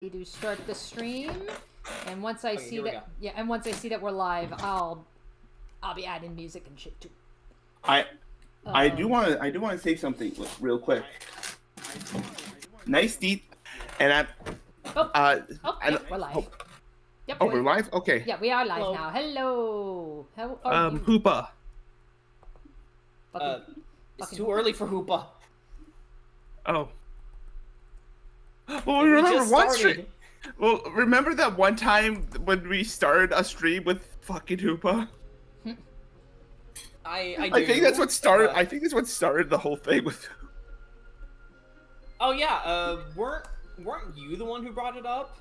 to start the stream, and once I see that, and once I see that we're live, I'll be adding music and shit too. I do want to say something real quick. Nice deed, and We're live. Yep, we're live. Okay. Yeah, we are live Hello. now. Hello. How are you? Hoopa. It's too early for Hoopa. Oh. Well, remember one stream. Started. Well, remember that one time when we started a stream with fucking Hoopa? I think that's what started. I think that's what started the whole thing with. Oh yeah. Weren't you the one who brought it up?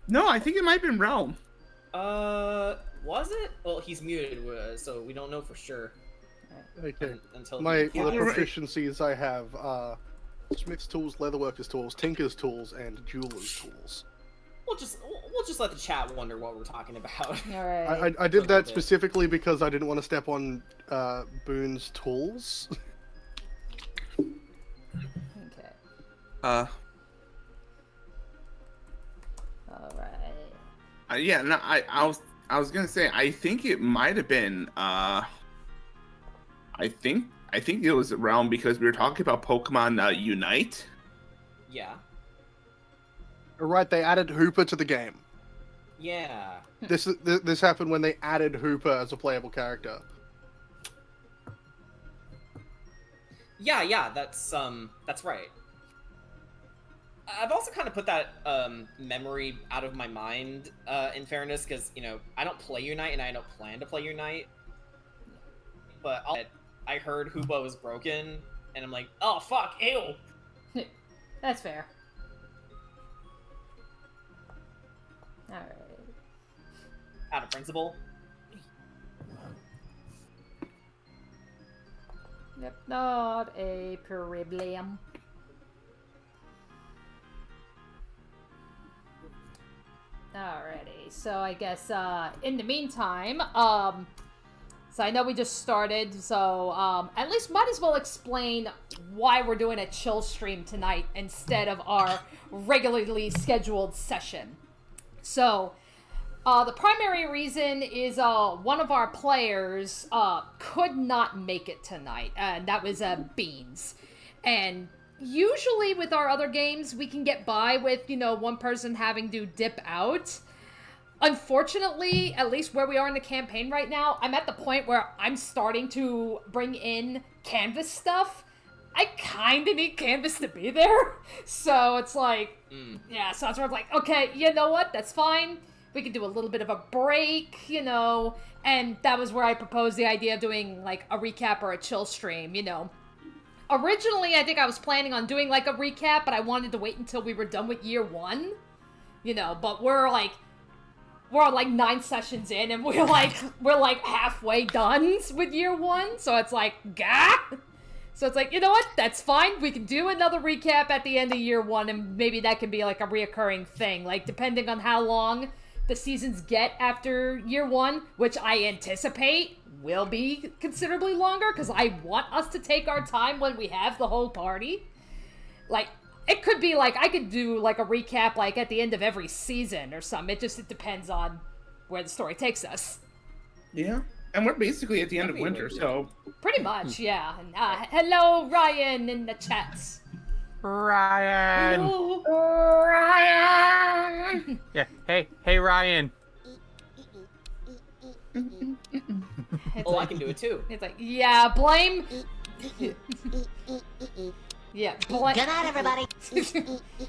No, I think it might have been Realm. Was it? Well, he's muted, so we don't know for sure. Okay. Until The proficiencies I have are Smith's tools, Leatherworker's tools, Tinker's tools, and Jeweler's tools. we'll just let the chat wonder what we're talking about. All right. I did that specifically because I didn't want to step on Boone's tools. Okay. All right. Yeah. No, I was gonna say I think it might have been. I think it was Realm because we were talking about Pokemon Unite. Yeah. Right, they added Hooper to the game. Yeah. This happened when they added Hooper as a playable character. Yeah. That's right. I've also kind of put that memory out of my mind, in fairness, because, I don't play Unite and I don't plan to play Unite. But I heard Hoopa was broken, and I'm like, oh fuck, ew! That's fair. All right. Out of principle. Yep, not a problem. Alrighty, so I guess in the meantime, so I know we just started, so at least might as well explain why we're doing a chill stream tonight instead of our regularly scheduled session. So, the primary reason is one of our players could not make it tonight, and that was Beans. And usually with our other games, we can get by with, one person having to dip out. Unfortunately, at least where we are in the campaign right now, I'm at the point where I'm starting to bring in canvas stuff. I kind of need canvas to be there. So it's like, yeah, so it's sort of like, okay, you know what? That's fine. We can do a little bit of a break, and that was where I proposed the idea of doing like a recap or a chill stream, Originally, I think I was planning on doing like a recap, but I wanted to wait until we were done with year one, but we're like 9 sessions in, and we're like halfway done with year one, so it's like, gah! So it's like, you know what, that's fine, we can do another recap at the end of year one, and maybe that can be like a reoccurring thing, like depending on how long the seasons get after year one, which I anticipate will be considerably longer, because I want us to take our time when we have the whole party. Like, it could be like, I could do like a recap like at the end of every season or something. It depends on where the story takes us. Yeah, and we're basically at the end of winter, so pretty much, yeah. And, hello, Ryan, in the chats. Ryan. Hello. Ryan. Yeah. Hey, Ryan. I can do it too. It's like, yeah, blame. Yeah, Good night, everybody.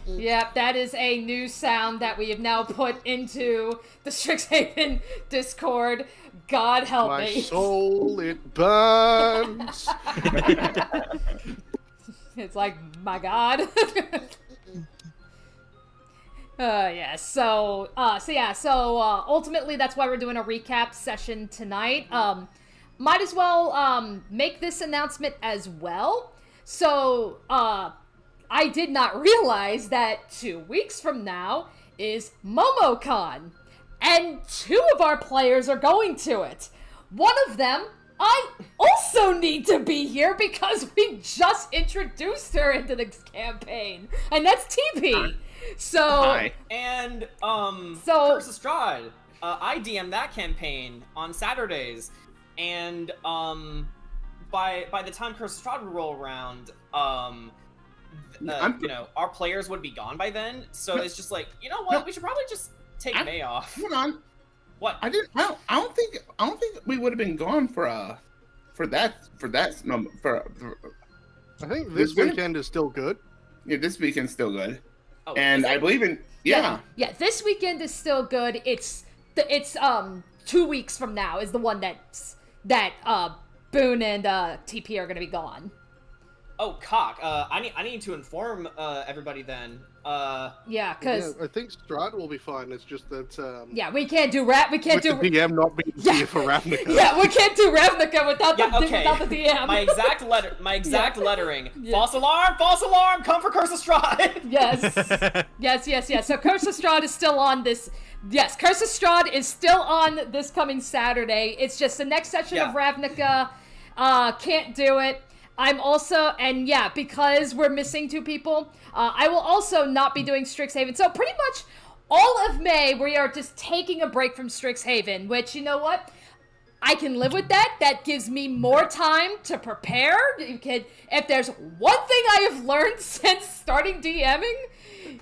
Yeah, that is a new sound that we have now put into the Strixhaven Discord. God help My me. soul, it burns. It's like, my God. So ultimately that's why we're doing a recap session tonight. Might as well make this announcement as well. So, I did not realize that 2 weeks from now is MomoCon, and 2 of our players are going to it. One of them I also need to be here because we just introduced her into this campaign, and that's TP. So, Hi. And So- Curse of Strahd, I DM that campaign on Saturdays, and by the time Curse of Strahd would roll around, you know, our players would be gone by then. So it's just like, you know what? We should probably just take May off. Hold on. What? I don't think we would have been gone for that number I think this weekend is still good. Yeah, this weekend's still good. Oh, And is I it? believe in yeah, this weekend is still good. It's 2 weeks from now is the one that Boone and TP are gonna be gone. Oh, cock. I need to inform everybody then. Yeah, cause I think Strahd will be fine. It's just that we can't do rap. We can't with do. the DM not being here for Ravnica. Yeah, we can't do Ravnica without Yeah, okay. without the DM. My exact lettering. Yeah. False alarm! Come for Curse of Strahd! Yes. So Curse of Strahd is still on this. Yes, Curse of Strahd is still on this coming Saturday. It's just the next session of Ravnica. Can't do it. I'm also, and yeah, because we're missing 2 people, I will also not be doing Strixhaven. So pretty much all of May, we are just taking a break from Strixhaven, which, you know what? I can live with that. That gives me more time to prepare. If there's one thing I have learned since starting DMing,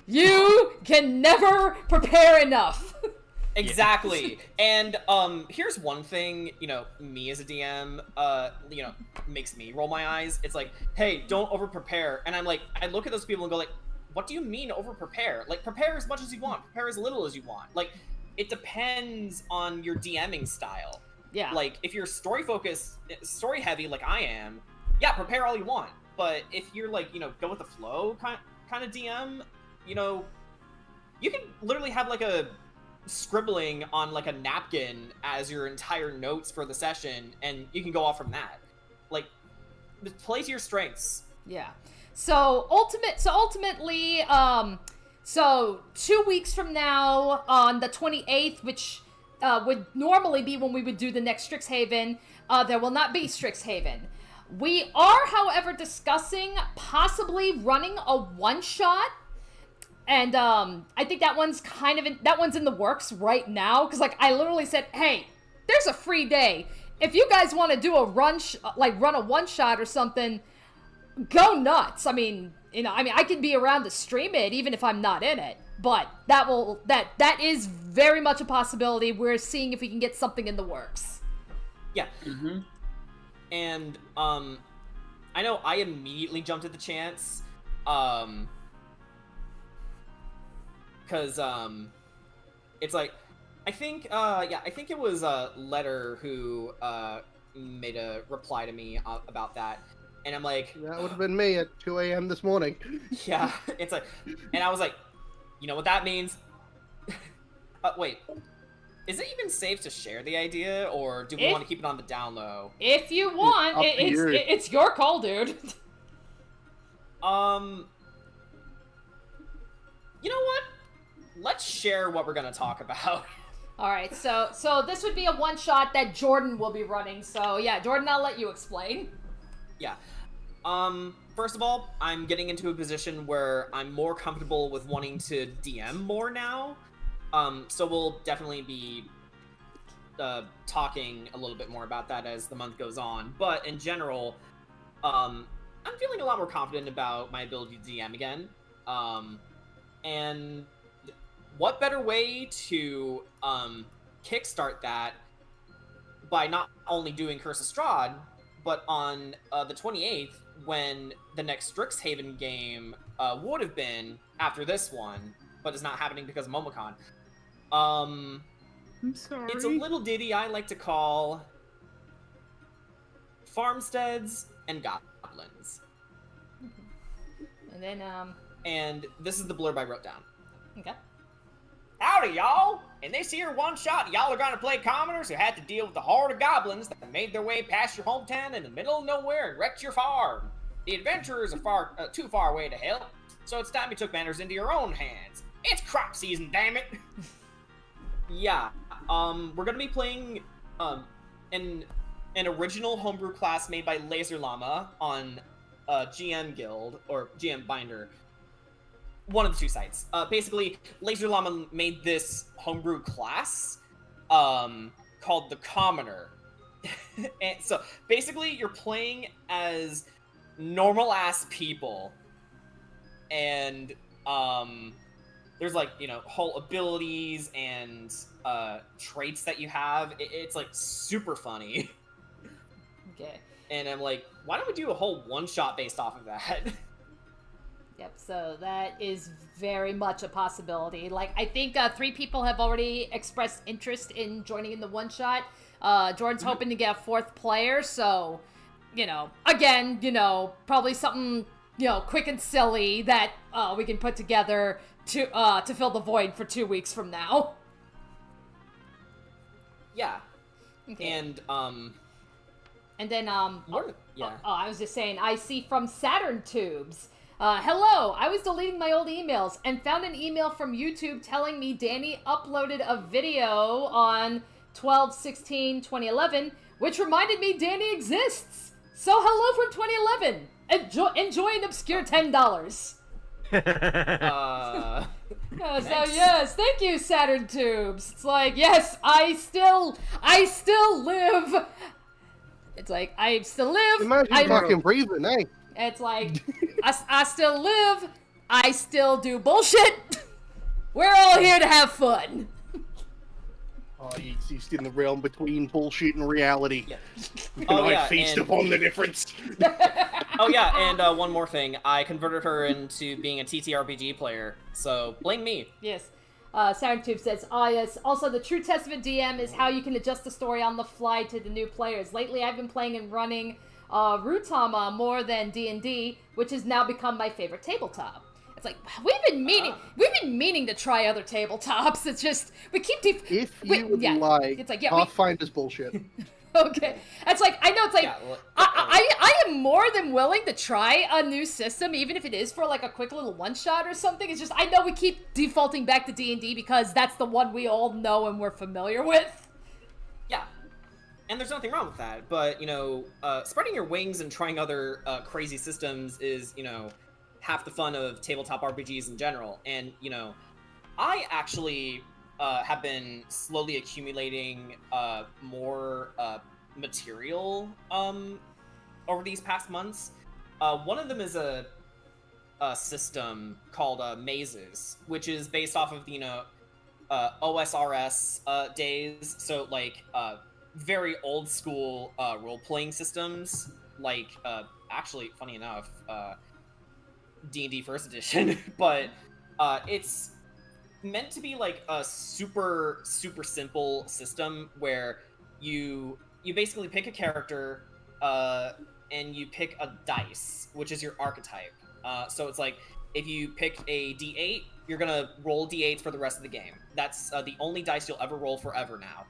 you can never prepare enough. Exactly. And here's one thing, you know, me as a DM, you know, makes me roll my eyes. It's like, hey, don't over prepare. And I'm like, I look at those people and go like, what do you mean over prepare? Like, prepare as much as you want, prepare as little as you want. Like, it depends on your DMing style. Yeah. Like, if you're story focused, story heavy like I am, yeah, prepare all you want. But if you're like, you know, go with the flow kind of DM, you know, you can literally have like a scribbling on like a napkin as your entire notes for the session, and you can go off from that. Like, play to your strengths. Yeah. So ultimately, so 2 weeks from now, on the 28th, which would normally be when we would do the next Strixhaven, there will not be Strixhaven. We are, however, discussing possibly running a one-shot. And I think that one's in the works right now, because like I literally said, hey, there's a free day. If you guys want to do a run a one shot or something, go nuts. I mean, I can be around to stream it even if I'm not in it. But that is very much a possibility. We're seeing if we can get something in the works. Yeah. Mm-hmm. And I know I immediately jumped at the chance. Because it's like, I think it was Letter who made a reply to me about that, and I'm like, That would have been me at 2 a.m. this morning. yeah, it's like, and I was like, you know what that means? Wait, is it even safe to share the idea, or do we want to keep it on the down low? If you want, it's your call, dude. You know what? Let's share what we're gonna talk about. All right, so this would be a one shot that Jordan will be running. So yeah, Jordan, I'll let you explain. Yeah. First of all, I'm getting into a position where I'm more comfortable with wanting to DM more now. So we'll definitely be talking a little bit more about that as the month goes on. But in general, I'm feeling a lot more confident about my ability to DM again. And what better way to kickstart that by not only doing Curse of Strahd, but on the 28th, when the next Strixhaven game would have been after this one, but is not happening because of MomoCon. I'm sorry. It's a little ditty I like to call Farmsteads and Goblins. And then And this is the blurb I wrote down. okay. Howdy, y'all! In this here one-shot, y'all are gonna play commoners who had to deal with the horde of goblins that made their way past your hometown in the middle of nowhere and wrecked your farm. The adventurers are too far away to help, so it's time you took matters into your own hands. It's crop season, damn it! Yeah, we're gonna be playing, and an original homebrew class made by Laser Llama on GM Guild or GM Binder. One of the two sites. Basically, Laser Llama made this homebrew class called the Commoner. And so basically, you're playing as normal ass people, and there's like, you know, whole abilities and traits that you have. It's like super funny. Okay. And I'm like, why don't we do a whole one-shot based off of that? Yep, so that is very much a possibility. Like, I think 3 people have already expressed interest in joining in the one-shot. Jordan's hoping to get a 4th player, so, you know, again, you know, probably something, you know, quick and silly that we can put together to fill the void for 2 weeks from now. Yeah. Okay. And then, yeah. I was just saying, I see from Saturn Tubes. Hello, I was deleting my old emails and found an email from YouTube telling me Danny uploaded a video on 12/16/2011, which reminded me Danny exists. So hello from 2011. Enjoy an obscure $10. So yes, thank you, Saturn Tubes. It's like, yes, I still live. It's like, I still live. Imagine fucking breathing, eh? It's like, I still live, I still do bullshit. We're all here to have fun. Oh, he's in the realm between bullshit and reality. Yeah. And Oh, yeah, I feast and- upon the difference. Oh yeah, and one more thing. I converted her into being a TTRPG player, so blame me. Yes. Saturn Tube says, yes. Also, the true test of a DM is how you can adjust the story on the fly to the new players. Lately, I've been playing and running Rutama more than D&D, which has now become my favorite tabletop. It's like, we've been meaning to try other tabletops. It's just, we keep If you would like, it's like, Pathfinder's bullshit. Okay. It's like, I know it's like, Yeah, well, I am more than willing to try a new system, even if it is for like a quick little one-shot or something. It's just, I know we keep defaulting back to D&D because that's the one we all know and we're familiar with. Yeah. And there's nothing wrong with that, but, you know, spreading your wings and trying other crazy systems is, you know, half the fun of tabletop RPGs in general. And, you know, I actually have been slowly accumulating more material over these past months. One of them is a system called Mazes, which is based off of, you know, OSRS days. So, like, very old school role-playing systems, like, actually, funny enough, D&D First Edition, but it's meant to be like a super simple system where you basically pick a character and you pick a dice, which is your archetype. So it's like, if you pick a D8, you're gonna roll D8s for the rest of the game. That's the only dice you'll ever roll forever now.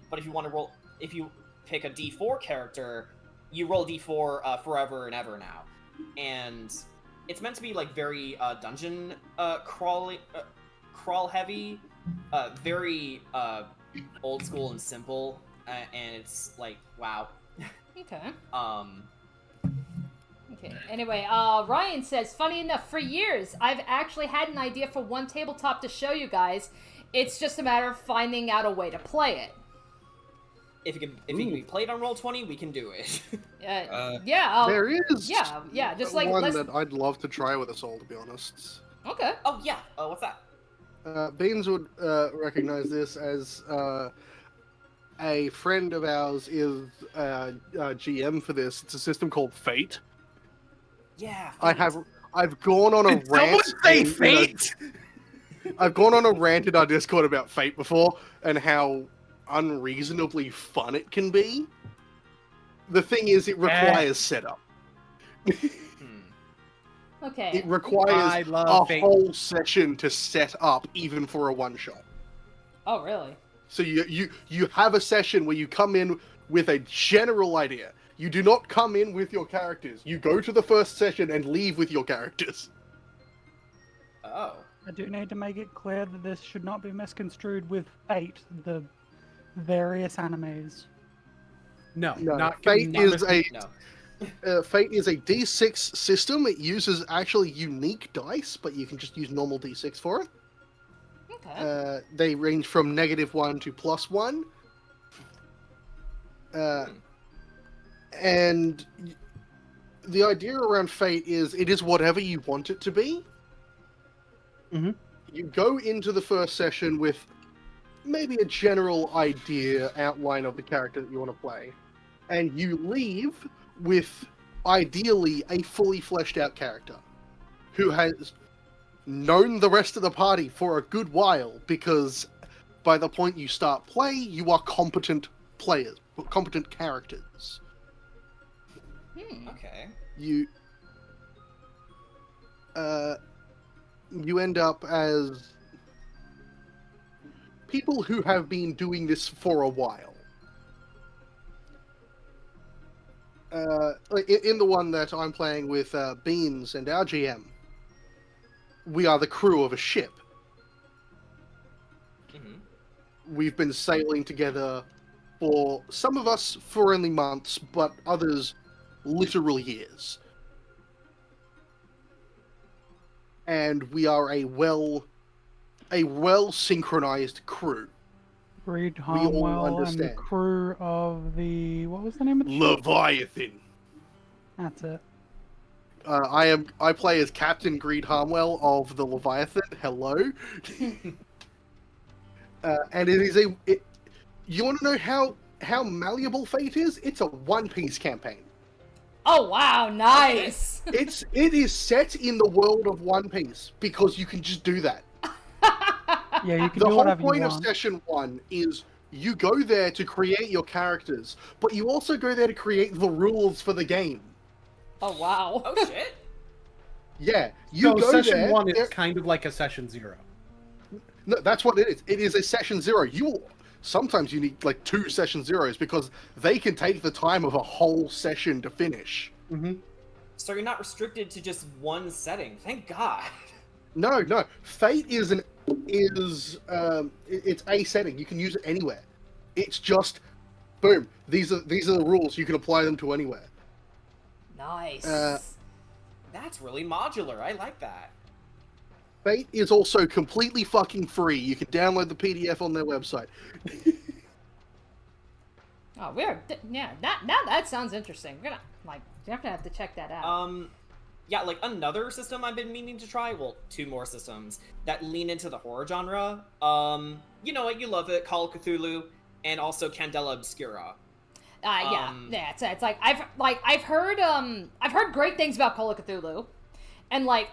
But if you pick a D4 character, you roll D4 forever and ever now. And it's meant to be like very dungeon crawl heavy, very old school and simple, and it's like, wow. Okay. Okay. Anyway, Ryan says, funny enough, for years I've actually had an idea for one tabletop to show you guys. It's just a matter of finding out a way to play it. If it can be played on Roll20, we can do it. Yeah. There is. Yeah. Just like one that I'd love to try with us all, to be honest. Okay. Oh yeah. What's that? Beans would recognize this as a friend of ours is GM for this. It's a system called Fate. Yeah. I've gone on a Did rant. someone say Fate? I've gone on a rant in our Discord about Fate before and how unreasonably fun it can be. The thing is, it requires setup. Okay. It requires a whole session to set up, even for a one-shot. Oh, really? So you have a session where you come in with a general idea. You do not come in with your characters. You go to the first session and leave with your characters. Oh. I do need to make it clear that this should not be misconstrued with Fate, the various animes. No, No, not Fate not is a No. Fate is a D6 system. It uses actually unique dice, but you can just use normal D6 for it. Okay. They range from -1 to +1. And the idea around Fate is it is whatever you want it to be. Mhm. You go into the first session with maybe a general idea, outline of the character that you want to play, and you leave with ideally a fully fleshed out character who has known the rest of the party for a good while, because by the point you start play, you are competent players, competent characters. Okay. You end up as people who have been doing this for a while. In the one that I'm playing with Beans and our GM, we are the crew of a ship. We've been sailing together for some of us for only months, but others literal years. And we are a well synchronized crew. Reed We all Harmwell and the understand. crew of the... What was the name of the ship? Leviathan. That's it. I play as Captain Greed Harmwell of the Leviathan. Hello. And it is you want to know how malleable Fate is? It's a one-piece campaign. Oh wow, nice. It is set in the world of One Piece because you can just do that. Yeah, you can The do whole whatever point you of want. session 1 is you go there to create your characters, but you also go there to create the rules for the game. Oh wow. Oh shit. Yeah, you So go session there. 1 is kind of like a session 0. No, that's what it is. It is a session 0. Sometimes you need like 2 session 0s because they can take the time of a whole session to finish. So you're not restricted to just one setting. Thank God. No. Fate is it's a setting. You can use it anywhere. It's just boom. These are the rules. You can apply them to anywhere. Nice. That's really modular. I like that. Fate is also completely fucking free. You can download the PDF on their website. Oh, yeah. Now that sounds interesting. We're gonna you're gonna have to check that out. Yeah, like another system I've been meaning to try. Well, 2 more systems that lean into the horror genre. You know what? You love it. Call of Cthulhu, and also Candela Obscura. Yeah. It's like I've heard great things about Call of Cthulhu, and I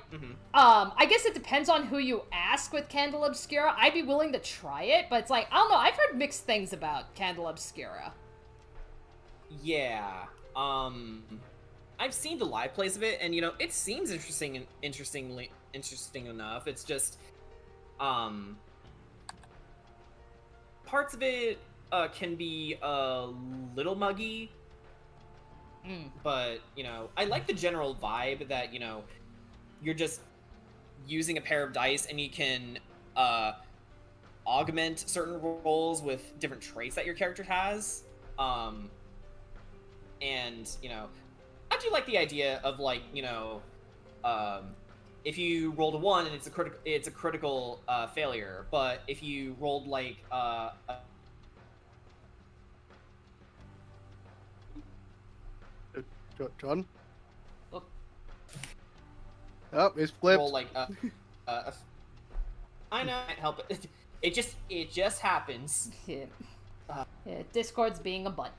guess it depends on who you ask with Candle Obscura. I'd be willing to try it, but it's like I don't know. I've heard mixed things about Candle Obscura. Yeah. I've seen the live plays of it, and you know, it seems interesting enough. It's just, parts of it can be a little muggy, but you know, I like the general vibe that you know, you're just using a pair of dice and you can augment certain roles with different traits that your character has. And you know, I do like the idea of like, you know, if you rolled a 1 and it's a critical failure, but if you rolled like John? Oh. Oh, it's flipped. roll like I know, I can't help it. It just happens. Yeah. Discord's being a butt.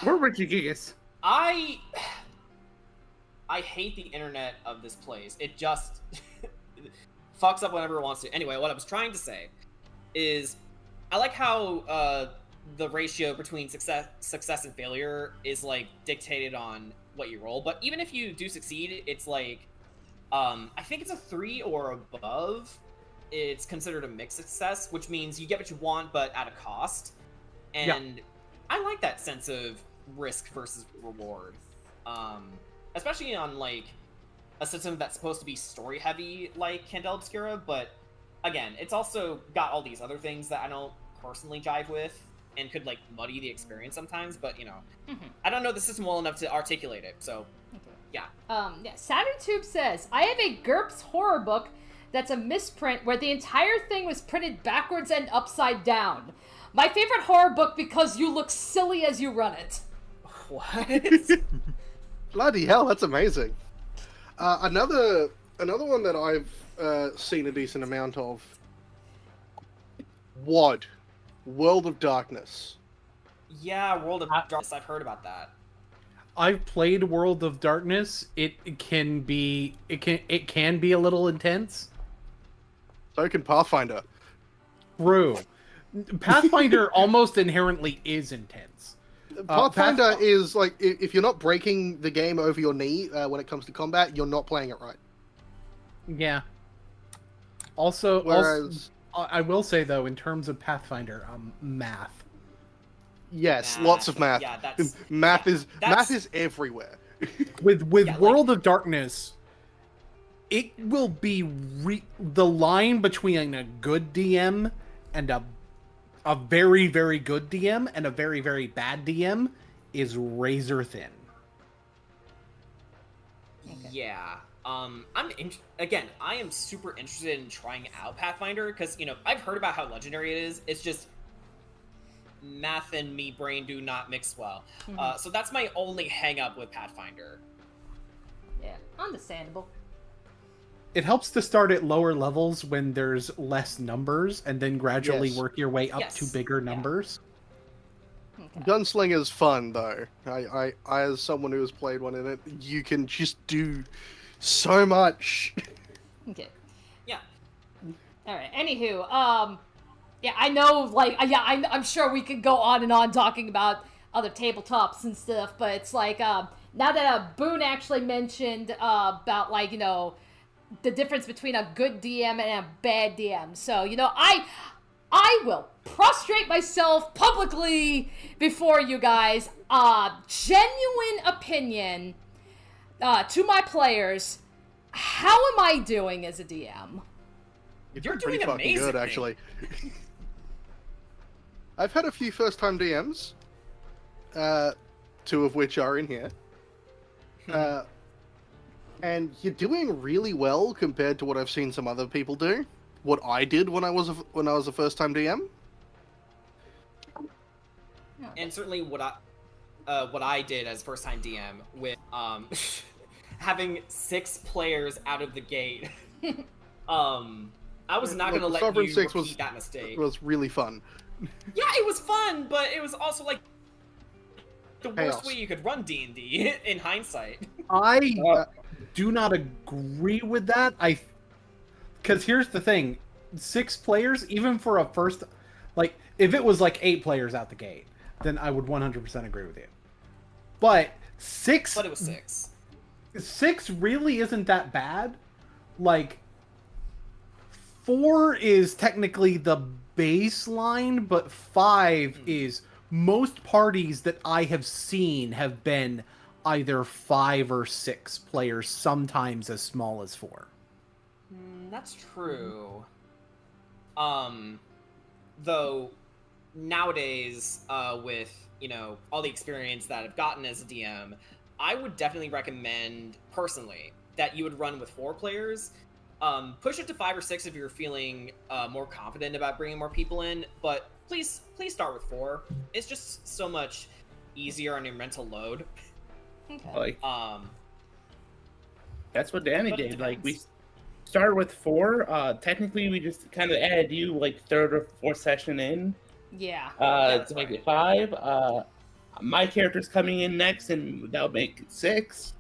We're Ricky Gigas. I hate the internet of this place. It just fucks up whenever it wants to. Anyway, what I was trying to say is I like how the ratio between success and failure is like dictated on what you roll. But even if you do succeed, it's like I think it's a 3 or above. It's considered a mixed success, which means you get what you want, but at a cost. And I like that sense of risk versus reward, especially on like a system that's supposed to be story heavy like Candela Obscura. But again, it's also got all these other things that I don't personally jive with. and could like muddy the experience sometimes. But I don't know the system well enough to articulate it. So yeah. Saturn Tube says, I have a GURPS horror book that's a misprint where the entire thing was printed backwards and upside down. My favorite horror book because you look silly as you run it. What? Bloody hell, that's amazing. Another one that I've seen a decent amount of. WOD, World of Darkness. Yeah, World of Darkness. I've heard about that. I've played World of Darkness. It can be a little intense. So can Pathfinder. True. Pathfinder almost inherently is intense. Pathfinder is like, if you're not breaking the game over your knee when it comes to combat, you're not playing it right. Yeah. Also, Whereas, I will say though, in terms of Pathfinder, math. yes, lots of math. Yeah, that's math yeah, is that's- math is everywhere. With Yeah, World of Darkness, it will be the line between a good DM and a very, very good DM and a very, very bad DM is razor thin. Yeah. I am super interested in trying out Pathfinder because I've heard about how legendary it is. It's just math and me brain do not mix well. So that's my only hang up with Pathfinder. Yeah, understandable. It helps to start at lower levels when there's less numbers and then gradually Yes. work your way up Yes. to bigger Yeah. numbers. Okay. Gunslinger's fun though. I as someone who has played one in it, you can just do so much. Okay. Yeah. All right. Anywho, yeah, I know, like, I'm sure we could go on and on talking about other tabletops and stuff, but it's like, now that Boone actually mentioned about, like, the difference between a good DM and a bad DM. So, I will prostrate myself publicly before you guys. Genuine opinion to my players. How am I doing as a DM? You're Pretty doing fucking amazing. good, actually. I've had a few first-time DMs, two of which are in here. And you're doing really well compared to what I've seen some other people do. What I did when I was a first-time DM. And certainly what I did as first time DM with having 6 players out of the gate. I was not Look, gonna let Sovereign you 6 repeat that mistake. was really fun. Yeah, it was fun, but it was also like the worst Chaos. way you could run D&D in hindsight. I do not agree with that. Because here's the thing. 6 players, even for a first... Like, if it was like 8 players out the gate, then I would 100% agree with you. But 6... But it was 6. 6 really isn't that bad. Like, 4 is technically the baseline, but 5 is... Most parties that I have seen have been either 5 or 6 players, sometimes as small as 4. That's true. Though nowadays, with all the experience that I've gotten as a DM, I would definitely recommend personally that you would run with 4 players. Push it to 5 or 6 if you're feeling more confident about bringing more people in, but please start with 4. It's just so much easier on your mental load. Okay. Like, that's what Danny But it did. Like, we depends. started with 4. Technically, we just kind of added you like 3rd or 4th session in Yeah. that's to make right. it 5. My character's coming in next, and that'll make it 6.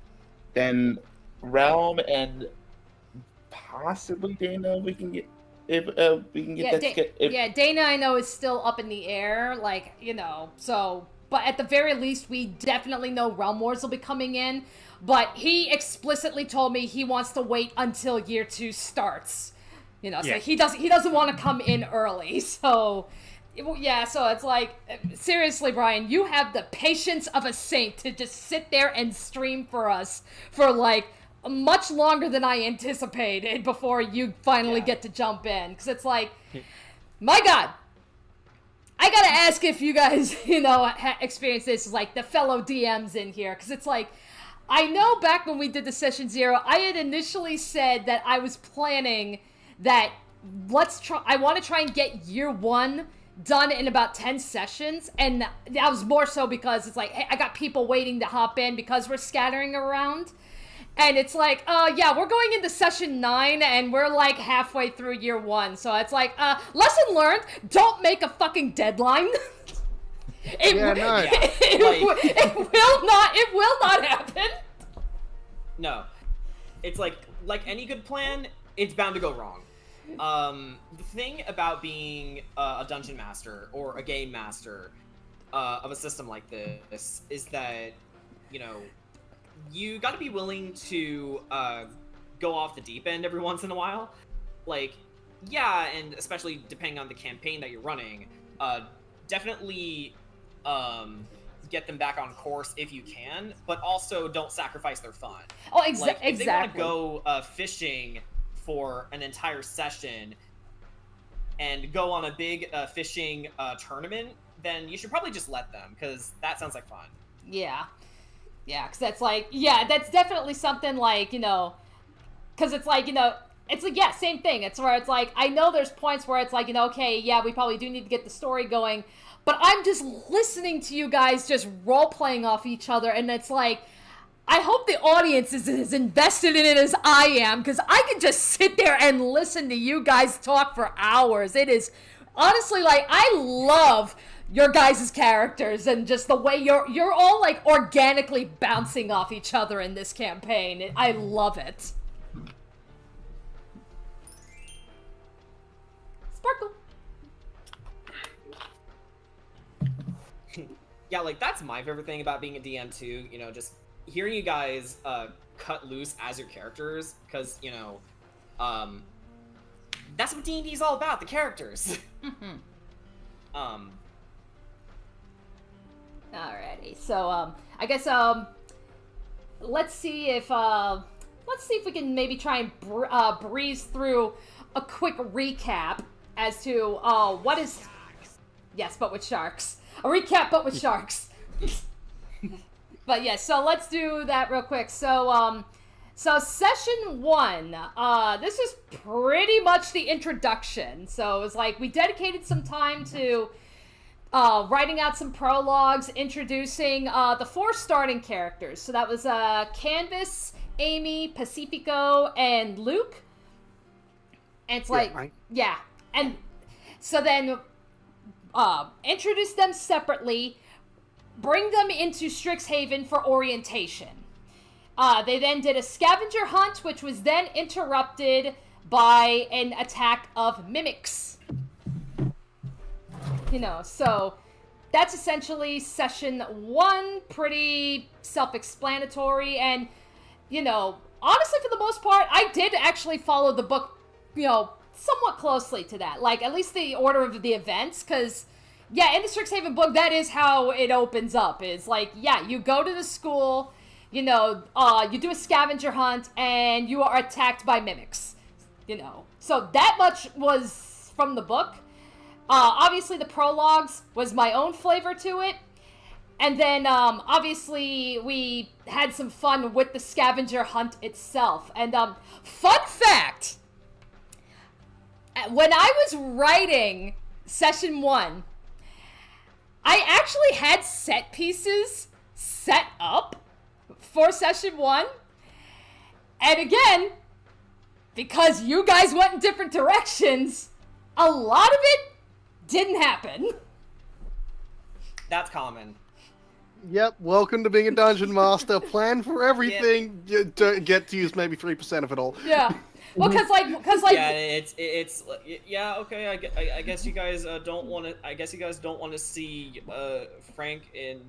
Then Realm and possibly Dana. We can get if we can get that. Dana, I know, is still up in the air, like, so, but at the very least, we definitely know Realm Wars will be coming in, but he explicitly told me he wants to wait until year 2 starts, so he doesn't want to come in early, so, yeah, so it's like, seriously, Brian, you have the patience of a saint to just sit there and stream for us for, like, much longer than I anticipated before you finally get to jump in. Because it's like, my God, I gotta ask if you guys, experience this, like, the fellow DMs in here, because it's like, I know back when we did the session 0, I had initially said that I was planning that I want to try and get year 1 done in about 10 sessions, and that was more so because it's like, hey, I got people waiting to hop in because we're scattering around. And it's like, yeah, we're going into session 9, and we're, like, halfway through year 1. So it's like, lesson learned, don't make a fucking deadline. It will not happen. No. It's like any good plan, it's bound to go wrong. The thing about being a dungeon master or a game master of a system like this is that, you got to be willing to go off the deep end every once in a while. Like, yeah, and especially depending on the campaign that you're running, definitely get them back on course if you can, but also don't sacrifice their fun. Oh, Like, if exactly. they want to go fishing for an entire session and go on a big fishing tournament, then you should probably just let them, because that sounds like fun. Yeah. Yeah, because that's like, yeah, that's definitely something like, because it's like, it's like, yeah, same thing. It's where it's like, I know there's points where it's like, okay, yeah, we probably do need to get the story going, but I'm just listening to you guys just role-playing off each other, and it's like, I hope the audience is as invested in it as I am, because I can just sit there and listen to you guys talk for hours. It is, honestly, like, I love your guys' characters and just the way you're all, like, organically bouncing off each other in this campaign. I love it. Sparkle. Yeah, like, that's my favorite thing about being a DM too, just hearing you guys cut loose as your characters, because, that's what D&D is all about, the characters. Alrighty, so I guess let's see if we can maybe try and breeze through a quick recap as to what is, yes, but with sharks. A recap, but with sharks. But yeah, so let's do that real quick. So session 1, this is pretty much the introduction. So it was like we dedicated some time to writing out some prologues, introducing the 4 starting characters. So that was Canvas, Amy, Pacifico, and Luke. And it's like, yeah. And so then introduce them separately, bring them into Strixhaven for orientation. They then did a scavenger hunt, which was then interrupted by an attack of mimics. So that's essentially session 1, pretty self-explanatory, and, honestly, for the most part, I did actually follow the book, somewhat closely to that, like, at least the order of the events, because, yeah, in the Strixhaven book, that is how it opens up, is like, yeah, you go to the school, you do a scavenger hunt, and you are attacked by mimics, so that much was from the book. Obviously, the prologues was my own flavor to it. And then, obviously, we had some fun with the scavenger hunt itself. And, fun fact, when I was writing session 1, I actually had set pieces set up for session 1. And again, because you guys went in different directions, a lot of it didn't happen. That's common. Yep, welcome to being a dungeon master. Plan for everything. You don't get to use maybe 3% of it all. Yeah. Well, because yeah, it's yeah, okay. I guess you guys don't want to. I guess you guys don't want to see Frank in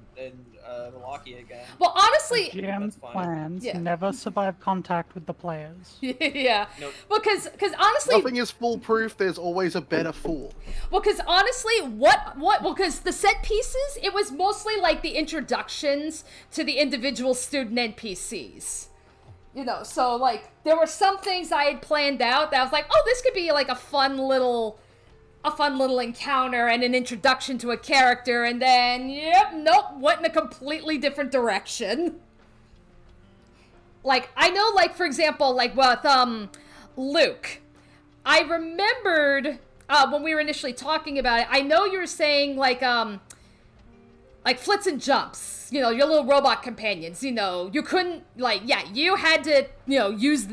Milwaukee again. Well, honestly, GM's plans never survive contact with the players. Yeah. Nope. Well, because honestly, nothing is foolproof. There's always a better fool. Well, because honestly, well, because the set pieces, it was mostly like the introductions to the individual student NPCs. So, like, there were some things I had planned out that I was like, oh, this could be, like, a fun little a fun little encounter and an introduction to a character, and then, went in a completely different direction. Like, I know, like, for example, like, with, Luke, I remembered, when we were initially talking about it, I know you were saying, like flits and jumps, your little robot companions, you couldn't, like, you had to, use,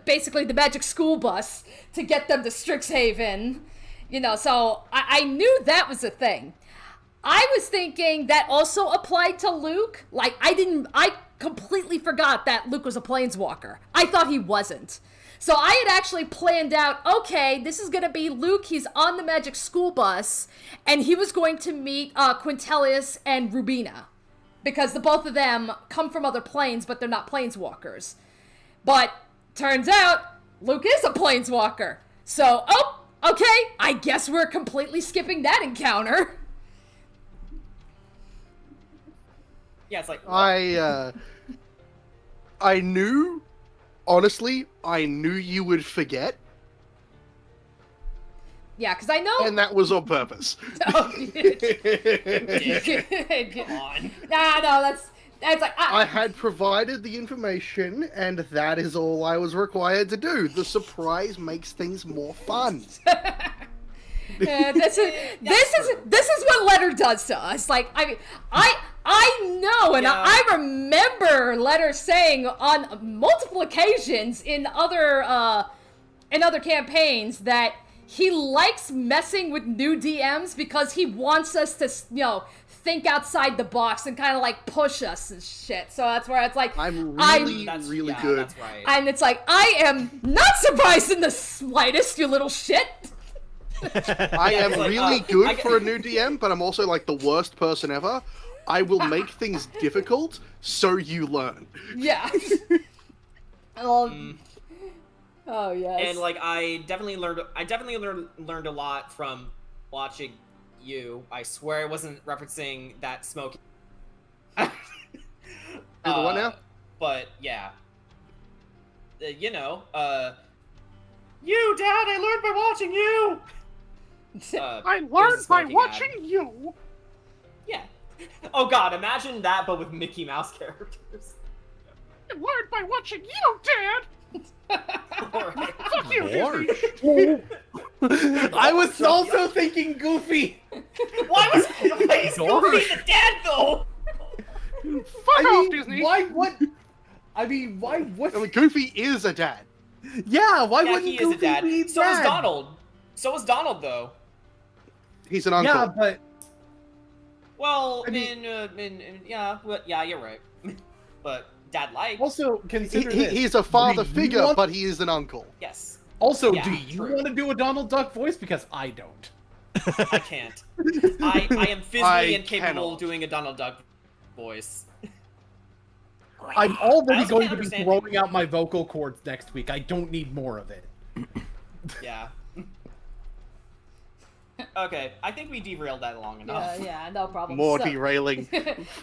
basically the magic school bus to get them to Strixhaven, so I knew that was a thing. I was thinking that also applied to Luke. Like, I completely forgot that Luke was a planeswalker. I thought he wasn't. So I had actually planned out, okay, this is going to be Luke, he's on the magic school bus, and he was going to meet Quintilius and Rubina. Because the both of them come from other planes, but they're not planeswalkers. But turns out, Luke is a planeswalker. So, okay, I guess we're completely skipping that encounter. Yeah, it's like... I knew... Honestly, I knew you would forget. Yeah, because I know... And that was on purpose. Oh, Come on. No, that's like... I had provided the information, and that is all I was required to do. The surprise makes things more fun. This is what Letter does to us. Like, I know, and Yeah. I remember Letter saying on multiple occasions in other campaigns that he likes messing with new DMs because he wants us to, think outside the box and kind of like push us and shit. So that's where it's like I'm really good. That's right. And it's like, I am not surprised in the slightest, you little shit. I am like, really good for a new DM, but I'm also like the worst person ever. I will make things difficult so you learn. Yeah. Oh yes. And like I definitely learned a lot from watching you. I swear I wasn't referencing that smoke. Do the what now? But yeah. You, Dad, I learned by watching you. I learned by watching you. Yeah. Oh God, imagine that, but with Mickey Mouse characters. I learned by watching you, Dad. Alright. Fuck you, Disney. I was also thinking Goofy. Why is Goofy the dad though? Fuck off, Disney. Why would? Goofy is a dad. Yeah, why Yeah, wouldn't he is Goofy a dad. be So is dad? Donald. So is Donald though. He's an uncle. Yeah, but Well, I mean- yeah, you're right. But dad like. also consider this. He's a father Do you figure, want- but he is an uncle. Yes. Also, Yeah, do you true. want to do a Donald Duck voice? Because I don't. I can't. I am physically I incapable cannot. of doing a Donald Duck voice. I'm I already also going can't to be understand throwing out my vocal cords next week. I don't need more of it. Yeah. Okay, I think we derailed that long enough. Yeah, no problem. More So- derailing.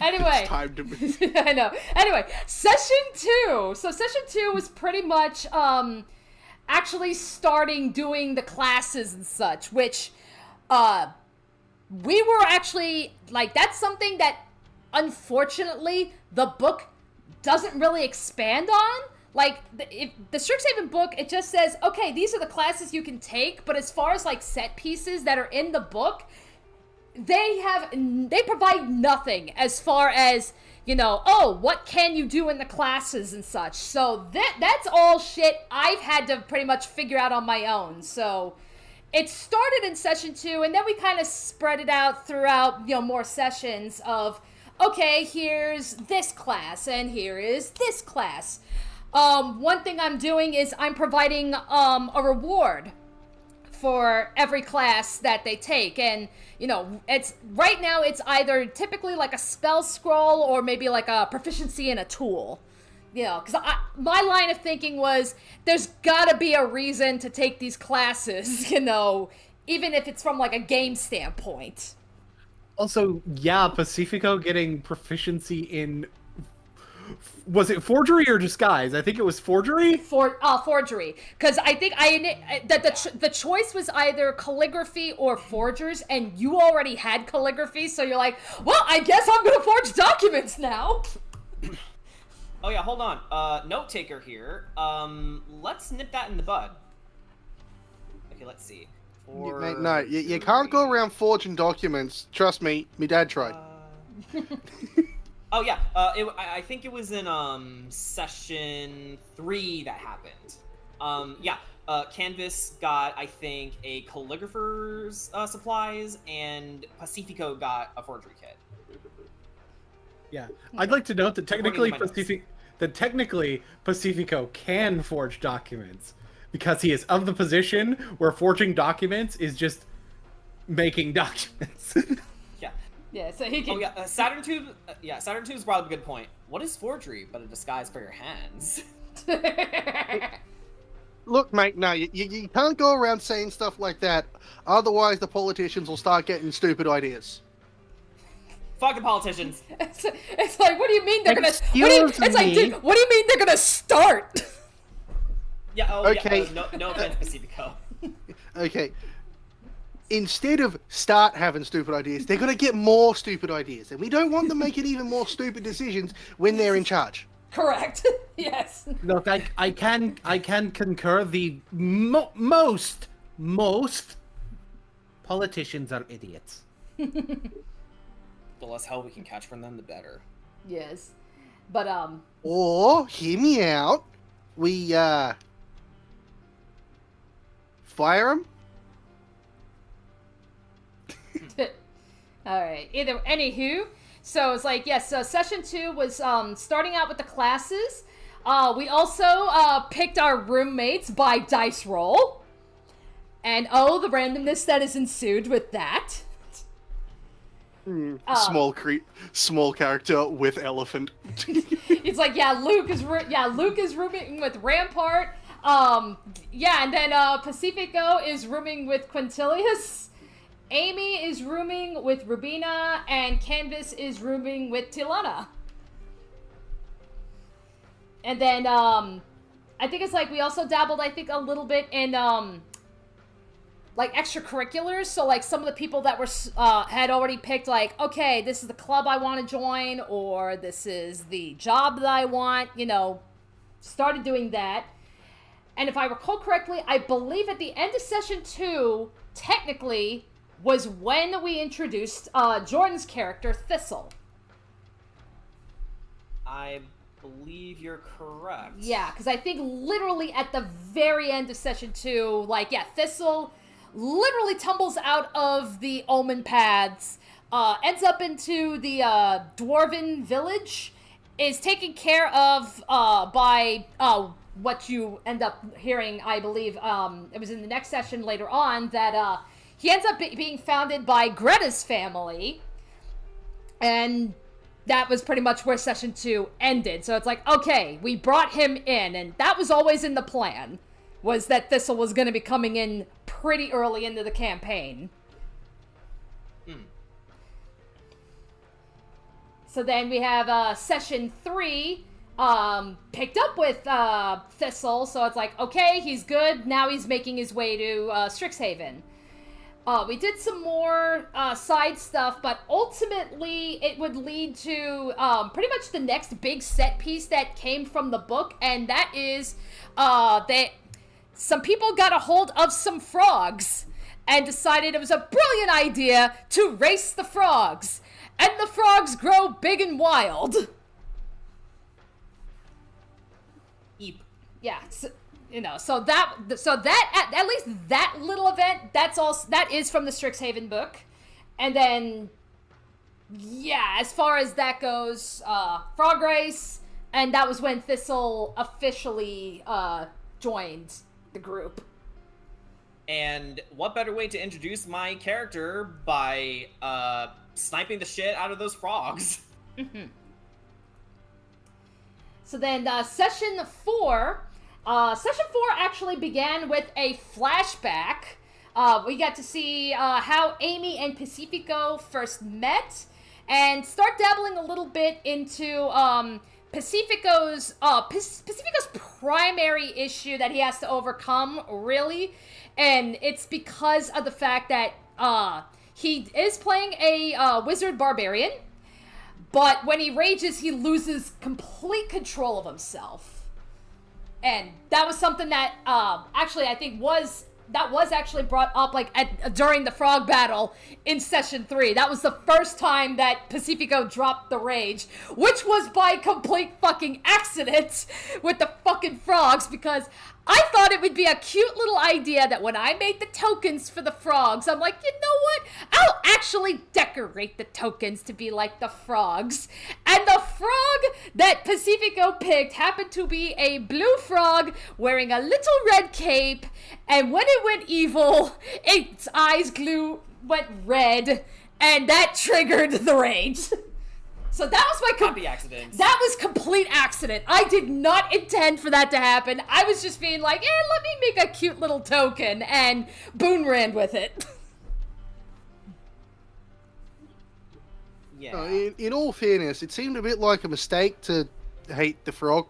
Anyway. It's time to move. I know. Anyway, session 2. So session 2 was pretty much actually starting doing the classes and such, which we were actually like, that's something that unfortunately the book doesn't really expand on. Like, the Strixhaven book, it just says, okay, these are the classes you can take, but as far as, like, set pieces that are in the book, they provide nothing as far as, what can you do in the classes and such. So that's all shit I've had to pretty much figure out on my own. So it started in session 2, and then we kind of spread it out throughout, more sessions of, okay, here's this class, and here is this class. One thing I'm doing is I'm providing a reward for every class that they take, and it's right now it's either typically like a spell scroll or maybe like a proficiency in a tool. Because my line of thinking was there's gotta be a reason to take these classes, even if it's from like a game standpoint. Also, yeah, Pacifico getting proficiency in Was it forgery or disguise? I think it was forgery. Forgery, because I think the choice was either calligraphy or forgers, and you already had calligraphy, so you're like, well, I guess I'm gonna forge documents now. Oh yeah, hold on. Note taker here. Let's nip that in the bud. Okay, let's see. Mate, no, you can't go around forging documents. Trust me, me dad tried. Oh yeah, I think it was in session 3 that happened. Canvas got, I think, a calligrapher's supplies, and Pacifico got a forgery kit. Yeah, I'd like to note that technically Pacifico can forge documents because he is of the position where forging documents is just making documents. Yeah, so he can. Oh yeah, Saturn Tube. Saturn Tube is probably a good point. What is forgery but a disguise for your hands? Look, mate, no, you can't go around saying stuff like that. Otherwise, the politicians will start getting stupid ideas. Fucking politicians. It's like, what do you mean they're gonna? Excuse It's like, me? dude, what do you mean they're gonna start? Yeah. Oh Okay. yeah. No offense, Pacifico. Okay. Instead of start having stupid ideas, they're going to get more stupid ideas. And we don't want them making even more stupid decisions when they're in charge. Correct. Yes. Look, I can concur. The most politicians are idiots. The less hell we can catch from them, the better. Yes. But Or, hear me out, we, fire them? all right. Anywho, so it's like, yes. So session 2 was starting out with the classes. We also picked our roommates by dice roll, and the randomness that is ensued with that. Small character with elephant. It's like, Luke is rooming with Rampart. And then Pacifico is rooming with Quintilius. Amy is rooming with Rubina, and Canvas is rooming with Tilana. And then, I think it's like we also dabbled, I think, a little bit in, like, extracurriculars. So, like, some of the people that were, had already picked, like, okay, this is the club I want to join, or this is the job that I want, started doing that. And if I recall correctly, I believe at the end of session 2, technically, was when we introduced Jordan's character, Thistle. I believe you're correct. Yeah, because I think literally at the very end of session 2, Thistle literally tumbles out of the Omen paths, ends up into the Dwarven village, is taken care of by what you end up hearing, I believe, it was in the next session later on, that he ends up being founded by Greta's family, and that was pretty much where session 2 ended. So it's like, okay, we brought him in, and that was always in the plan, was that Thistle was going to be coming in pretty early into the campaign. So then we have session 3 picked up with Thistle, so it's like, okay, he's good, now he's making his way to Strixhaven. We did some more side stuff, but ultimately it would lead to pretty much the next big set piece that came from the book, and that is that some people got a hold of some frogs and decided it was a brilliant idea to race the frogs, and the frogs grow big and wild. Eep. Yeah. So that at least that little event, that is from the Strixhaven book. And then, as far as that goes, Frog Race, and that was when Thistle officially joined the group. And what better way to introduce my character by sniping the shit out of those frogs? Mm-hmm. So then, session 4 actually began with a flashback. We got to see how Amy and Pacifico first met, and start dabbling a little bit into Pacifico's primary issue that he has to overcome, really, and it's because of the fact that he is playing a wizard barbarian, but when he rages, he loses complete control of himself, and that was something that actually I think was actually brought up like during the frog battle in session 3. That was the first time that Pacifico dropped the rage, which was by complete fucking accident with the fucking frogs, because I thought it would be a cute little idea that when I made the tokens for the frogs, I'm like, you know what? I'll actually decorate the tokens to be like the frogs. And the frog that Pacifico picked happened to be a blue frog wearing a little red cape, and when it went evil, its eyes went red, and that triggered the rage. So that was my happy accident. That was complete accident. I did not intend for that to happen. I was just being like, let me make a cute little token, and Boone ran with it. Yeah. In all fairness, it seemed a bit like a mistake to hate the frog.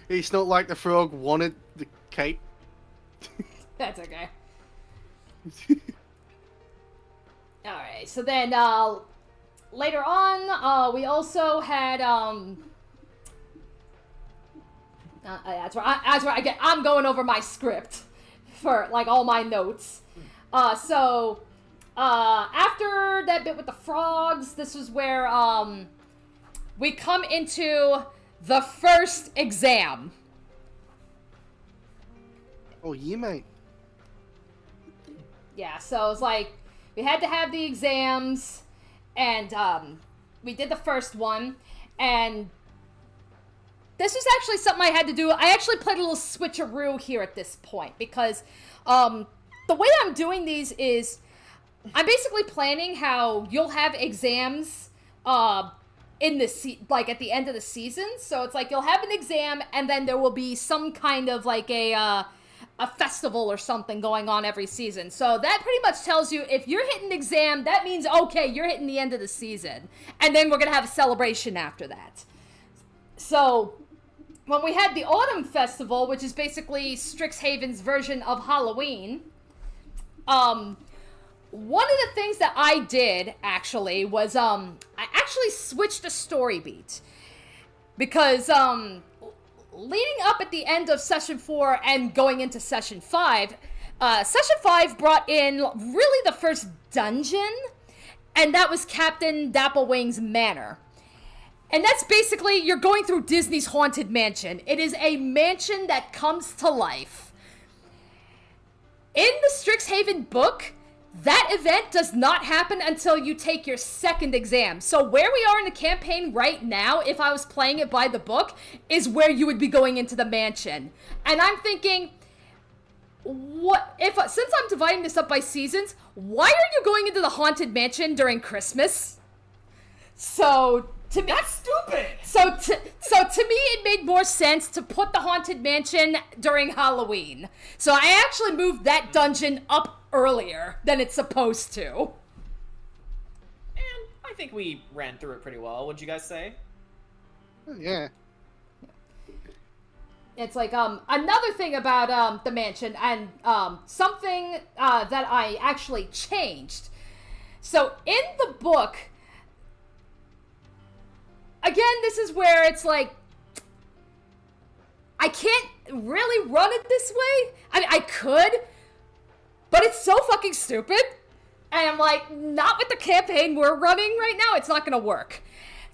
It's not like the frog wanted the cape. That's okay. Alright, so then, later on, we also had, that's where I'm going over my script for, like, all my notes. After that bit with the frogs, this is where, we come into the first exam. Oh, yeah, mate. Yeah, so it's like, we had to have the exams, and we did the first one, and this was actually something I had to do. I actually played a little switcheroo here at this point, because the way I'm doing these is, I'm basically planning how you'll have exams in the like at the end of the season. So it's like you'll have an exam, and then there will be some kind of like a festival or something going on every season. So that pretty much tells you if you're hitting the exam, that means, okay, you're hitting the end of the season. And then we're going to have a celebration after that. So when we had the Autumn Festival, which is basically Strixhaven's version of Halloween, one of the things that I did, actually, was, I actually switched the story beat. Because, leading up at the end of Session 4 and going into Session 5, Session 5 brought in really the first dungeon, and that was Captain Dapplewing's Manor. And that's basically, you're going through Disney's Haunted Mansion. It is a mansion that comes to life. In the Strixhaven book, that event does not happen until you take your second exam. So where we are in the campaign right now, if I was playing it by the book, is where you would be going into the mansion. And I'm thinking, since I'm dividing this up by seasons, why are you going into the Haunted Mansion during Christmas? So to me, that's stupid. So to me, it made more sense to put the Haunted Mansion during Halloween. So I actually moved that dungeon up earlier than it's supposed to. And I think we ran through it pretty well. What'd you guys say? Yeah. It's like, another thing about, the mansion, and, something, that I actually changed. So, in the book, again, this is where it's like, I can't really run it this way. I mean, I could, but it's so fucking stupid. And I'm like, not with the campaign we're running right now, it's not gonna work.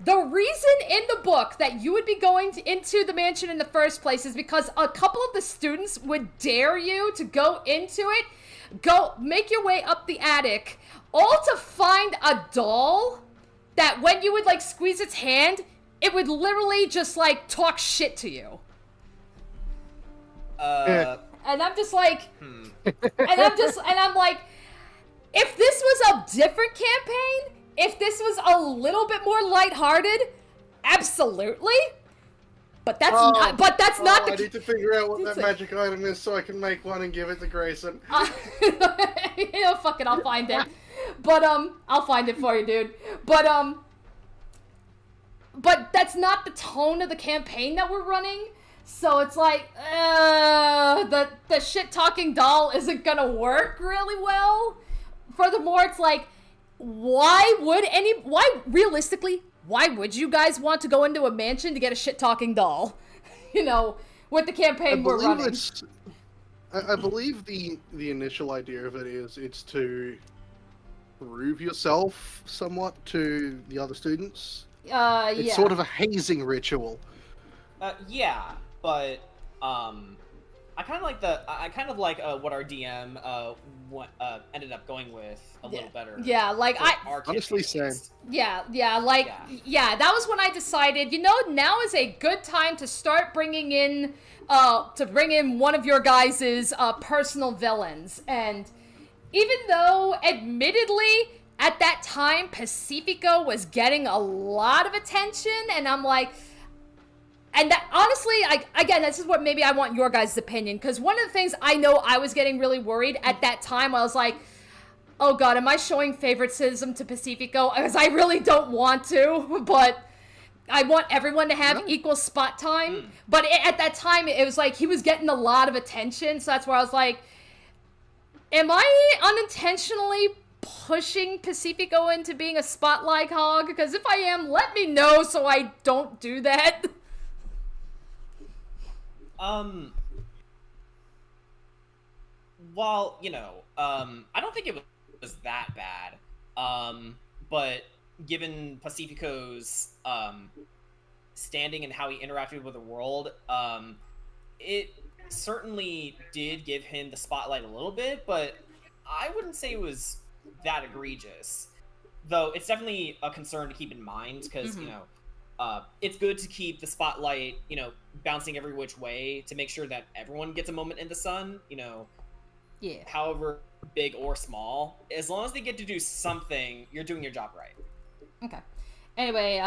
The reason in the book that you would be going into the mansion in the first place is because a couple of the students would dare you to go into it, go make your way up the attic, all to find a doll that when you would like squeeze its hand, it would literally just like talk shit to you. And I'm just like, and I'm like, if this was a different campaign, if this was a little bit more lighthearted, absolutely. But that's not. But that's not the. I need to figure out what that magic item is so I can make one and give it to Grayson. You know, fuck it, I'll find it. But I'll find it for you, dude. But but that's not the tone of the campaign that we're running. So it's like, the shit-talking doll isn't gonna work really well. Furthermore, it's like, why realistically, why would you guys want to go into a mansion to get a shit-talking doll? You know, with the campaign we're running. I believe the initial idea of it is it's to prove yourself somewhat to the other students. It's sort of a hazing ritual. Yeah, but I kind of like what our DM ended up going with a little better. Yeah, like honestly same. Yeah, that was when I decided, now is a good time to start bringing in one of your guys' personal villains. And even though, admittedly, at that time, Pacifico was getting a lot of attention, and I'm like, and that, honestly, again, this is what maybe I want your guys' opinion, because one of the things I know I was getting really worried at that time, I was like, oh god, am I showing favoritism to Pacifico? Because I really don't want to, but I want everyone to have equal spot time. But at that time, it was like he was getting a lot of attention, so that's where I was like, am I unintentionally pushing Pacifico into being a spotlight hog? Because if I am, let me know so I don't do that. Well, I don't think it was that bad. But given Pacifico's standing and how he interacted with the world, it certainly did give him the spotlight a little bit, but I wouldn't say it was that egregious. Though it's definitely a concern to keep in mind, because, it's good to keep the spotlight, bouncing every which way to make sure that everyone gets a moment in the sun, however big or small. As long as they get to do something, you're doing your job right. Okay. Anyway,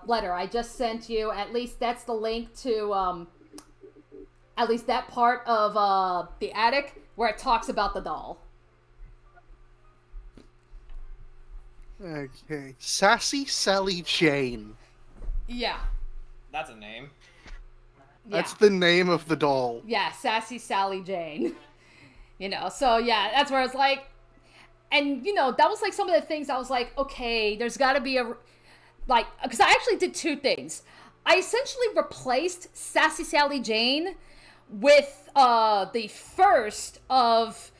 letter, I just sent you, at least that's the link to, at least that part of, the attic where it talks about the doll. Okay. Sassy Sally Jane. Yeah. That's a name. That's the name of the doll. Yeah, Sassy Sally Jane. So yeah, that's where it's like, and that was like some of the things I was like, okay, there's gotta be because I actually did two things. I essentially replaced Sassy Sally Jane with the first of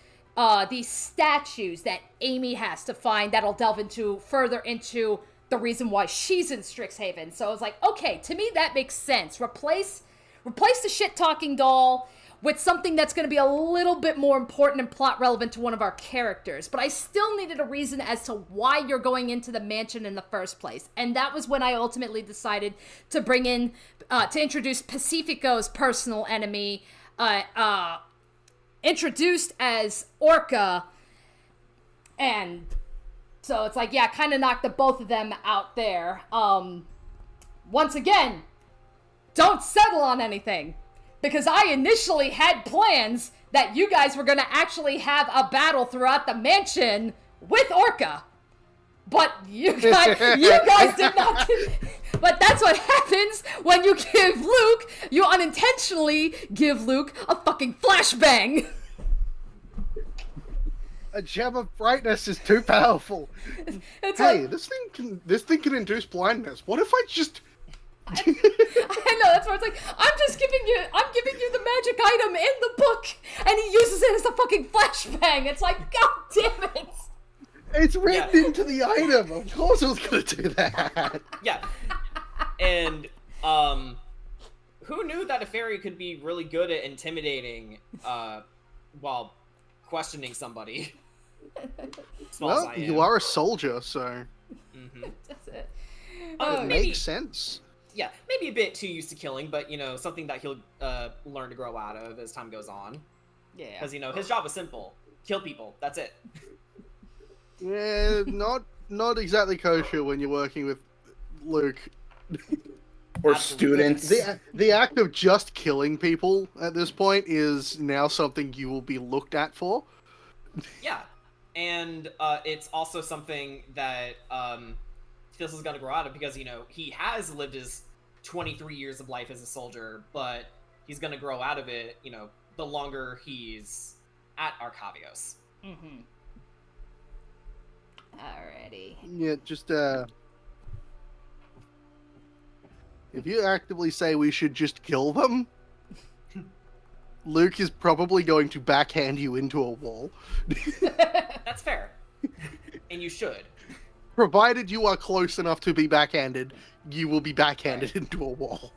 these statues that Amy has to find that'll delve further into the reason why she's in Strixhaven. So I was like, okay, to me that makes sense. Replace the shit-talking doll with something that's going to be a little bit more important and plot relevant to one of our characters. But I still needed a reason as to why you're going into the mansion in the first place. And that was when I ultimately decided to bring in, to introduce Pacifico's personal enemy, introduced as Orca. And so it's like, yeah, kind of knocked the both of them out there. Once again, don't settle on anything. Because I initially had plans that you guys were going to actually have a battle throughout the mansion with Orca. But you guys did not. But that's what happens when you give Luke, you unintentionally give Luke a fucking flashbang. A gem of brightness is too powerful. Hey, this thing can induce blindness. What if I just... I know, that's where it's like, I'm giving you the magic item in the book, and he uses it as a fucking flashbang. It's like, god damn it. It's written into the item. Of course I was gonna do that. Yeah. And, who knew that a fairy could be really good at intimidating, while questioning somebody? Well, you are a soldier, so... Mm-hmm. That's it. It makes sense. Yeah, maybe a bit too used to killing, but, something that he'll learn to grow out of as time goes on. Yeah. Because, his job was simple. Kill people. That's it. Yeah, not exactly kosher when you're working with Luke. Or Absolutely. students. The act of just killing people at this point is now something you will be looked at for. Yeah. And it's also something that Thistle's gonna grow out of, because, you know, he has lived his 23 years of life as a soldier, but he's gonna grow out of it, you know, the longer he's at Arcavios. Mm-hmm. Alrighty. Yeah, just if you actively say we should just kill them, Luke is probably going to backhand you into a wall. That's fair. And you should. Provided you are close enough to be backhanded, you will be backhanded into a wall.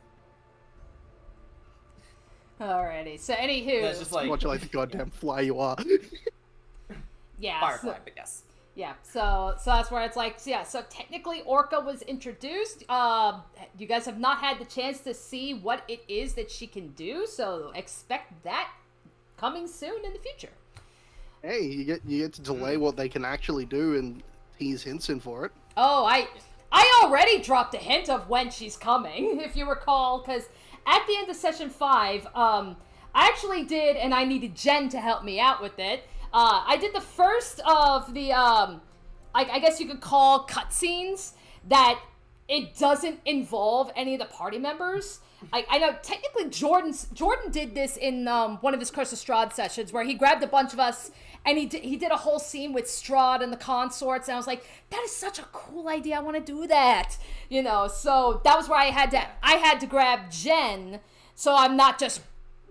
Alrighty. So, anywho. That's just like... Much like the goddamn fly you are. Yeah. Firefly, but yes. Yeah, so that's where it's like, so technically Orca was introduced. You guys have not had the chance to see what it is that she can do, so expect that coming soon in the future. Hey, you get to delay what they can actually do and tease hints in for it. Oh, I already dropped a hint of when she's coming, if you recall, because at the end of session 5, I actually did, and I needed Jen to help me out with it. I did the first of the, I guess you could call cutscenes that it doesn't involve any of the party members. I know technically Jordan did this in one of his Curse of Strahd sessions where he grabbed a bunch of us and he did a whole scene with Strahd and the consorts, and I was like, that is such a cool idea. I want to do that, you know. So that was where I had to grab Jen, so I'm not just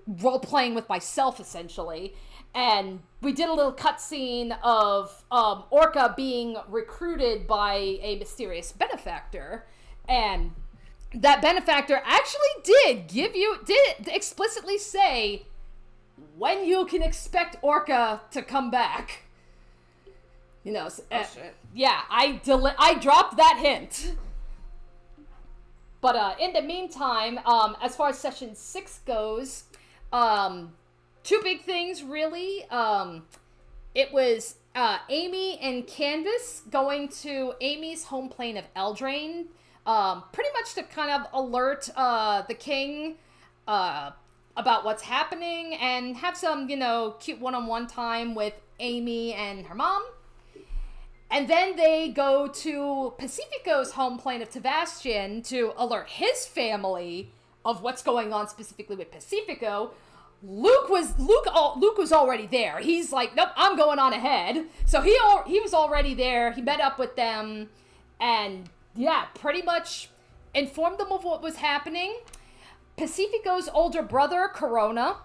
role playing with myself essentially. And we did a little cutscene of Orca being recruited by a mysterious benefactor, and that benefactor actually did explicitly say when you can expect Orca to come back. You know, shit. Yeah, I dropped that hint. But in the meantime, as far as session 6 goes, two big things, really. It was Amy and Canvas going to Amy's home plane of Eldraine, pretty much to kind of alert the king about what's happening and have some, you know, cute one-on-one time with Amy and her mom. And then they go to Pacifico's home plane of Tavastian to alert his family of what's going on specifically with Pacifico. Luke was already there. He's like, nope, I'm going on ahead. So he was already there. He met up with them and, yeah, pretty much informed them of what was happening. Pacifico's older brother, Corona,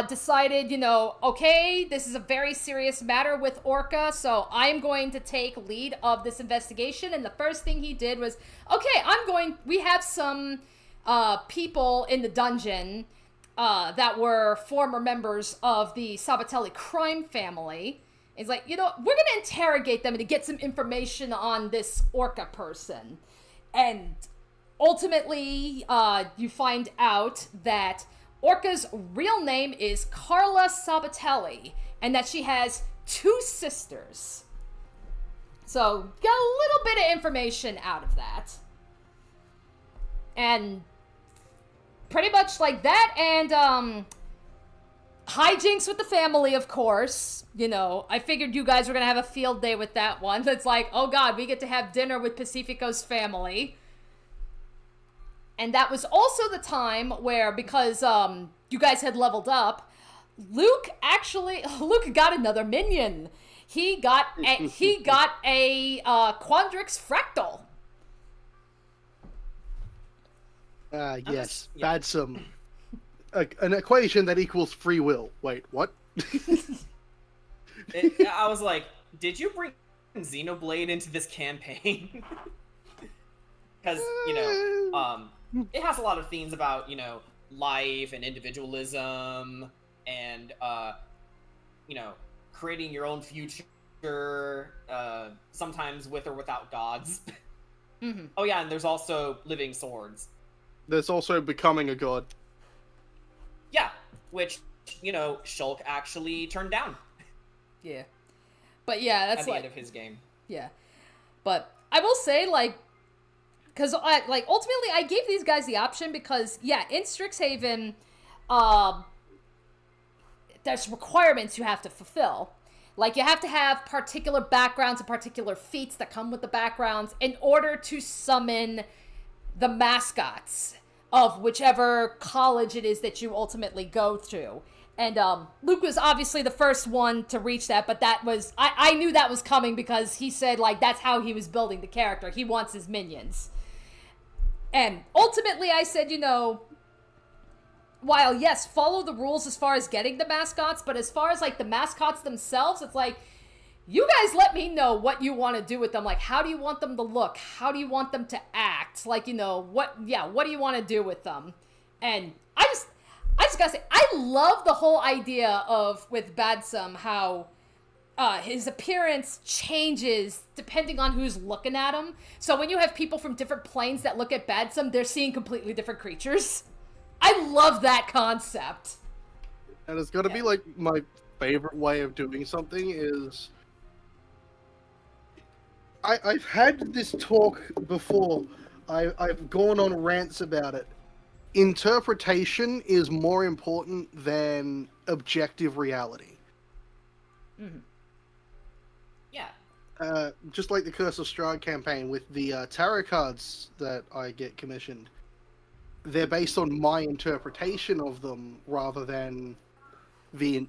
decided, you know, okay, this is a very serious matter with Orca, so I'm going to take lead of this investigation. And the first thing he did was, okay, we have some people in the dungeon that were former members of the Sabatelli crime family. It's like, you know, we're going to interrogate them and to get some information on this Orca person. And ultimately, you find out that Orca's real name is Carla Sabatelli, and that she has 2 sisters. So, get a little bit of information out of that. And pretty much like that, and hijinks with the family, of course. You know, I figured you guys were gonna have a field day with that one. It's like, oh god, we get to have dinner with Pacifico's family. And that was also the time where, because you guys had leveled up, Luke got another minion. He got a Quandrix Fractal. Yes, that's an equation that equals free will. Wait, what? I was like, did you bring Xenoblade into this campaign? Because, you know, it has a lot of themes about, you know, life and individualism and, you know, creating your own future, sometimes with or without gods. Mm-hmm. Oh yeah, and there's also living swords. There's also becoming a god. Yeah, which, you know, Shulk actually turned down. Yeah. But yeah, that's at the like... end of his game. Yeah. But I will say, like, because, like, ultimately I gave these guys the option because, yeah, in Strixhaven, there's requirements you have to fulfill. Like, you have to have particular backgrounds and particular feats that come with the backgrounds in order to summon the mascots of whichever college it is that you ultimately go to. And Luke was obviously the first one to reach that, but that was... I knew that was coming because he said, like, that's how he was building the character. He wants his minions. And ultimately I said, you know, while, yes, follow the rules as far as getting the mascots, but as far as, like, the mascots themselves, it's like, you guys let me know what you want to do with them. Like, how do you want them to look? How do you want them to act? Like, you know, what do you want to do with them? And I just gotta say, I love the whole idea of, with Badsum, how his appearance changes depending on who's looking at him. So when you have people from different planes that look at Badsum, they're seeing completely different creatures. I love that concept. And it's gotta be, like, my favorite way of doing something is... I've had this talk before. I've gone on rants about it. Interpretation is more important than objective reality. Mm-hmm. Yeah. Just like the Curse of Strahd campaign with the tarot cards that I get commissioned. They're based on my interpretation of them rather than the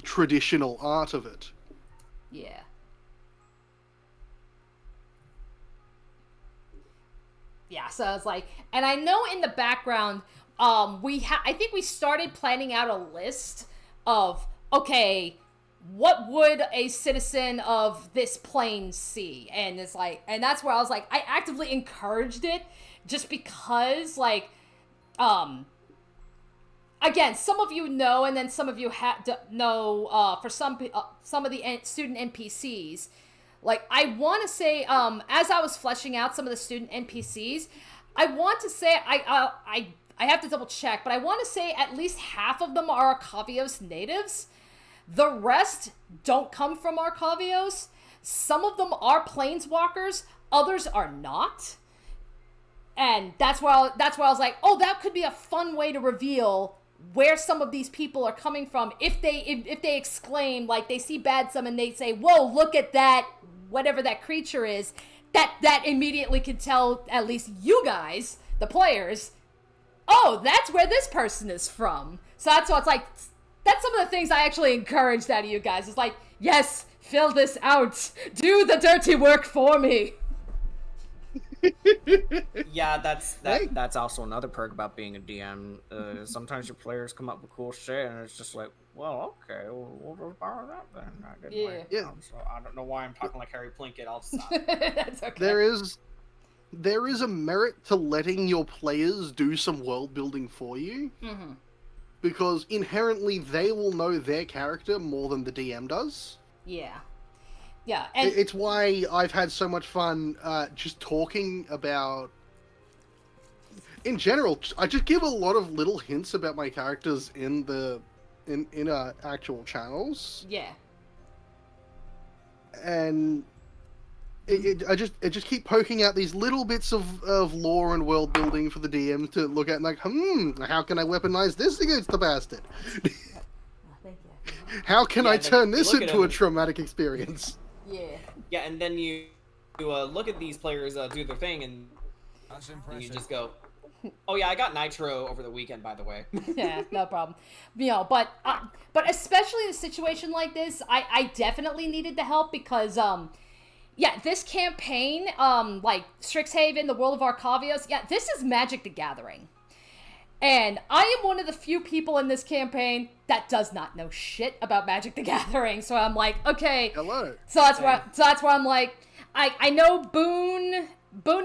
traditional art of it. Yeah. Yeah, so I was like, and I know in the background, I think we started planning out a list of, okay, what would a citizen of this plane see? And it's like, and that's where I was like, I actively encouraged it just because, like, again, some of you know, and then some of you know, for some of the student NPCs, like, I want to say, as I was fleshing out some of the student NPCs, I want to say, I have to double check, but I want to say at least half of them are Arcavios natives. The rest don't come from Arcavios. Some of them are planeswalkers, others are not. And that's where I was like, oh, that could be a fun way to reveal where some of these people are coming from. If they exclaim, like, they see Badsum and they say, whoa, look at that, whatever that creature is, that immediately could tell at least you guys, the players, oh, that's where this person is from. So that's why it's like, that's some of the things I actually encouraged out of you guys. It's like, yes, fill this out. Do the dirty work for me. Yeah, that's also another perk about being a DM. Sometimes your players come up with cool shit, and it's just like, well, okay, we'll just borrow that then. I didn't Yeah. Yeah. So I don't know why I'm talking like Harry Plinkett. I'll stop. That's okay. There is a merit to letting your players do some world building for you. Mm-hmm. Because inherently they will know their character more than the DM does. Yeah. Yeah, and It's why I've had so much fun just talking about... In general, I just give a lot of little hints about my characters in actual channels. yeah. And I just keep poking out these little bits of lore and world building for the DM to look at and like, how can I weaponize this against the bastard? Oh, thank you. How can Yeah, I then turn you this look at into a him- traumatic experience? Yeah. Yeah, and then you look at these players do their thing, and you just go, oh yeah, I got Nitro over the weekend, by the way. Yeah, no problem. You know, but especially in a situation like this, I definitely needed the help because, yeah, this campaign, like Strixhaven, the World of Arcavios, yeah, this is Magic the Gathering. And I am one of the few people in this campaign that does not know shit about Magic the Gathering. So I'm like, okay. Hello. So that's where I'm like, I know Boone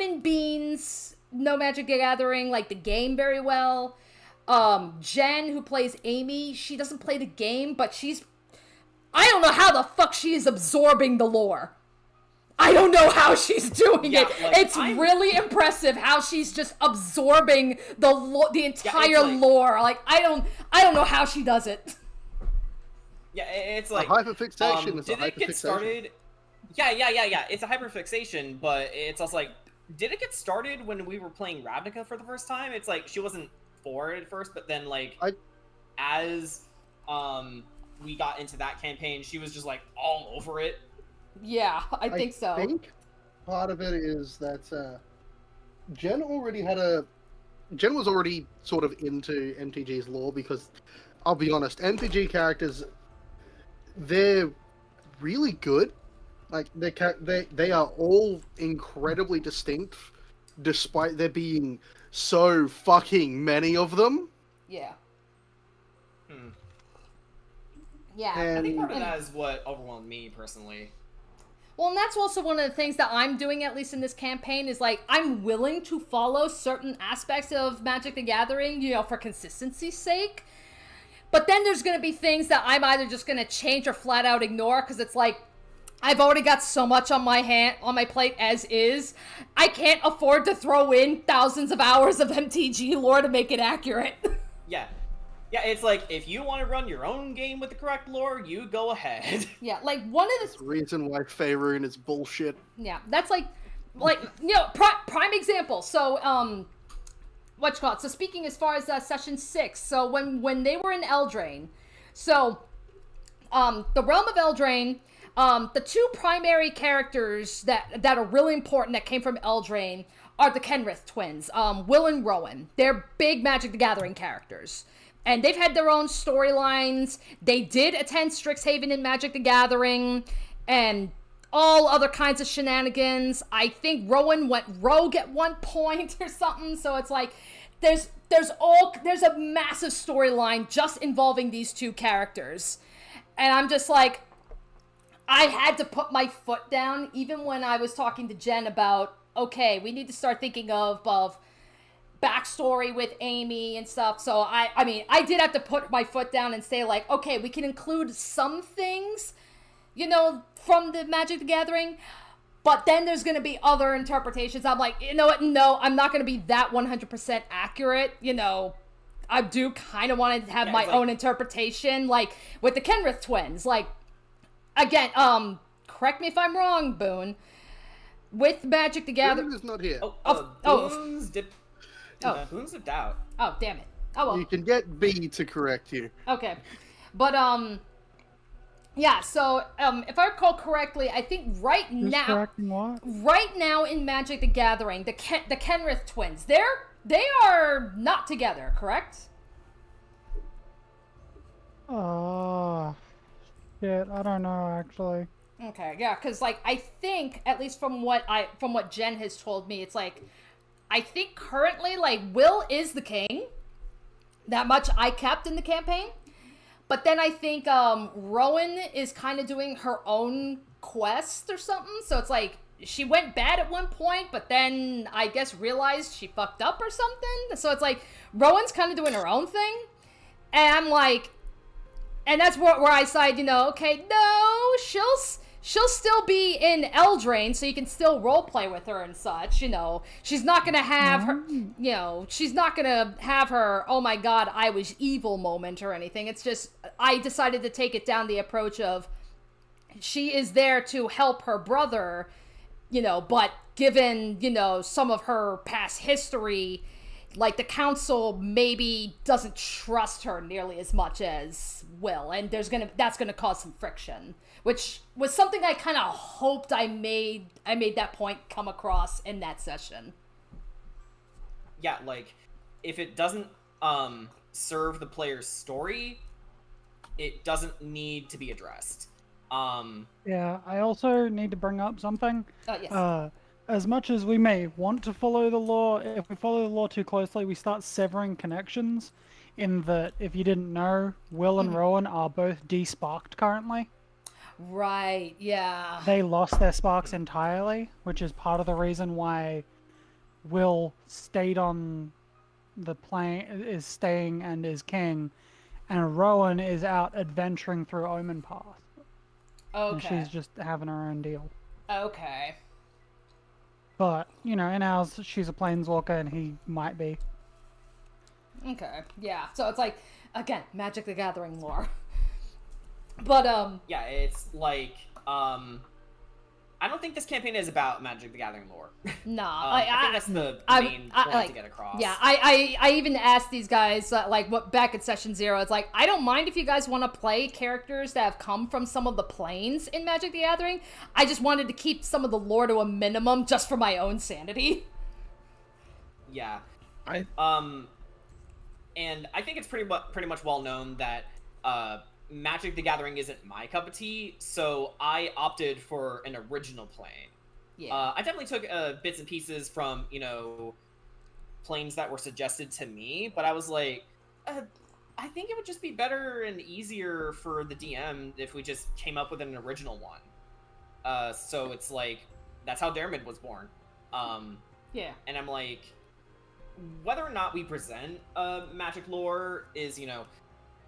and Beans know Magic the Gathering, like the game very well. Jen, who plays Amy, she doesn't play the game, but I don't know how the fuck she is absorbing the lore. I don't know how she's doing it. Like, It's really impressive how she's just absorbing the entire like, lore. Like I don't know how she does it. Yeah, it's like hyperfixation is a did it get hyperfixation. started? Yeah. It's a hyperfixation, but it's also like, did it get started when we were playing Ravnica for the first time? It's like she wasn't for it at first, but then like as we got into that campaign, she was just like all over it. Yeah, I think so. I think part of it is that Jen was already sort of into MTG's lore because, I'll be honest, MTG characters, they're really good. Like, they are all incredibly distinct, despite there being so fucking many of them. Yeah. Hmm. Yeah. And, I think part of that is what overwhelmed me personally. Well, and that's also one of the things that I'm doing, at least in this campaign, is like, I'm willing to follow certain aspects of Magic the Gathering, you know, for consistency's sake. But then there's going to be things that I'm either just going to change or flat out ignore, because it's like, I've already got so much on my plate as is. I can't afford to throw in thousands of hours of MTG lore to make it accurate. Yeah. Yeah, it's like, if you want to run your own game with the correct lore, you go ahead. Yeah, like, one of the... reason why Faerun is bullshit. Yeah, that's like, you know, prime example. So, what's called? So speaking as far as session 6, so when they were in Eldraine, so, the Realm of Eldraine, the two primary characters that are really important that came from Eldraine are the Kenrith twins, Will and Rowan. They're big Magic the Gathering characters. And they've had their own storylines. They did attend Strixhaven in Magic the Gathering, and all other kinds of shenanigans. I think Rowan went rogue at one point or something. So it's like, there's a massive storyline just involving these two characters. And I'm just like, I had to put my foot down, even when I was talking to Jen about, okay, we need to start thinking of backstory with Amy and stuff. So I mean, I did have to put my foot down and say, like, okay, we can include some things, you know, from the Magic the Gathering, but then there's going to be other interpretations. I'm like, you know what? No, I'm not going to be that 100% accurate. You know, I do kind of want to have my own interpretation, like with the Kenrith twins. Like, again, correct me if I'm wrong, Boone. With Magic the Gathering, Faerun is not here. Boons dipped out. Oh, damn it. Oh, well. You can get B to correct you. Okay. But, yeah, so, if I recall correctly, I think right Who's now... correcting what? Right now in Magic the Gathering, the Kenrith twins, they are not together, correct? Oh, shit, I don't know, actually. Okay, yeah, because, like, I think, at least from what Jen has told me, it's like, I think currently, like, Will is the king. That much I kept in the campaign. But then I think Rowan is kind of doing her own quest or something. So it's like, she went bad at one point, but then I guess realized she fucked up or something. So it's like, Rowan's kind of doing her own thing. And I'm like, and that's where I side, you know, okay, no, she'll still be in Eldraine, so you can still roleplay with her and such, you know. She's not gonna have her, you know, she's not gonna have her, oh my god, I was evil moment or anything. It's just, I decided to take it down the approach of, she is there to help her brother, you know, but given, you know, some of her past history, like, the council maybe doesn't trust her nearly as much as Will, and that's gonna cause some friction, which was something I kind of hoped I made that point come across in that session. Yeah, like, if it doesn't serve the player's story, it doesn't need to be addressed. Yeah, I also need to bring up something. Oh, yes. As much as we may want to follow the law, if we follow the law too closely, we start severing connections. In that, if you didn't know, Will and Rowan are both de-sparked currently. Right, yeah. They lost their sparks entirely, which is part of the reason why Will stayed on the plane, is staying and is king, and Rowan is out adventuring through Omen Path. Okay. And she's just having her own deal. Okay. But, you know, in ours, she's a planeswalker and he might be. Okay, yeah. So it's like, again, Magic the Gathering lore. But, Yeah, it's like, I I don't think this campaign is about Magic the Gathering lore. No, I think that's the main point to get across. Yeah, I even asked these guys, back at session 0, it's like, I don't mind if you guys want to play characters that have come from some of the planes in Magic the Gathering. I just wanted to keep some of the lore to a minimum just for my own sanity. Yeah. And I think it's pretty much well known that Magic the Gathering isn't my cup of tea, so I opted for an original plane. Yeah. I definitely took bits and pieces from, planes that were suggested to me, but I was like, I think it would just be better and easier for the DM if we just came up with an original one. So it's like, that's how Dermot was born. Yeah. And I'm like, whether or not we present magic lore is,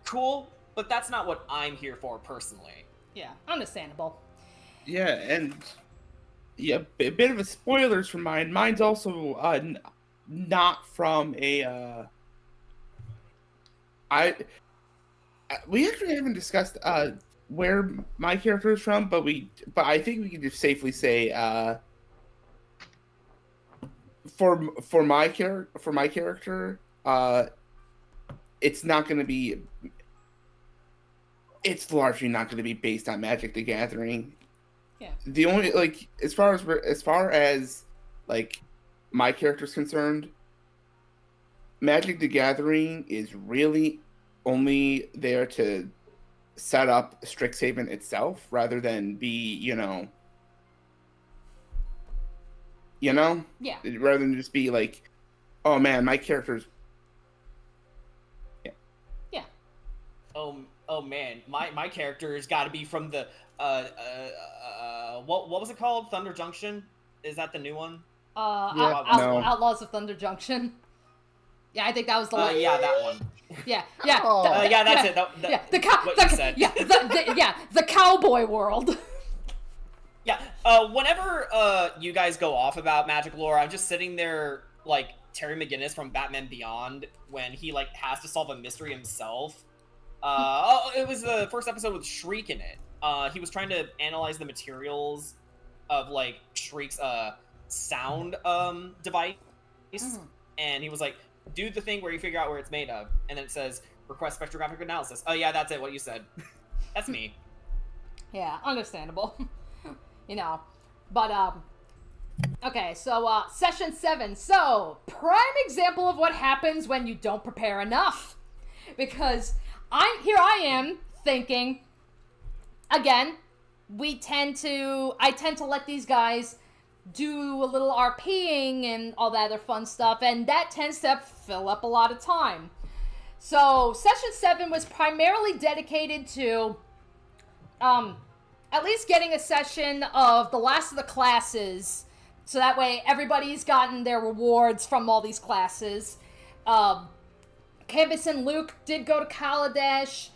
cool, but that's not what I'm here for personally. Yeah, understandable. Yeah, and a bit of a spoilers for mine. Mine's also not from a. We actually haven't discussed where my character is from, but I think we can just safely say for my character, it's not going to be. It's largely not going to be based on Magic the Gathering. Yeah. The only as far as my character's concerned, Magic the Gathering is really only there to set up Strixhaven itself, rather than be Yeah. rather than just be like, oh man, my character's. Yeah. Oh man, my character's got to be from the what was it called? Thunder Junction? Is that the new one? Outlaws of Thunder Junction. Yeah, I think that was the one. Yeah, that one. Yeah. Yeah, that's it. What you said. Yeah, the cowboy world. Yeah. Whenever you guys go off about magic lore, I'm just sitting there like Terry McGinnis from Batman Beyond when he has to solve a mystery himself. It was the first episode with Shriek in it. He was trying to analyze the materials of Shriek's sound device, and he was like, do the thing where you figure out where it's made of, and then it says request spectrographic analysis. Oh yeah, that's it, what you said. That's me. Yeah, understandable. But okay, so session 7. So prime example of what happens when you don't prepare enough, because I am thinking, again, I tend to let these guys do a little RPing and all that other fun stuff, and that tends to fill up a lot of time. So session 7 was primarily dedicated to at least getting a session of the last of the classes, so that way everybody's gotten their rewards from all these classes. Canvas and Luke did go to Kaladesh.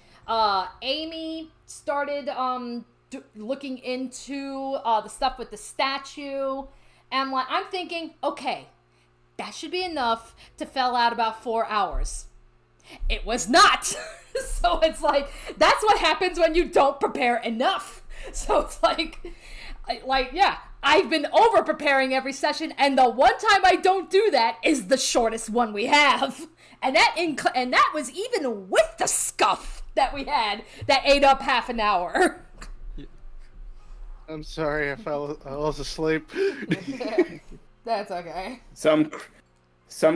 Amy started looking into the stuff with the statue. And I'm thinking, okay, that should be enough to fill out about 4 hours. It was not. So it's that's what happens when you don't prepare enough. So it's yeah, I've been over preparing every session, and the one time I don't do that is the shortest one we have. And that was even with the scuff that we had that ate up half an hour. I'm sorry, I was asleep. That's okay. Some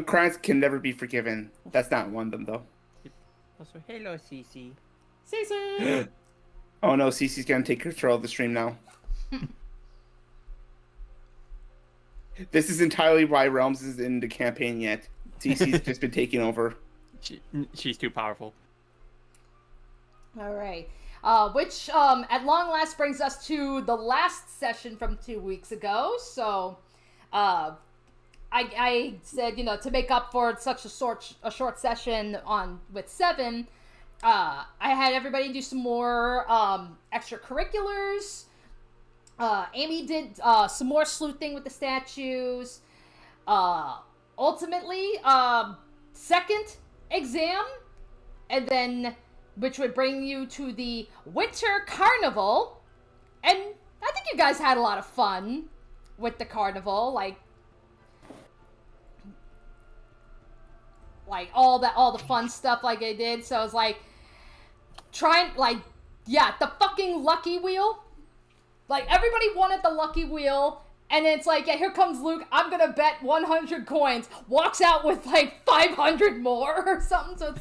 crimes can never be forgiven. That's not one of them, though. Also, hello, Cece. Cece! Oh no, Cece's gonna take control of the stream now. This is entirely why Realms is in the campaign yet. Cece's just been taking over. She's too powerful. All right. Which, at long last, brings us to the last session from 2 weeks ago. So, I said, to make up for such a short session with 7, I had everybody do some more extracurriculars. Amy did some more sleuthing with the statues. Ultimately, second exam, and then which would bring you to the Winter Carnival, and I think you guys had a lot of fun with the carnival, like all the fun stuff like I did. So I was like trying, like, yeah, the fucking lucky wheel. Like, everybody wanted the lucky wheel, and it's like, yeah, here comes Luke, I'm gonna bet 100 coins, walks out with like 500 more or something. So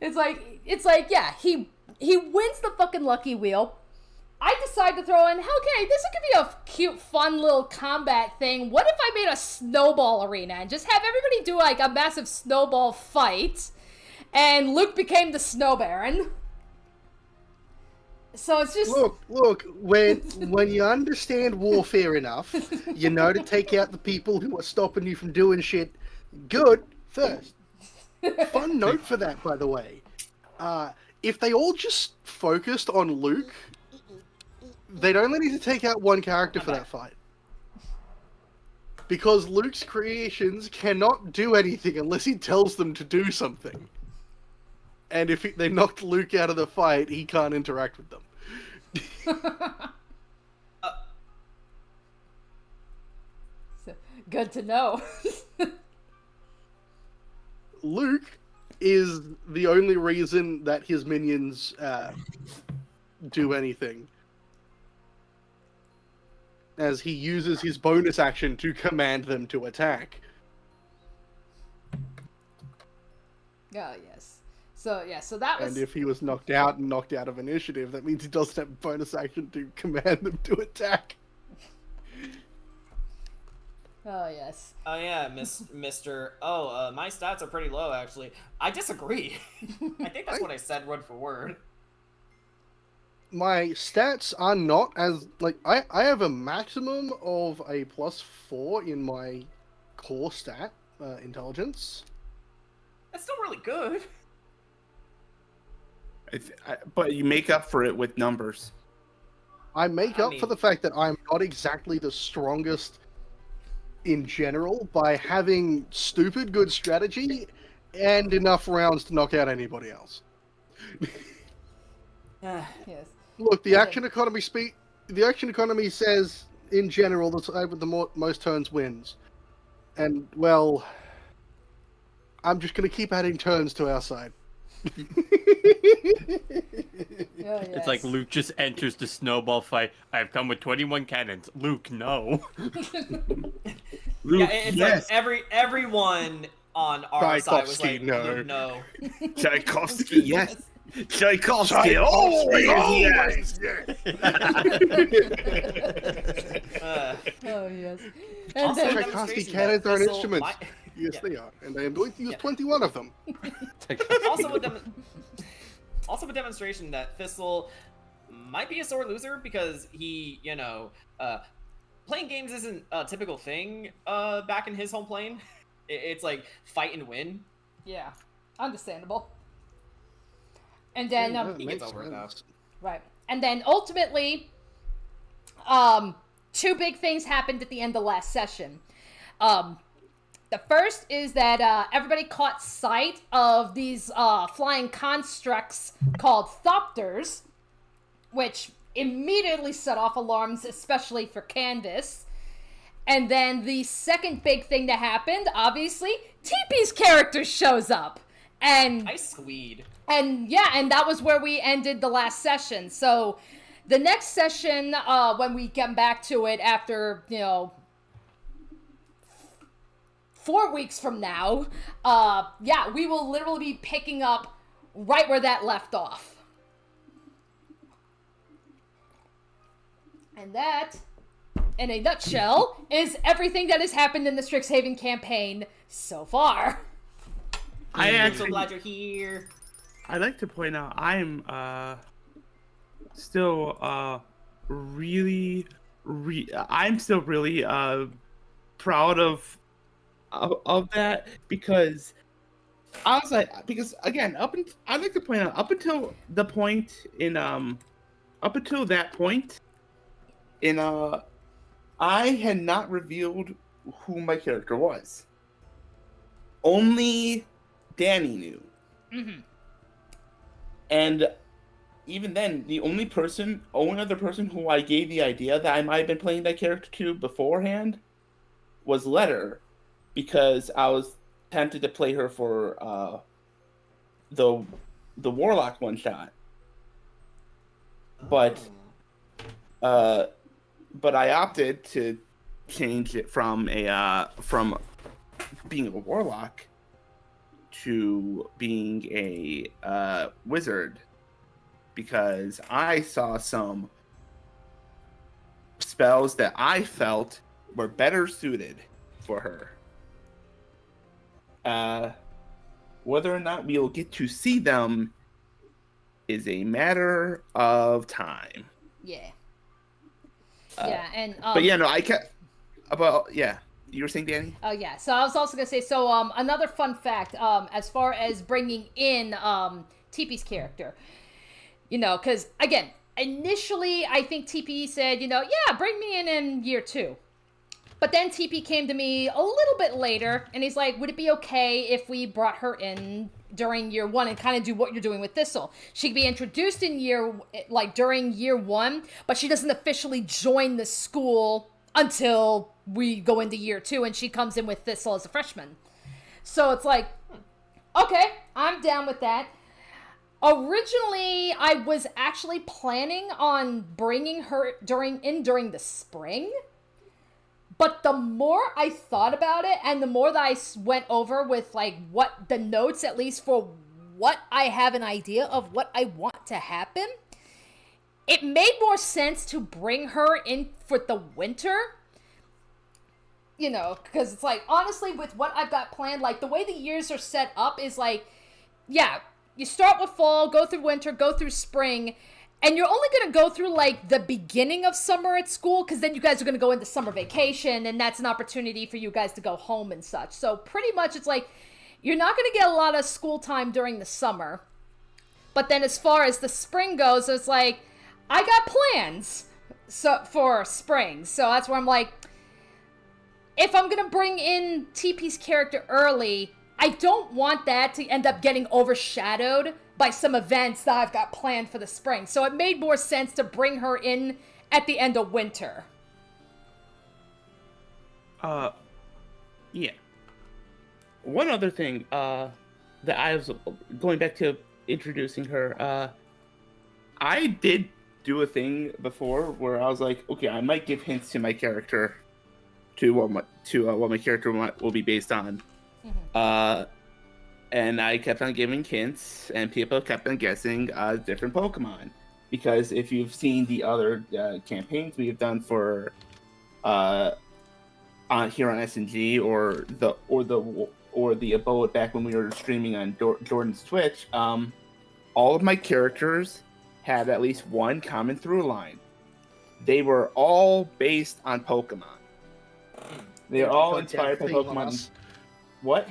it's like it's like, yeah, he wins the fucking lucky wheel. I decide to throw in, okay, this could be a cute, fun little combat thing. What if I made a snowball arena and just have everybody do like a massive snowball fight, and Luke became the Snow Baron? So it's just look. When you understand warfare enough, you know to take out the people who are stopping you from doing shit good first. Fun note for that, by the way. If they all just focused on Luke, they'd only need to take out one character for that fight. Because Luke's creations cannot do anything unless he tells them to do something. And if they knocked Luke out of the fight, he can't interact with them. Good to know. Luke is the only reason that his minions do anything, as he uses his bonus action to command them to attack. Oh, yes. So, yeah, so that was... And if he was knocked out of initiative, that means he doesn't have bonus action to command them to attack. Oh, yes. Oh, yeah, Mr. Oh, my stats are pretty low, actually. I disagree. I think that's what I said word for word. My stats are not as... Like, I have a maximum of a +4 in my core stat, intelligence. That's still really good. But you make up for it with numbers. I make up for the fact that I'm not exactly the strongest in general by having stupid good strategy and enough rounds to knock out anybody else. Yes. Look, the action economy says in general the side with the most turns wins. And well, I'm just going to keep adding turns to our side. It's like Luke just enters the snowball fight. I've come with 21 cannons. Luke, no. Luke, yeah, it's yes. like everyone on our side was like, no. Luke, no. Tchaikovsky, yes. Tchaikovsky, always yes. Oh, yes. Also, And then, Tchaikovsky demonstration cannons that are an Thistle instrument. might- Yes, Yeah. they are. And I am going to use 21 of them. Also a demonstration that Thistle might be a sore loser because he, playing games isn't a typical thing back in his home plane. It's like fight and win. yeah, understandable. And then, He gets over it though. right. And then ultimately, two big things happened at the end of last session. The first is that everybody caught sight of these flying constructs called Thopters, which immediately set off alarms, especially for Canvas. And then the second big thing that happened, obviously, TP's character shows up. And I squeed. And yeah, and that was where we ended the last session. So the next session, when we get back to it after, 4 weeks from now, we will literally be picking up right where that left off. And that, in a nutshell, is everything that has happened in the Strixhaven campaign so far. I'm so glad you're here. I'd like to point out I'm still really proud of that, because I was like, because again, I'd like to point out up until that point in I had not revealed who my character was. Only Danny knew. Mm-hmm. And even then, the only other person who I gave the idea that I might have been playing that character to beforehand was Letter, because I was tempted to play her for the Warlock one shot. But I opted to change it from being a Warlock to being a wizard, because I saw some spells that I felt were better suited for her. Whether or not we'll get to see them is a matter of time. Yeah. Yeah, and but yeah, no, I can't. About yeah, you were saying, Danny? Oh yeah. So I was also gonna say. So another fun fact. As far as bringing in TP's character, because again, initially I think TP said, yeah, bring me in year 2. But then TP came to me a little bit later, and he's like, would it be okay if we brought her in during year 1 and kind of do what you're doing with Thistle? She could be introduced in during year 1, but she doesn't officially join the school until we go into year 2, and she comes in with Thistle as a freshman. So it's like, okay, I'm down with that. Originally, I was actually planning on bringing her during the spring. But the more I thought about it, and the more that I went over with, what the notes, at least for what I have an idea of what I want to happen, it made more sense to bring her in for the winter. Because it's honestly, with what I've got planned, the way the years are set up is yeah, you start with fall, go through winter, go through spring, and you're only going to go through, the beginning of summer at school, because then you guys are going to go into summer vacation, and that's an opportunity for you guys to go home and such. So pretty much it's you're not going to get a lot of school time during the summer. But then as far as the spring goes, it's I got plans for spring. So that's where I'm if I'm going to bring in TP's character early, I don't want that to end up getting overshadowed by some events that I've got planned for the spring. So it made more sense to bring her in at the end of winter. Yeah. One other thing, that I was going back to introducing her, I did do a thing before where I was okay, I might give hints to my character, to what my character will be based on. Mm-hmm. And I kept on giving hints, and people kept on guessing different Pokemon. Because if you've seen the other campaigns we have done for here on SNG, or the abode back when we were streaming on Jordan's Twitch, all of my characters had at least one common through line. They were all based on Pokemon. They're all inspired by Pokemon. What?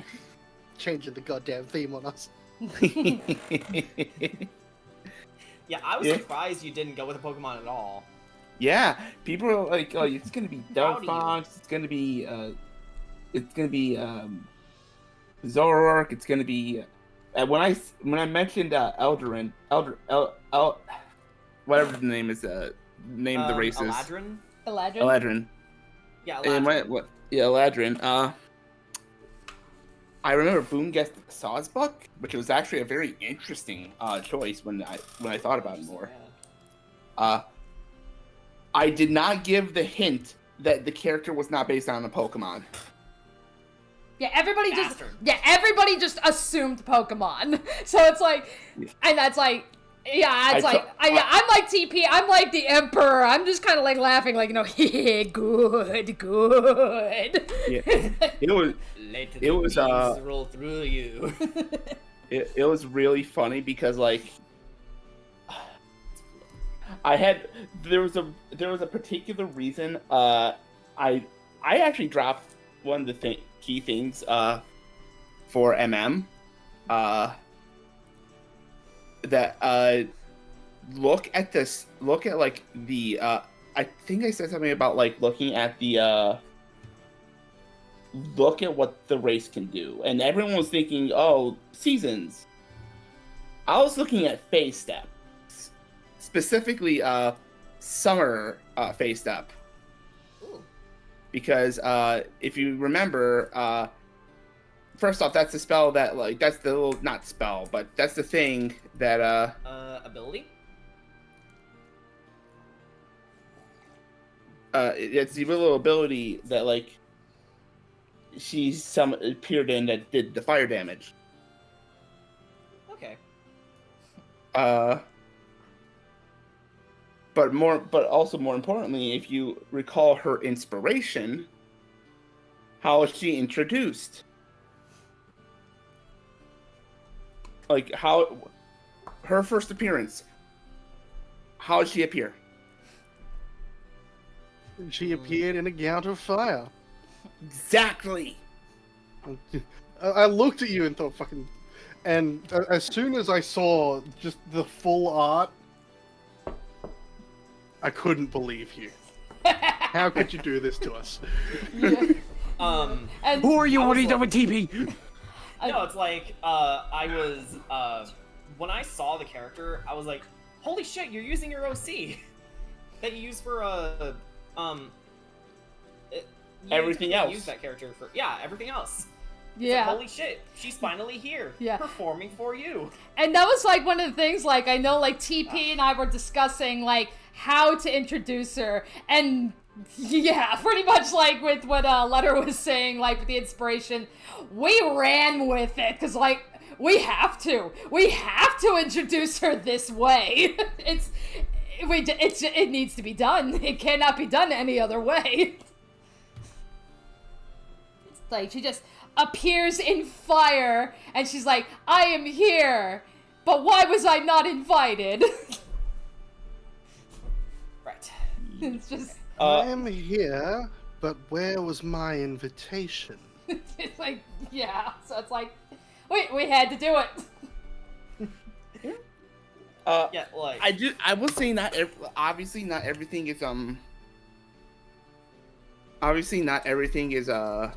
Changing the goddamn theme on us. Yeah, I was surprised you didn't go with a Pokemon at all. Yeah, people are oh, it's gonna be Delphox, it's gonna be Zoroark, it's gonna be when I mentioned Eldarin, whatever the name is, name of the race is. Eladrin. Yeah, Eladrin. Eladrin. I remember Boone guessed Sawsbuck, which was actually a very interesting choice when I thought about it more. I did not give the hint that the character was not based on a Pokemon. Yeah, everybody just assumed Pokemon. So it's and that's I'm like TP, I'm like the Emperor. I'm just kind of laughing, good. Yeah, it was roll through you. it was really funny because there was a particular reason I actually dropped one of the key things for MM that look at the I think I said something about looking at the look at what the race can do, and everyone was thinking, oh, seasons. I was looking at phase steps. specifically Summer faced up. Ooh. Because if you remember, first off, that's the spell that that's the little not spell, but that's the thing that Ability? It's the little ability that she appeared in that did the fire damage. Okay. But also more importantly, if you recall her inspiration, how is she introduced? How her first appearance, how did she appear? She appeared in a gown of fire. Exactly. I looked at you and thought, fucking... And as soon as I saw just the full art, I couldn't believe you. How could you do this to us? Yeah. And Who are you? What are you like- doing with TP? No, it's like, I was, when I saw the character, I was like, holy shit, you're using your OC that you use for, Everything else. Use that character for, yeah, everything else. It's Yeah. like, holy shit, she's finally here. Yeah. Performing for you. And that was one of the things, I know TP and I were discussing how to introduce her, and yeah, pretty much with what Letter was saying, with the inspiration, we ran with it, because we have to introduce her this way. It needs to be done. It cannot be done any other way. It's she just appears in fire, and she's like, I am here, but why was I not invited? Right. It's just, I am here, but where was my invitation? it's yeah, so it's we had to do it. Yeah, I will say obviously not everything is obviously not everything is not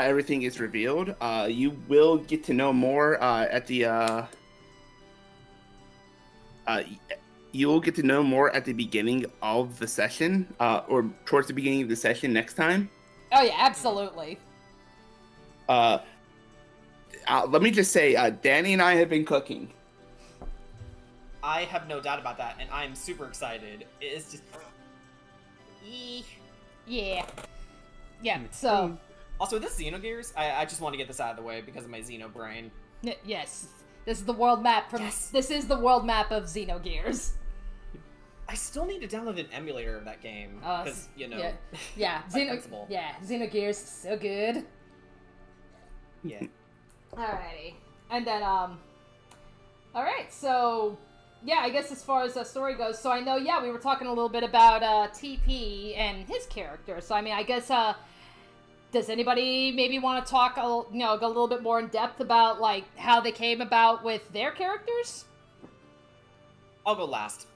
everything is revealed. You will get to know more at the you will get to know more at the beginning of the session, or towards the beginning of the session next time. Oh yeah, absolutely. Let me just say, Danny and I have been cooking. I have no doubt about that, and I'm super excited. It's just... Yeah. Yeah, so... Also, this Xenogears, I just want to get this out of the way because of my Xeno brain. Yes. This is the world map This is the world map of Xenogears. I still need to download an emulator of that game, because, Yeah. principle. Xenogears, so good. Yeah. Alrighty. And then, alright, so, yeah, I guess as far as the story goes, so I know, we were talking a little bit about, TP and his character, so, I guess, does anybody maybe want to talk, go a little bit more in depth about, how they came about with their characters? I'll go last.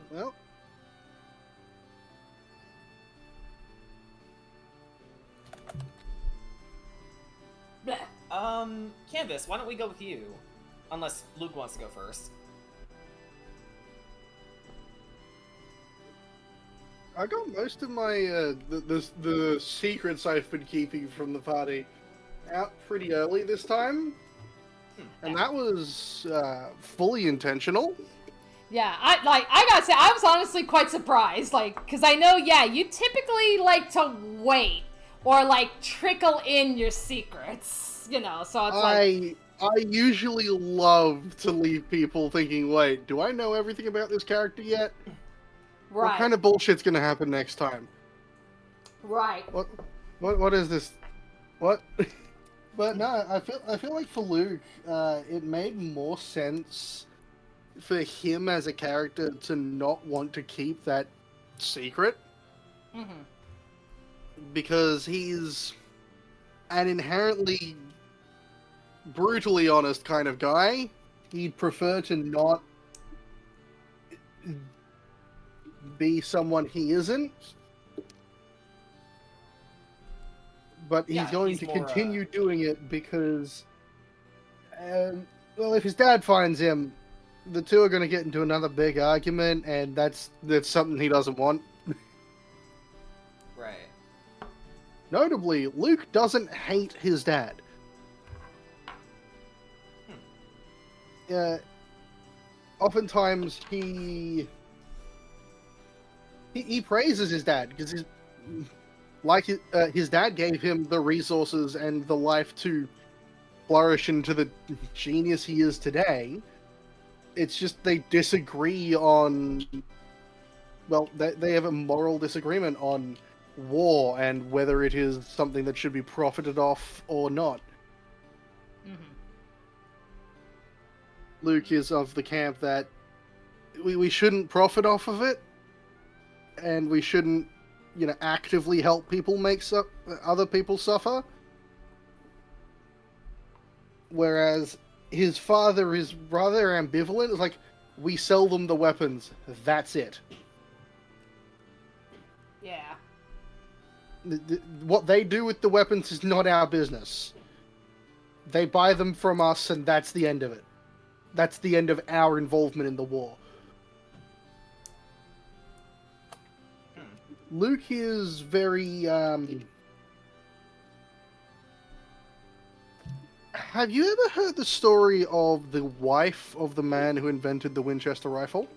Well, Canvas, why don't we go with you? Unless Luke wants to go first. I got most of my the secrets I've been keeping from the party out pretty early this time, and that was fully intentional. Yeah, I gotta say, I was honestly quite surprised, because I know, you typically like to wait, or, trickle in your secrets, so it's I usually love to leave people thinking, wait, do I know everything about this character yet? right, What kind of bullshit's gonna happen next time? right. What is this? What? But no, I feel like for Luke, it made more sense for him as a character to not want to keep that secret, Mm-hmm. because he's an inherently brutally honest kind of guy. He'd prefer to not be someone he isn't. but he's Yeah, going he's to more, continue doing it because, well, if his dad finds him, the two are going to get into another big argument, and that's something he doesn't want. Right. Notably, Luke doesn't hate his dad. Oftentimes he praises his dad because his dad gave him the resources and the life to flourish into the genius he is today. It's just they disagree on, well, they have a moral disagreement on war and whether it is something that should be profited off or not. Luke is of the camp that we shouldn't profit off of it, and we shouldn't, actively help people make other people suffer. Whereas his father is rather ambivalent. It's like, we sell them the weapons, that's it. Yeah. What they do with the weapons is not our business. They buy them from us, and that's the end of it. That's the end of our involvement in the war. Luke is very, Have you ever heard the story of the wife of the man who invented the Winchester rifle?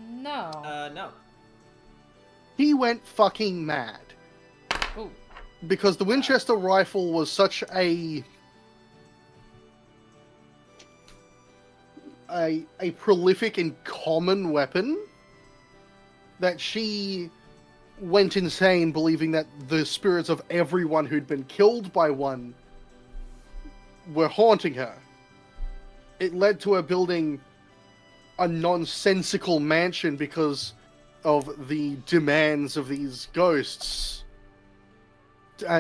No. No. He went fucking mad. Ooh. Because the Winchester rifle was such a prolific and common weapon that she went insane, believing that the spirits of everyone who'd been killed by one were haunting her. It led to her building a nonsensical mansion because of the demands of these ghosts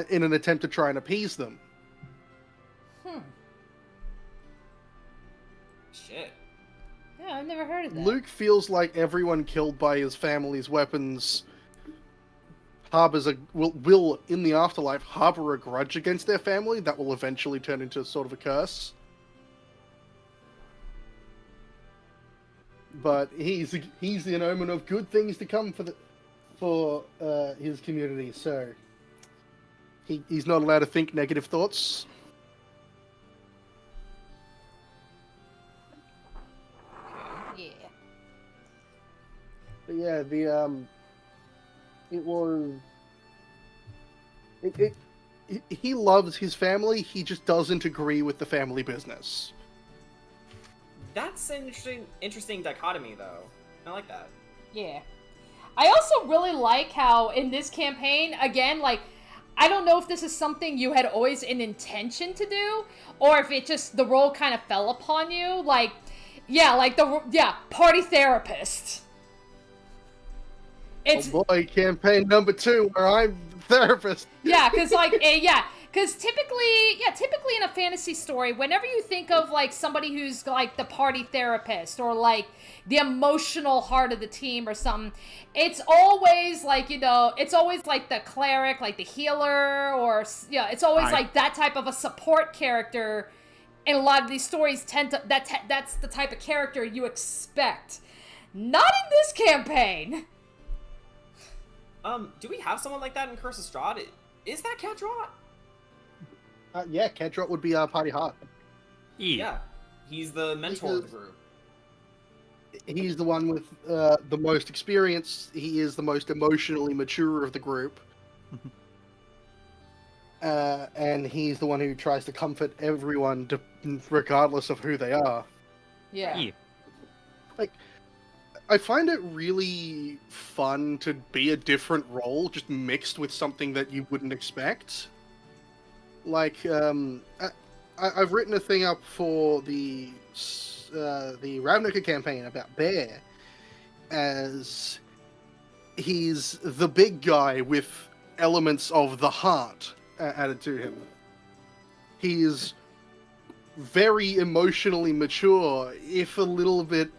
in an attempt to try and appease them. Shit. Yeah, I've never heard of that. Luke feels like everyone killed by his family's weapons harbors will in the afterlife harbor a grudge against their family that will eventually turn into sort of a curse. But he's an omen of good things to come for his community, so he's not allowed to think negative thoughts. Yeah. But yeah, he loves his family, he just doesn't agree with the family business. That's an interesting dichotomy, though. I like that. Yeah. I also really like how in this campaign, again, like, I don't know if this is something you had always an intention to do, or if it just, the role kind of fell upon you. Like, party therapist. It's, oh boy, campaign number 2, where I'm the therapist. Yeah, because because typically in a fantasy story, whenever you think of like somebody who's like the party therapist or like the emotional heart of the team or something, it's always like, it's always like the cleric, like the healer, or it's always like that type of a support character. And a lot of these stories that's the type of character you expect. Not in this campaign. Do we have someone like that in Curse of Strahd? Is that Kadrot? Yeah, Kadrot would be our party heart. Yeah. He's the mentor of the group. He's the one with the most experience. He is the most emotionally mature of the group. And he's the one who tries to comfort everyone, regardless of who they are. Yeah. Like, I find it really fun to be a different role, just mixed with something that you wouldn't expect. Like, I've written a thing up for the Ravnica campaign about Bear, as he's the big guy with elements of the heart added to him. He's very emotionally mature, if a little bit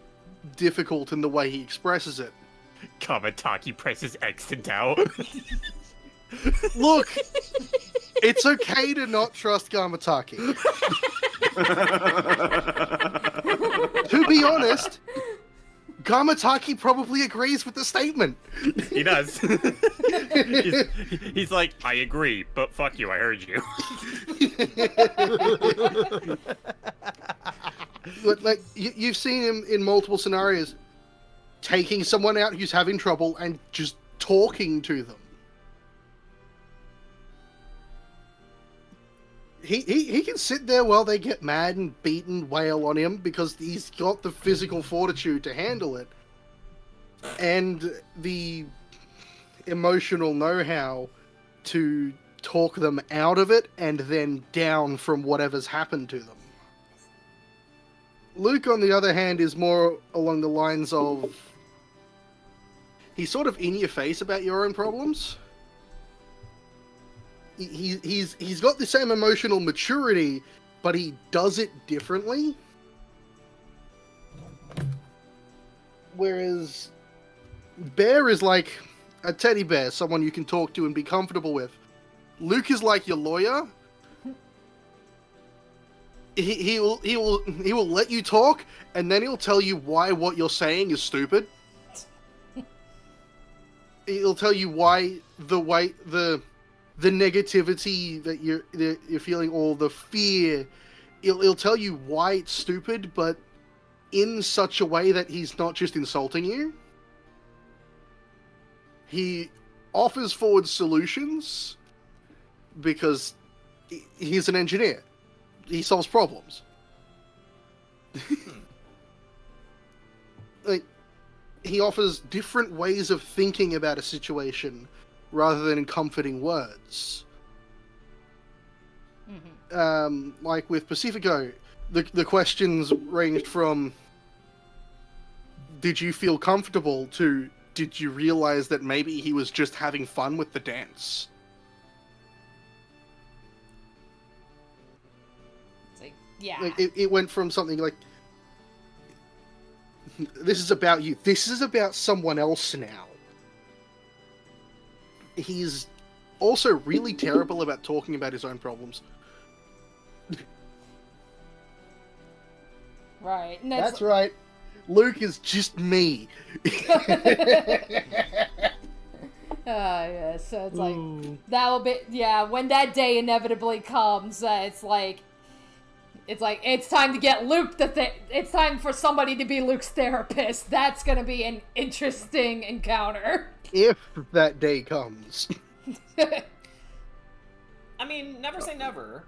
difficult in the way he expresses it. Kamataki presses X to doubt. Look, It's okay to not trust Gamataki. To be honest, Gamataki probably agrees with the statement. He does. he's like, I agree, but fuck you, I heard you. But, like, you've seen him in multiple scenarios taking someone out who's having trouble and just talking to them. He can sit there while they get mad and beat and wail on him because he's got the physical fortitude to handle it and the emotional know-how to talk them out of it and then down from whatever's happened to them. Luke, on the other hand, is more along the lines of he's sort of in your face about your own problems. He's got the same emotional maturity, but he does it differently. Whereas Bear is like a teddy bear, someone you can talk to and be comfortable with. Luke is like your lawyer. He will let you talk, and then he'll tell you why what you're saying is stupid. He'll tell you why the negativity that you're feeling, or the fear, he'll tell you why it's stupid, but in such a way that he's not just insulting you. He offers forward solutions because he's an engineer. He solves problems. Like, he offers different ways of thinking about a situation rather than comforting words. Mm-hmm. Like with Pacifico, the questions ranged from, did you feel comfortable, to, did you realize that maybe he was just having fun with the dance? It's like, yeah. Like, it went from something like, this is about you, this is about someone else now. He's also really terrible about talking about his own problems. Right. And That's right. Luke is just me. Yeah, so it's like, that will be, yeah, when that day inevitably comes, it's time to get Luke it's time for somebody to be Luke's therapist. That's gonna be an interesting encounter. If that day comes. I mean, never say never.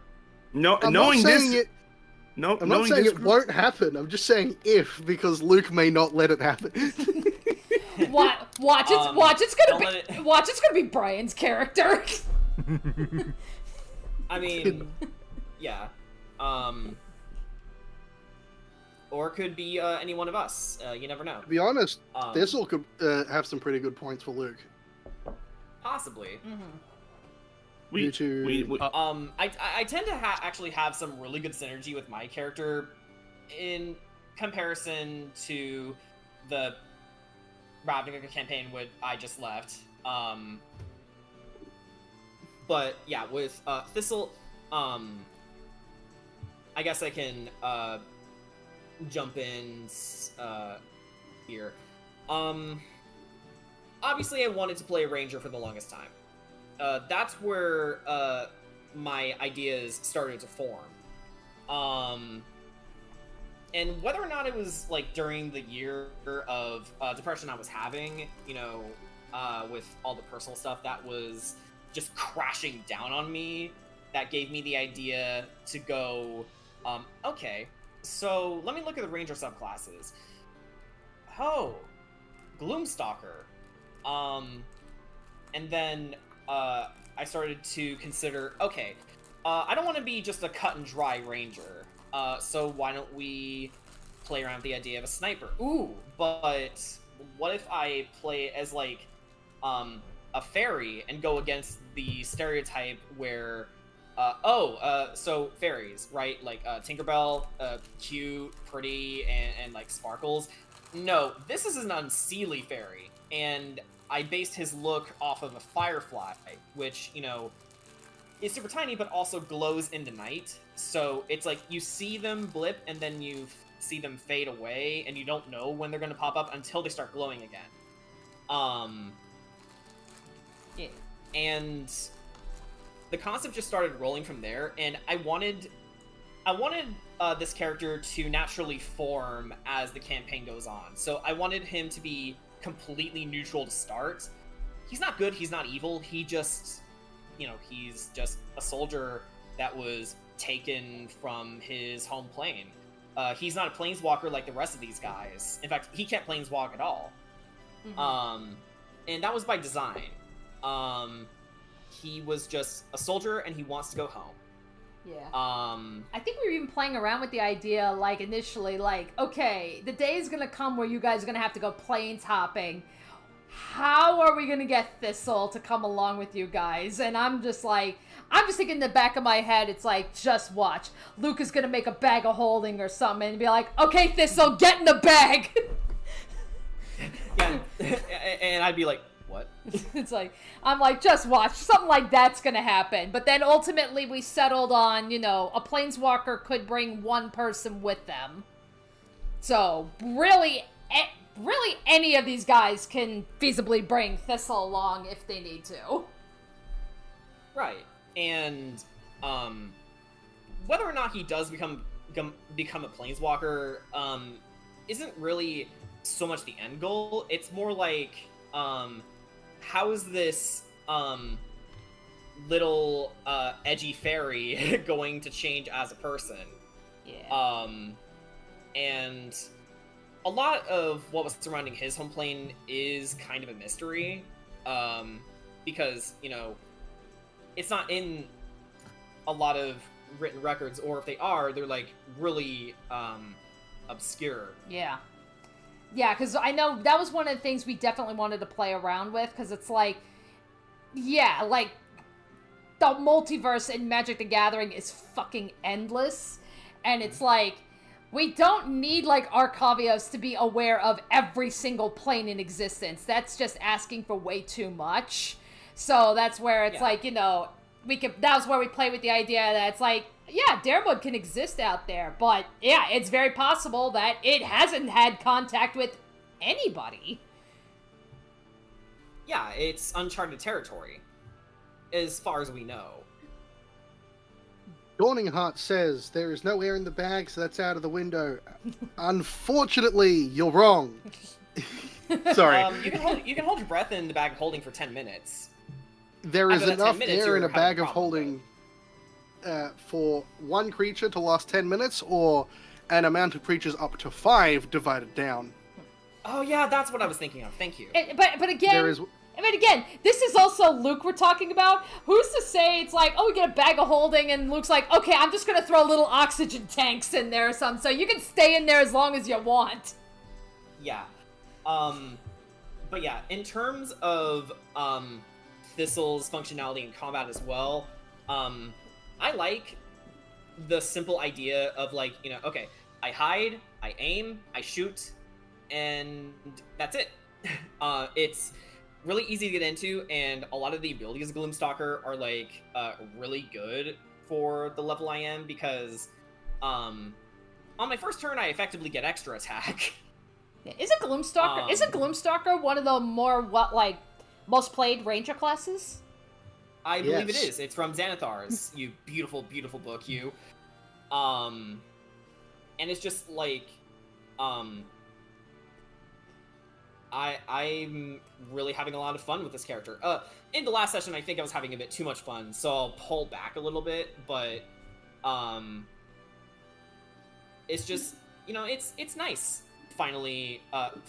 No, I'm knowing not saying this, it. no, I'm not saying it won't happen. I'm just saying if, because Luke may not let it happen. Watch it's gonna be Brian's character. I mean, yeah. Or it could be any one of us. You never know. To be honest, Thistle could have some pretty good points for Luke. Possibly. Mm-hmm. I tend to actually have some really good synergy with my character in comparison to the Ravnica campaign I just left. But yeah, with Thistle, I guess I can jump in here. Obviously, I wanted to play a ranger for the longest time. That's where my ideas started to form. And whether or not it was like during the year of depression I was having, with all the personal stuff that was just crashing down on me, that gave me the idea to go, okay, so let me look at the ranger subclasses. Oh, Gloomstalker. And then I started to consider, okay, I don't want to be just a cut and dry ranger. So why don't we play around with the idea of a sniper? Ooh, but what if I play as like a fairy and go against the stereotype where so fairies, right? Like Tinkerbell, cute, pretty, and like sparkles. No, this is an unseelie fairy, and I based his look off of a firefly, which, is super tiny, but also glows in the night. So it's like you see them blip, and then you see them fade away, and you don't know when they're going to pop up until they start glowing again. Yeah. And the concept just started rolling from there, and I wanted this character to naturally form as the campaign goes on. So I wanted him to be completely neutral to start. He's not good, he's not evil, he just, he's just a soldier that was taken from his home plane. He's not a planeswalker like the rest of these guys. In fact, he can't planeswalk at all. Mm-hmm. And that was by design. He was just a soldier, and he wants to go home. Yeah. I think we were even playing around with the idea, like, initially, like, okay, the day is gonna come where you guys are gonna have to go planes hopping. How are we gonna get Thistle to come along with you guys? And I'm just thinking in the back of my head, it's like, just watch. Luke is gonna make a bag of holding or something and be like, okay, Thistle, get in the bag! Yeah, and I'd be like, what? It's like, I'm like, just watch. Something like that's gonna happen. But then ultimately we settled on, a planeswalker could bring one person with them. So, really any of these guys can feasibly bring Thistle along if they need to. Right. And, whether or not he does become a planeswalker, isn't really so much the end goal. It's more like, how is this little edgy fairy going to change as a person? Yeah. And a lot of what was surrounding his home plane is kind of a mystery, because it's not in a lot of written records, or if they are, they're like really obscure. Yeah. Yeah, because I know that was one of the things we definitely wanted to play around with, because it's like, yeah, like, the multiverse in Magic the Gathering is fucking endless, and it's like, we don't need, like, Arcavios to be aware of every single plane in existence. That's just asking for way too much. So that's where it's like, that was where we play with the idea that it's like, yeah, Daremwood can exist out there, but yeah, it's very possible that it hasn't had contact with anybody. Yeah, it's uncharted territory, as far as we know. Dawning Heart says there is no air in the bag, so that's out of the window. Unfortunately, you're wrong. Sorry. You can hold your breath in the bag of holding for 10 minutes. There is After that 10 enough minutes, air in you're a bag having of a problem, holding for one creature to last 10 minutes, or an amount of creatures up to 5 divided down. Oh yeah, that's what I was thinking of. Thank you. But again, this is also Luke we're talking about. Who's to say it's like, oh, we get a bag of holding, and Luke's like, okay, I'm just gonna throw little oxygen tanks in there or something, so you can stay in there as long as you want. Yeah. But yeah, in terms of Thistle's functionality in combat as well, I like the simple idea of, like, okay, I hide, I aim, I shoot, and that's it. It's really easy to get into, and a lot of the abilities of Gloomstalker are, like, really good for the level I am, because on my first turn, I effectively get extra attack. Isn't Gloomstalker one of the more, most played Ranger classes? I believe it is. It's from Xanathar's, you beautiful, beautiful book, you. And it's just like, I'm really having a lot of fun with this character. In the last session, I think I was having a bit too much fun, so I'll pull back a little bit, but, it's just, it's nice finally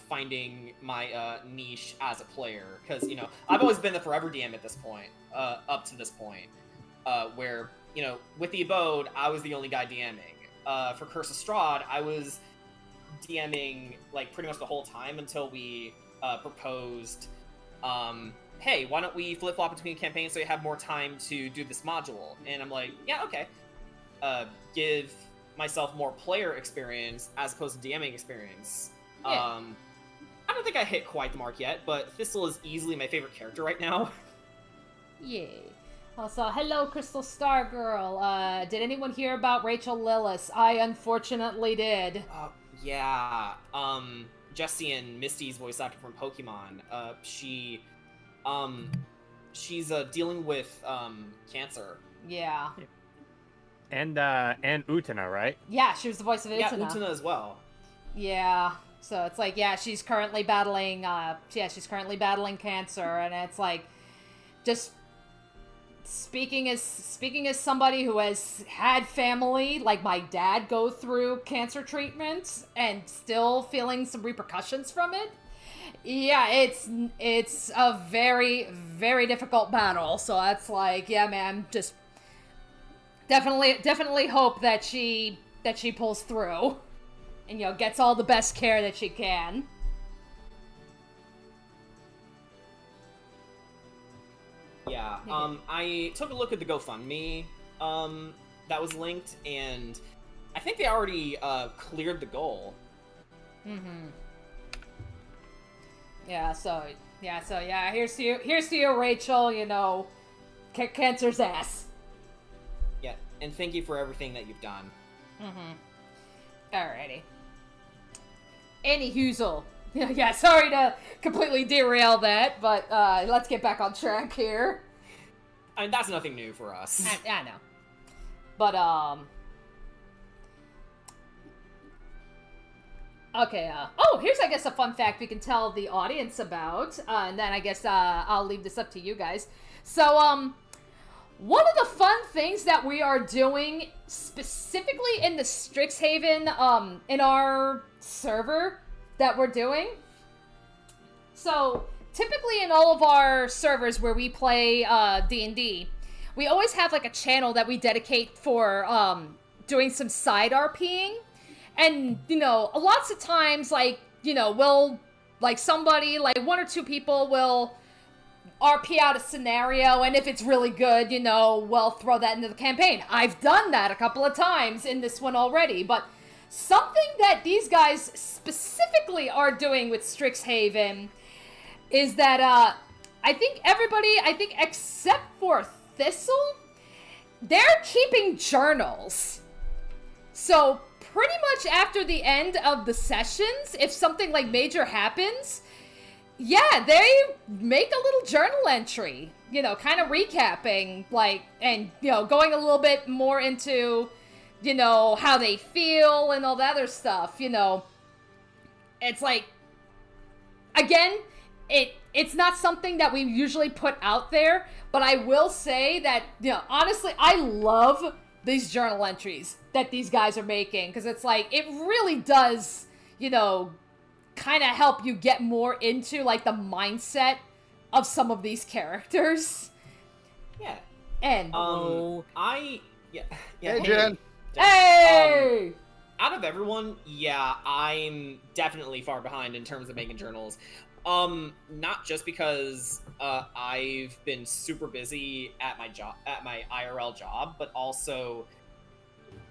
finding my niche as a player, because I've always been the forever DM at this point, up to this point, where with the Abode I was the only guy DMing. For Curse of Strahd, I was DMing like pretty much the whole time until we proposed, hey, why don't we flip flop between campaigns so you have more time to do this module? And I'm like, yeah, okay. Give myself more player experience as opposed to DMing experience. Yeah. I don't think I hit quite the mark yet, but Thistle is easily my favorite character right now. Yay. Also, hello, Crystal Star Girl. Did anyone hear about Rachel Lillis? I unfortunately did. Yeah. Jessie and Misty's voice actor from Pokemon. She's dealing with cancer. Yeah. And Utena, right? Yeah, she was the voice of Utena. Yeah, Utena as well. Yeah. So it's like, yeah, she's currently battling cancer, and it's like, just speaking as somebody who has had family, like my dad, go through cancer treatments and still feeling some repercussions from it. Yeah, it's a very, very difficult battle. So that's like, yeah, man, just definitely hope that she pulls through and, you know, gets all the best care that she can. Yeah, I took a look at the GoFundMe that was linked, and I think they already cleared the goal. Mm-hmm. So here's to you, Rachel, you know, kick cancer's ass. Yeah, and thank you for everything that you've done. Mm-hmm. Alrighty. Annie Husel. Yeah, sorry to completely derail that, but let's get back on track here. I mean, that's nothing new for us. I know. But, okay, here's, I guess, a fun fact we can tell the audience about, and then I guess I'll leave this up to you guys. So, one of the fun things that we are doing, specifically in the Strixhaven, in our server that we're doing. So, typically in all of our servers where we play D&D, we always have like a channel that we dedicate for doing some side RPing. And, you know, lots of times, like, you know, we'll, like, somebody, like, one or two people will RP out a scenario, and if it's really good, you know, we'll throw that into the campaign. I've done that a couple of times in this one already, but something that these guys specifically are doing with Strixhaven is that, I think except for Thistle, they're keeping journals. So, pretty much after the end of the sessions, if something, like, major happens, yeah, they make a little journal entry, you know, kind of recapping, like, and, you know, going a little bit more into, you know, how they feel and all that other stuff, you know. It's like, again, it's not something that we usually put out there, but I will say that, you know, honestly, I love these journal entries that these guys are making, because it's like, it really does, you know, kind of help you get more into, like, the mindset of some of these characters. Yeah. And hey Jen. Hey! Out of everyone, yeah, I'm definitely far behind in terms of making journals. Not just because I've been super busy at my job, at my IRL job, but also,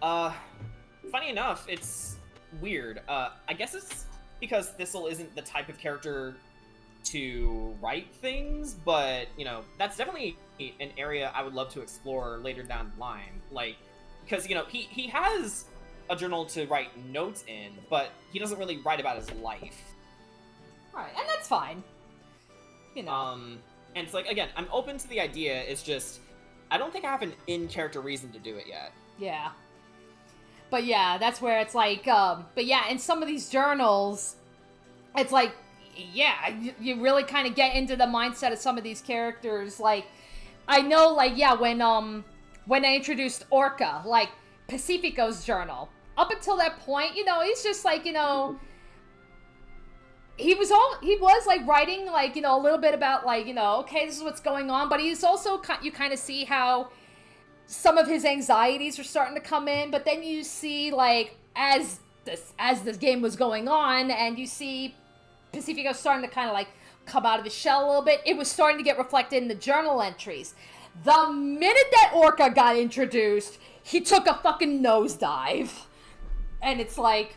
funny enough, it's weird. I guess it's because Thistle isn't the type of character to write things, but, you know, that's definitely an area I would love to explore later down the line. Like, because, you know, he has a journal to write notes in, but he doesn't really write about his life. Alright, and that's fine. You know. And it's like, again, I'm open to the idea, it's just, I don't think I have an in-character reason to do it yet. Yeah. But yeah, that's where it's like, but yeah, in some of these journals, it's like, yeah, you really kind of get into the mindset of some of these characters. Like, I know, like, yeah, when I introduced Orca, like, Pacifico's journal, up until that point, you know, he's just like, you know, he was like writing, like, you know, a little bit about, like, you know, okay, this is what's going on, but he's also, you kind of see how some of his anxieties are starting to come in, but then you see, like, as this game was going on, and you see Pacifico starting to kind of, like, come out of his shell a little bit, it was starting to get reflected in the journal entries. The minute that Orca got introduced, he took a fucking nosedive. And it's like,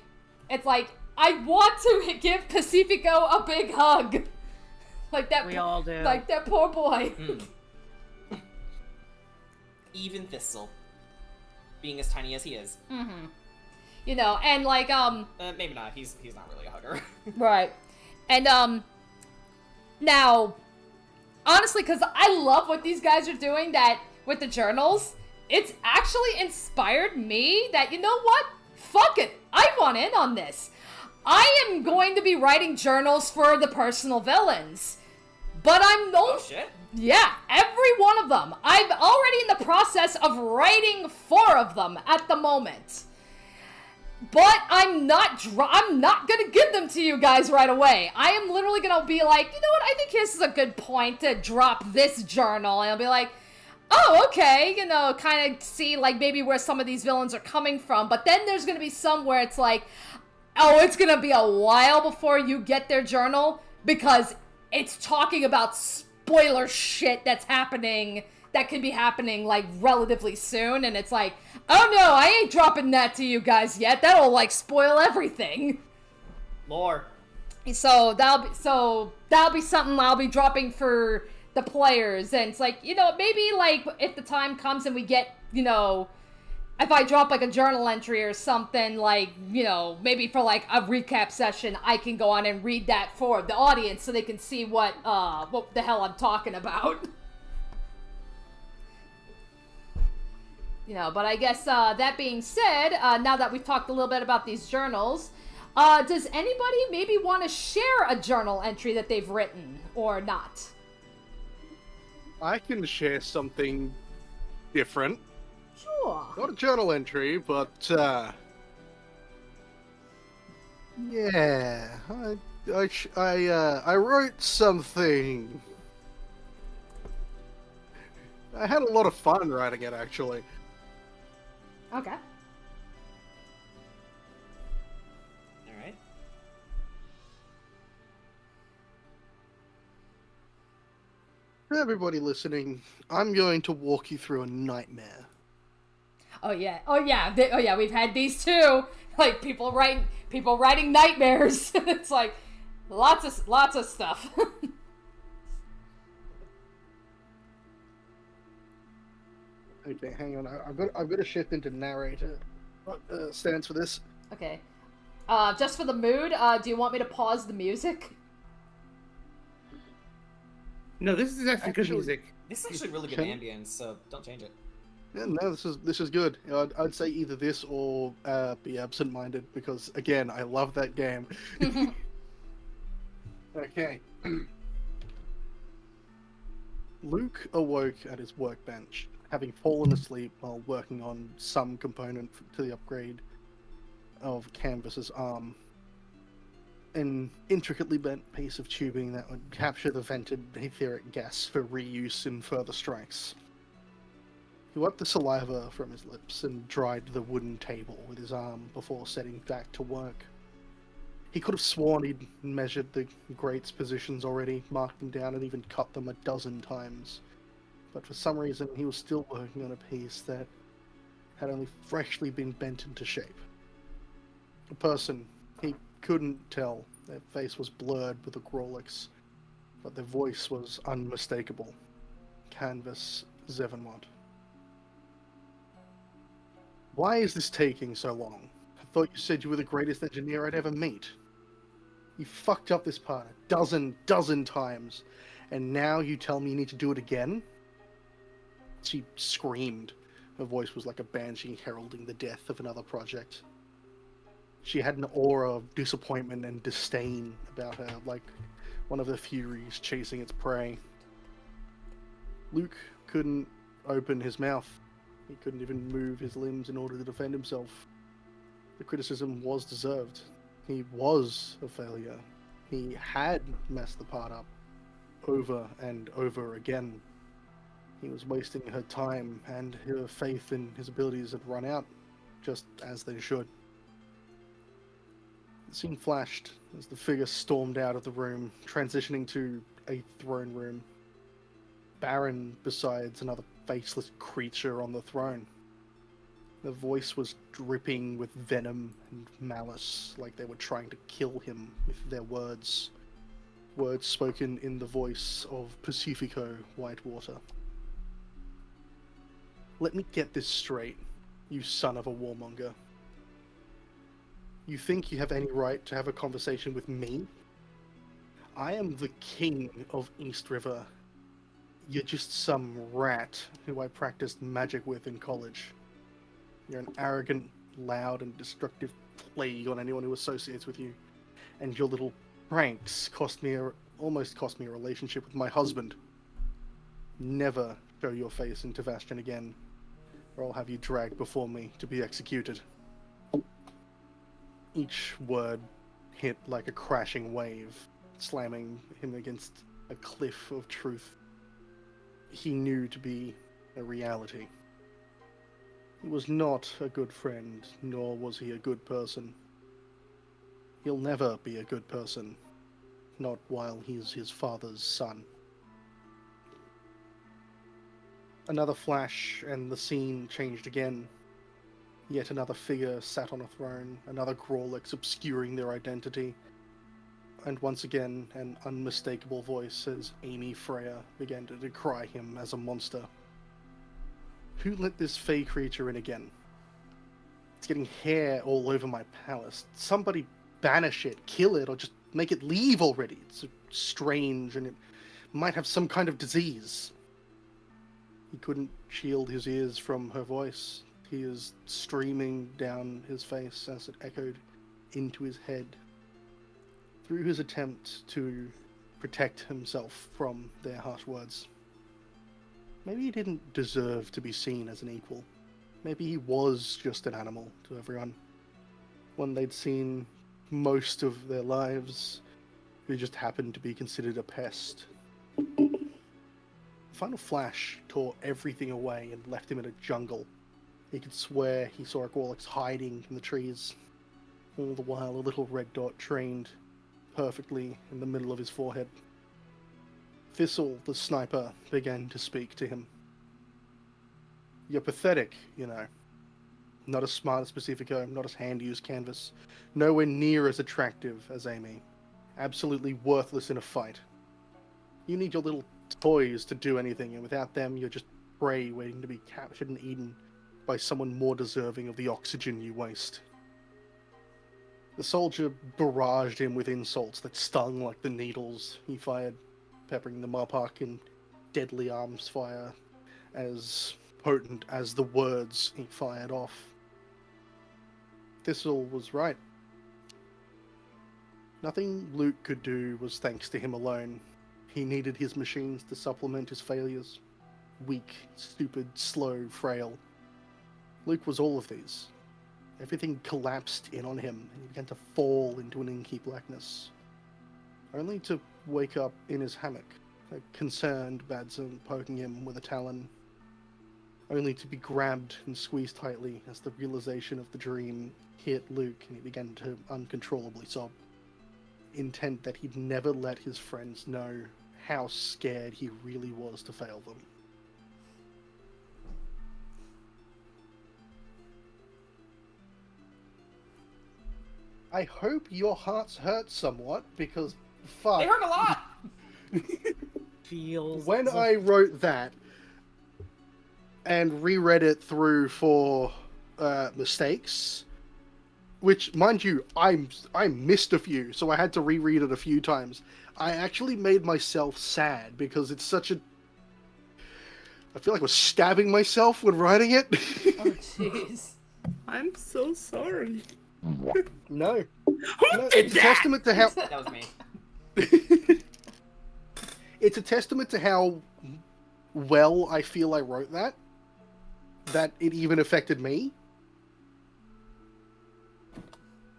I want to give Pacifico a big hug. Like that. We all do. Like that poor boy. even Thistle, being as tiny as he is. Mm-hmm. You know, and like, Maybe not. He's not really a hugger. right. And, now, honestly, because I love what these guys are doing that with the journals, it's actually inspired me that, you know what? Fuck it. I want in on this. I am going to be writing journals for the personal villains. But I'm no... Oh, shit. Yeah, every one of them. I'm already in the process of writing 4 of them at the moment. But I'm not gonna give them to you guys right away. I am literally gonna be like, you know what, I think this is a good point to drop this journal. And I'll be like, oh, okay, you know, kind of see, like, maybe where some of these villains are coming from. But then there's gonna be some where it's like, oh, it's gonna be a while before you get their journal, because it's talking about spoiler shit that's happening, that could be happening, like, relatively soon. And it's like, oh no, I ain't dropping that to you guys yet. That'll, like, spoil everything. Lore. So that'll be something I'll be dropping for the players. And it's like, you know, maybe, like, if the time comes and we get, you know, if I drop, like, a journal entry or something, like, you know, maybe for, like, a recap session, I can go on and read that for the audience so they can see what the hell I'm talking about. You know, but I guess, that being said, now that we've talked a little bit about these journals, does anybody maybe want to share a journal entry that they've written, or not? I can share something different. Sure. Not a journal entry, but, yeah, I wrote something. I had a lot of fun writing it, actually. Okay. Alright. For everybody listening, I'm going to walk you through a nightmare. Oh yeah. We've had these too. Like people writing nightmares. It's like lots of stuff. Okay, hang on. I've got to shift into narrator. What stands for this? Okay. Just for the mood, do you want me to pause the music? No, this is actually good music. This is actually really good ambience, so don't change it. Yeah, no, this is good. I'd say either this or be absent-minded, because again, I love that game. Okay. Luke awoke at his workbench, having fallen asleep while working on some component to the upgrade of Canvas's arm. An intricately bent piece of tubing that would capture the vented etheric gas for reuse in further strikes. He wiped the saliva from his lips and dried the wooden table with his arm before setting back to work. He could have sworn he'd measured the grates' positions already, marked them down, and even cut them 12 times. But for some reason, he was still working on a piece that had only freshly been bent into shape. A person, he couldn't tell. Their face was blurred with a Grolix, but their voice was unmistakable. Canvas Zevenmod. Why is this taking so long? I thought you said you were the greatest engineer I'd ever meet. You fucked up this part a dozen times, and now you tell me you need to do it again? She screamed. Her voice was like a banshee heralding the death of another project. She had an aura of disappointment and disdain about her, like one of the Furies chasing its prey. Luke couldn't open his mouth. He couldn't even move his limbs in order to defend himself. The criticism was deserved. He was a failure. He had messed the part up over and over again. He was wasting her time, and her faith in his abilities had run out, just as they should. The scene flashed as the figure stormed out of the room, transitioning to a throne room. Barren besides another faceless creature on the throne. The voice was dripping with venom and malice, like they were trying to kill him with their words. Words spoken in the voice of Pacifico Whitewater. Let me get this straight, you son of a warmonger. You think you have any right to have a conversation with me? I am the king of East River. You're just some rat who I practiced magic with in college. You're an arrogant, loud, and destructive plague on anyone who associates with you. And your little pranks almost cost me a relationship with my husband. Never show your face in Tavastion again, or I'll have you dragged before me to be executed. Each word hit like a crashing wave, slamming him against a cliff of truth he knew to be a reality. He was not a good friend, nor was he a good person. He'll never be a good person, not while he's his father's son. Another flash, and the scene changed again. Yet another figure sat on a throne, another Grawlix obscuring their identity. And once again, an unmistakable voice as Amy Freya began to decry him as a monster. Who let this fey creature in again? It's getting hair all over my palace. Somebody banish it, kill it, or just make it leave already. It's strange, and it might have some kind of disease. He couldn't shield his ears from her voice. Tears streaming down his face as it echoed into his head. Through his attempt to protect himself from their harsh words. Maybe he didn't deserve to be seen as an equal. Maybe he was just an animal to everyone. One they'd seen most of their lives, who just happened to be considered a pest. The final flash tore everything away and left him in a jungle. He could swear he saw a Grawlix hiding in the trees. All the while a little red dot trained perfectly in the middle of his forehead. Thistle, the sniper, began to speak to him. You're pathetic, you know. Not as smart as Pacifico, not as handy as Canvas. Nowhere near as attractive as Amy. Absolutely worthless in a fight. You need your little toys to do anything, and without them, you're just prey waiting to be captured and eaten by someone more deserving of the oxygen you waste. The soldier barraged him with insults that stung like the needles he fired, peppering the Marpark in deadly arms fire, as potent as the words he fired off. Thistle was right. Nothing Luke could do was thanks to him alone. He needed his machines to supplement his failures. Weak, stupid, slow, frail. Luke was all of these. Everything collapsed in on him, and he began to fall into an inky blackness. Only to wake up in his hammock, a concerned Badson poking him with a talon. Only to be grabbed and squeezed tightly as the realization of the dream hit Luke and he began to uncontrollably sob. Intent that he'd never let his friends know how scared he really was to fail them. I hope your hearts hurt somewhat, because fuck. They hurt a lot! When I wrote that and reread it through for mistakes, which, mind you, I missed a few, so I had to reread it a few times. I actually made myself sad because it's such a... I feel like I was stabbing myself when writing it. Oh, jeez. I'm so sorry. No. Who No, did it's a that? testament to how... That was me. It's a testament to how well I feel I wrote that it even affected me.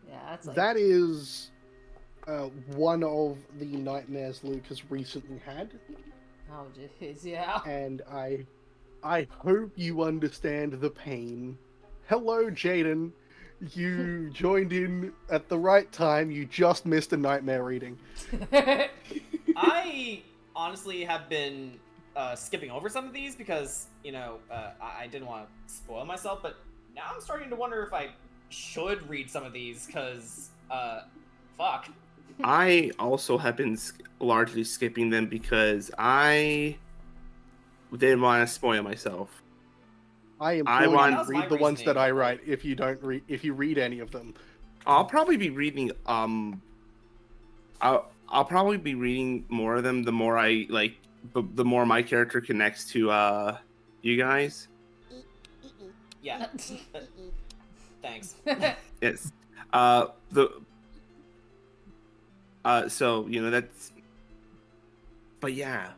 Yeah, that's like... That is one of the nightmares Luke has recently had, Oh, jeez, yeah. and I hope you understand the pain. Hello, Jaden. You joined in at the right time. You just missed a nightmare reading. I honestly have been skipping over some of these because, you know, I didn't want to spoil myself, but now I'm starting to wonder if I should read some of these because, fuck. I also have been largely skipping them because I didn't want to spoil myself. I implore I you want- to That was my read the ones that reasoning. I write if you don't read if you read any of them. I'll probably be reading. I'll probably be reading more of them. The more I like, the more my character connects to you guys. Yeah. Thanks. Yes. So that's. But yeah.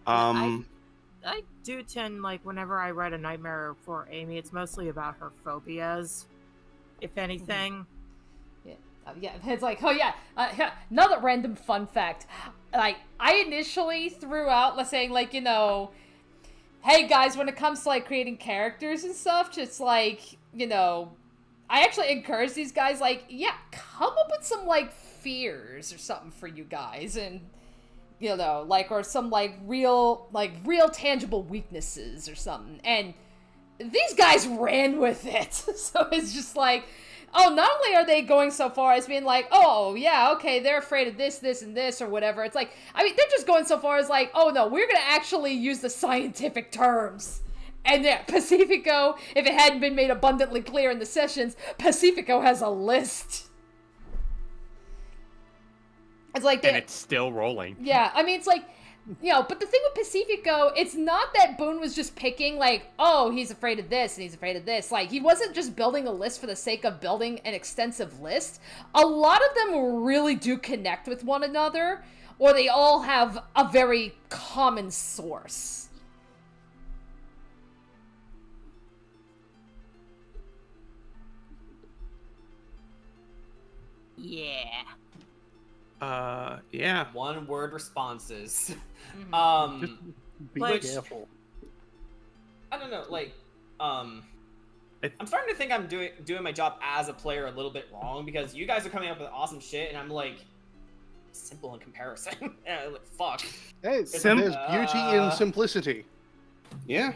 I do tend, like, whenever I write a nightmare for Amy, it's mostly about her phobias, if anything. Yeah, it's like, oh yeah, another random fun fact. Like, I initially threw out, let's say, like, hey guys, when it comes to, like, creating characters and stuff, just, like, I actually encourage these guys, like, yeah, come up with some, like, fears or something for you guys, and, like, or some, like, real tangible weaknesses or something, and these guys ran with it. So it's just like, oh, not only are they going so far as being like, oh, yeah, okay, they're afraid of this, this, and this, or whatever. It's like, I mean, they're just going so far as like, oh, no, we're going to actually use the scientific terms. And yeah, Pacifico, if it hadn't been made abundantly clear in the sessions, Pacifico has a list. It's like And it's still rolling. Yeah, I mean, it's like, but the thing with Pacifico, it's not that Boone was just picking, like, oh, he's afraid of this and he's afraid of this. Like, he wasn't just building a list for the sake of building an extensive list. A lot of them really do connect with one another, or they all have a very common source. Yeah. Yeah. One word responses. Just be Like- careful. I don't know, like, I'm starting to think I'm doing my job as a player a little bit wrong, because you guys are coming up with awesome shit, and I'm like, simple in comparison. Yeah, like, fuck. Hey, Sim- there's beauty in simplicity. Yeah.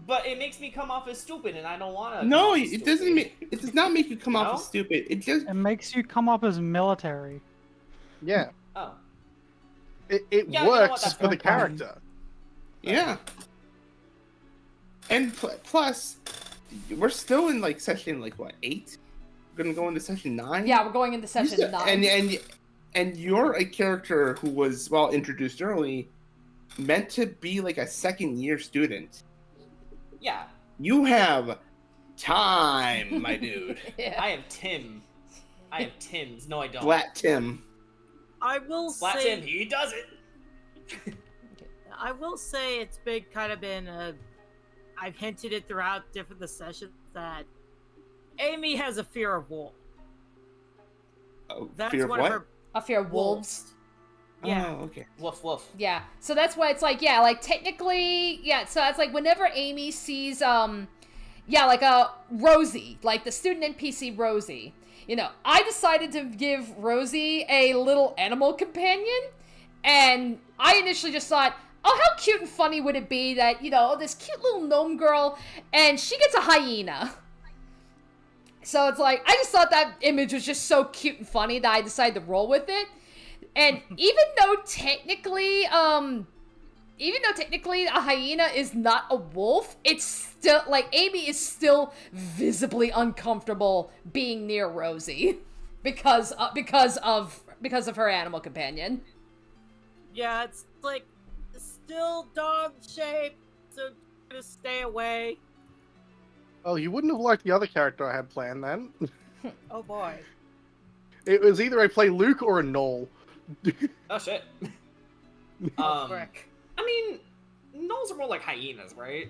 But it makes me come off as stupid, and I don't want to. No, it doesn't. It does not make you come off No? as stupid. It just. It makes you come up as military. Yeah, Oh. it Yeah, you know works what, that's for the fine. character. Yeah. And plus, we're still in like session like what 8? We're gonna go into session 9. Yeah, we're going into session 9. And you're a character who was introduced early, meant to be like a second year student. Yeah, You have time, my dude. Yeah. I have Tim. I have Tim's. No, I don't. Flat Tim. I will Flat say, Tim, he does it. I will say it's been I've hinted it throughout the sessions that Amy has a fear of wolves. Oh, That's fear of one what? of her. A fear of wolves. Yeah. Oh, okay. Woof woof. Yeah, so that's why it's like, yeah, like technically, yeah, so it's like whenever Amy sees, like a Rosie, like the student NPC Rosie, I decided to give Rosie a little animal companion, and I initially just thought, oh, how cute and funny would it be that, this cute little gnome girl, and she gets a hyena. So it's like, I just thought that image was just so cute and funny that I decided to roll with it. And even though technically a hyena is not a wolf, it's still, like, Amy is still visibly uncomfortable being near Rosie because of her animal companion. Yeah, it's like still dog shaped, so just stay away. Oh, you wouldn't have liked the other character I had planned then. Oh boy. It was either I play Luke or a Knoll. Oh shit. Frick. I mean, gnolls are more like hyenas, right?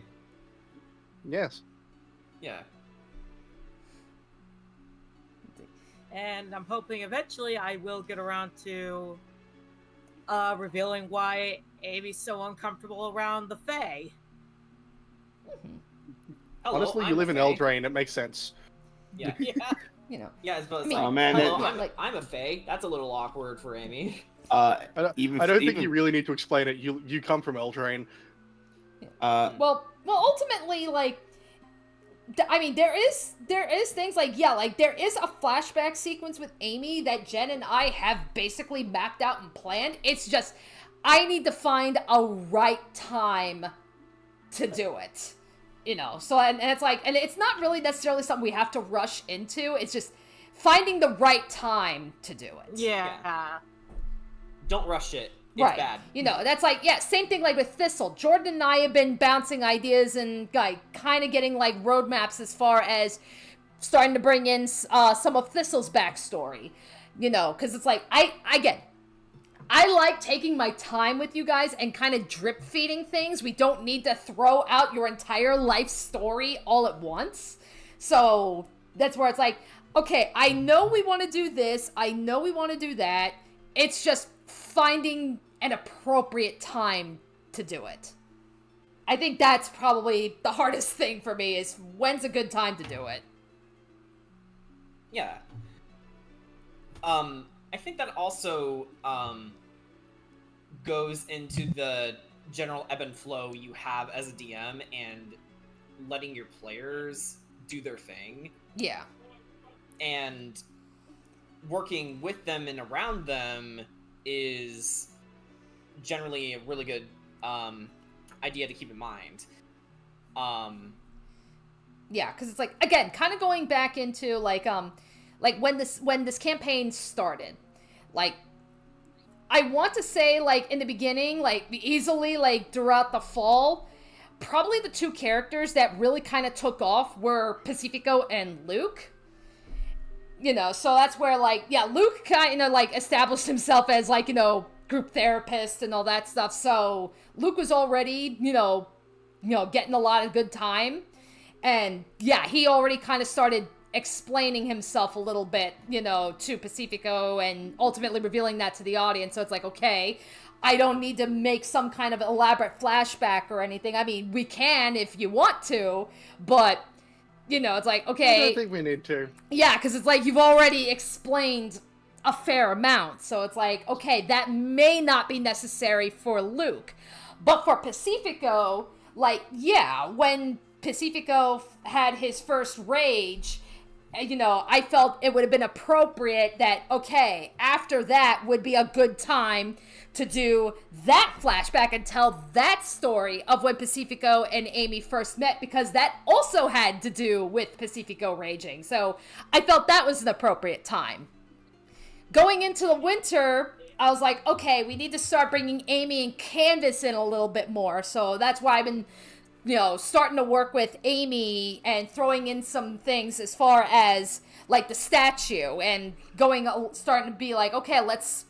Yes. Yeah. And I'm hoping eventually I will get around to revealing why Amy's so uncomfortable around the Fae. Hello, Honestly, you I'm live a in fae. Eldraine. It makes sense. Yeah. Yeah, it's I mean, Oh, man, hello, that- I'm a fae. That's a little awkward for Amy. I don't think even- you really need to explain it. You come from Eldraine. Well, ultimately, like, I mean, there is things like, yeah, like, there is a flashback sequence with Amy that Jen and I have basically mapped out and planned. It's just, I need to find a right time to do it. You know, so, and it's like, and it's not really necessarily something we have to rush into. It's just finding the right time to do it. Yeah. Don't rush it. It's Right. bad. You know, that's like, yeah, same thing like with Thistle. Jordan and I have been bouncing ideas and like kind of getting like roadmaps as far as starting to bring in some of Thistle's backstory. You know, because it's like, I like taking my time with you guys and kind of drip feeding things. We don't need to throw out your entire life story all at once. So that's where it's like, okay, I know we want to do this. I know we want to do that. It's just finding an appropriate time to do it. I think that's probably the hardest thing for me is when's a good time to do it. Yeah. I think that also goes into the general ebb and flow you have as a DM and letting your players do their thing. Yeah. And working with them and around them is generally a really good idea to keep in mind. Yeah, because it's like, again, kind of going back into like when this campaign started, like I want to say like in the beginning, like easily like throughout the fall, probably the two characters that really kind of took off were Pacifico and Luke. You know, so that's where like, yeah, Luke kind of like established himself as like, you know, group therapist and all that stuff. So Luke was already, you know, getting a lot of good time. And yeah, he already kind of started explaining himself a little bit, you know, to Pacifico and ultimately revealing that to the audience. So it's like, okay, I don't need to make some kind of elaborate flashback or anything. I mean, we can if you want to, but, you know, it's like, okay. I don't think we need to. Yeah, because it's like you've already explained a fair amount. So it's like, okay, that may not be necessary for Luke. But for Pacifico, like, yeah, when Pacifico had his first rage, you know, I felt it would have been appropriate that, okay, after that would be a good time to do that flashback and tell that story of when Pacifico and Amy first met, because that also had to do with Pacifico raging. So I felt that was an appropriate time. Going into the winter, I was like, okay, we need to start bringing Amy and Canvas in a little bit more. So that's why I've been, you know, starting to work with Amy and throwing in some things as far as like the statue and starting to be like, okay, let's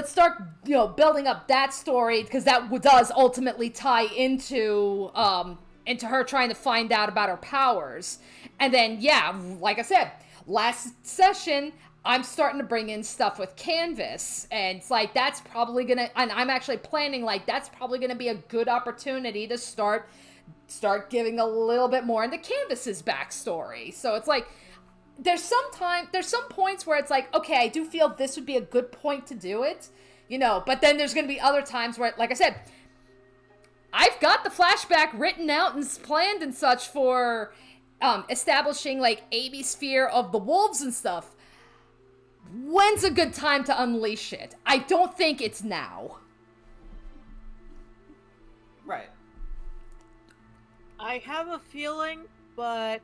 start, you know, building up that story, because that does ultimately tie into her trying to find out about her powers. And then, yeah, like I said, last session, I'm starting to bring in stuff with Canvas, and it's like, that's probably gonna, and I'm actually planning, like, that's probably gonna be a good opportunity to start giving a little bit more into Canvas's backstory. So it's like, there's some points where it's like, okay, I do feel this would be a good point to do it, you know, but then there's gonna be other times where, like I said, I've got the flashback written out and planned and such for establishing, like, Amy's fear of the wolves and stuff. When's a good time to unleash it? I don't think it's now. Right. I have a feeling, but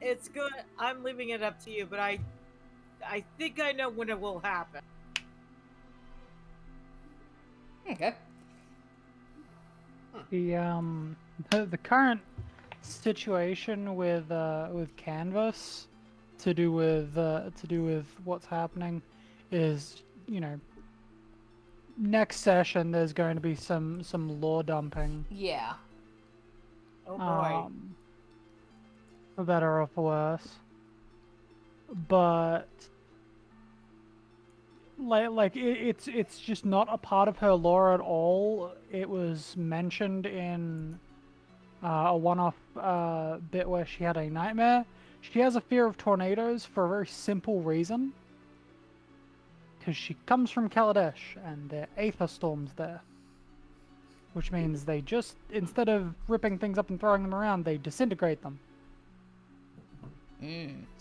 it's good. I'm leaving it up to you, but I think I know when it will happen. Okay. The current situation with Canvas to do with what's happening is, you know, next session there's going to be some lore dumping. Yeah. Oh boy. For better or for worse. But it's just not a part of her lore at all. It was mentioned in a one-off bit where she had a nightmare. She has a fear of tornadoes for a very simple reason. Because she comes from Kaladesh, and there are aether storms there. Which means they just, instead of ripping things up and throwing them around, they disintegrate them.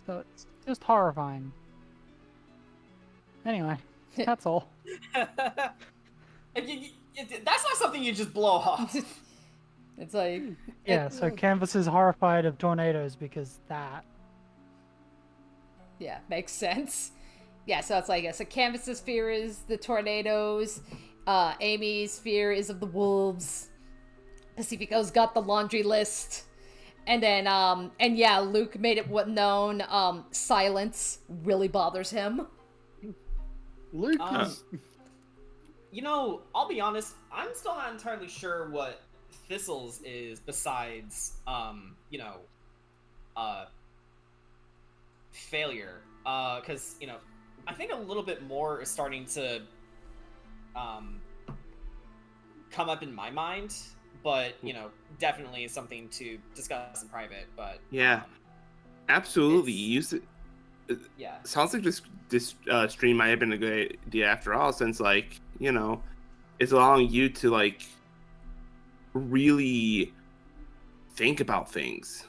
So it's just horrifying. Anyway, that's all. That's not something you just blow off. It's like Yeah, so Canvas is horrified of tornadoes because that. yeah, makes sense. Yeah, so it's like so Canvas's fear is the tornadoes. Amy's fear is of the wolves. Pacifico's got the laundry list. And then and yeah, Luke made it known silence really bothers him. Luke is... You know, I'll be honest, I'm still not entirely sure what Thistle's is besides you know, failure. Cuz, you know, I think a little bit more is starting to come up in my mind, but you know, definitely something to discuss in private. But yeah, absolutely. yeah, Sounds like this stream might have been a good idea after all, since like, you know, it's allowing you to like really think about things.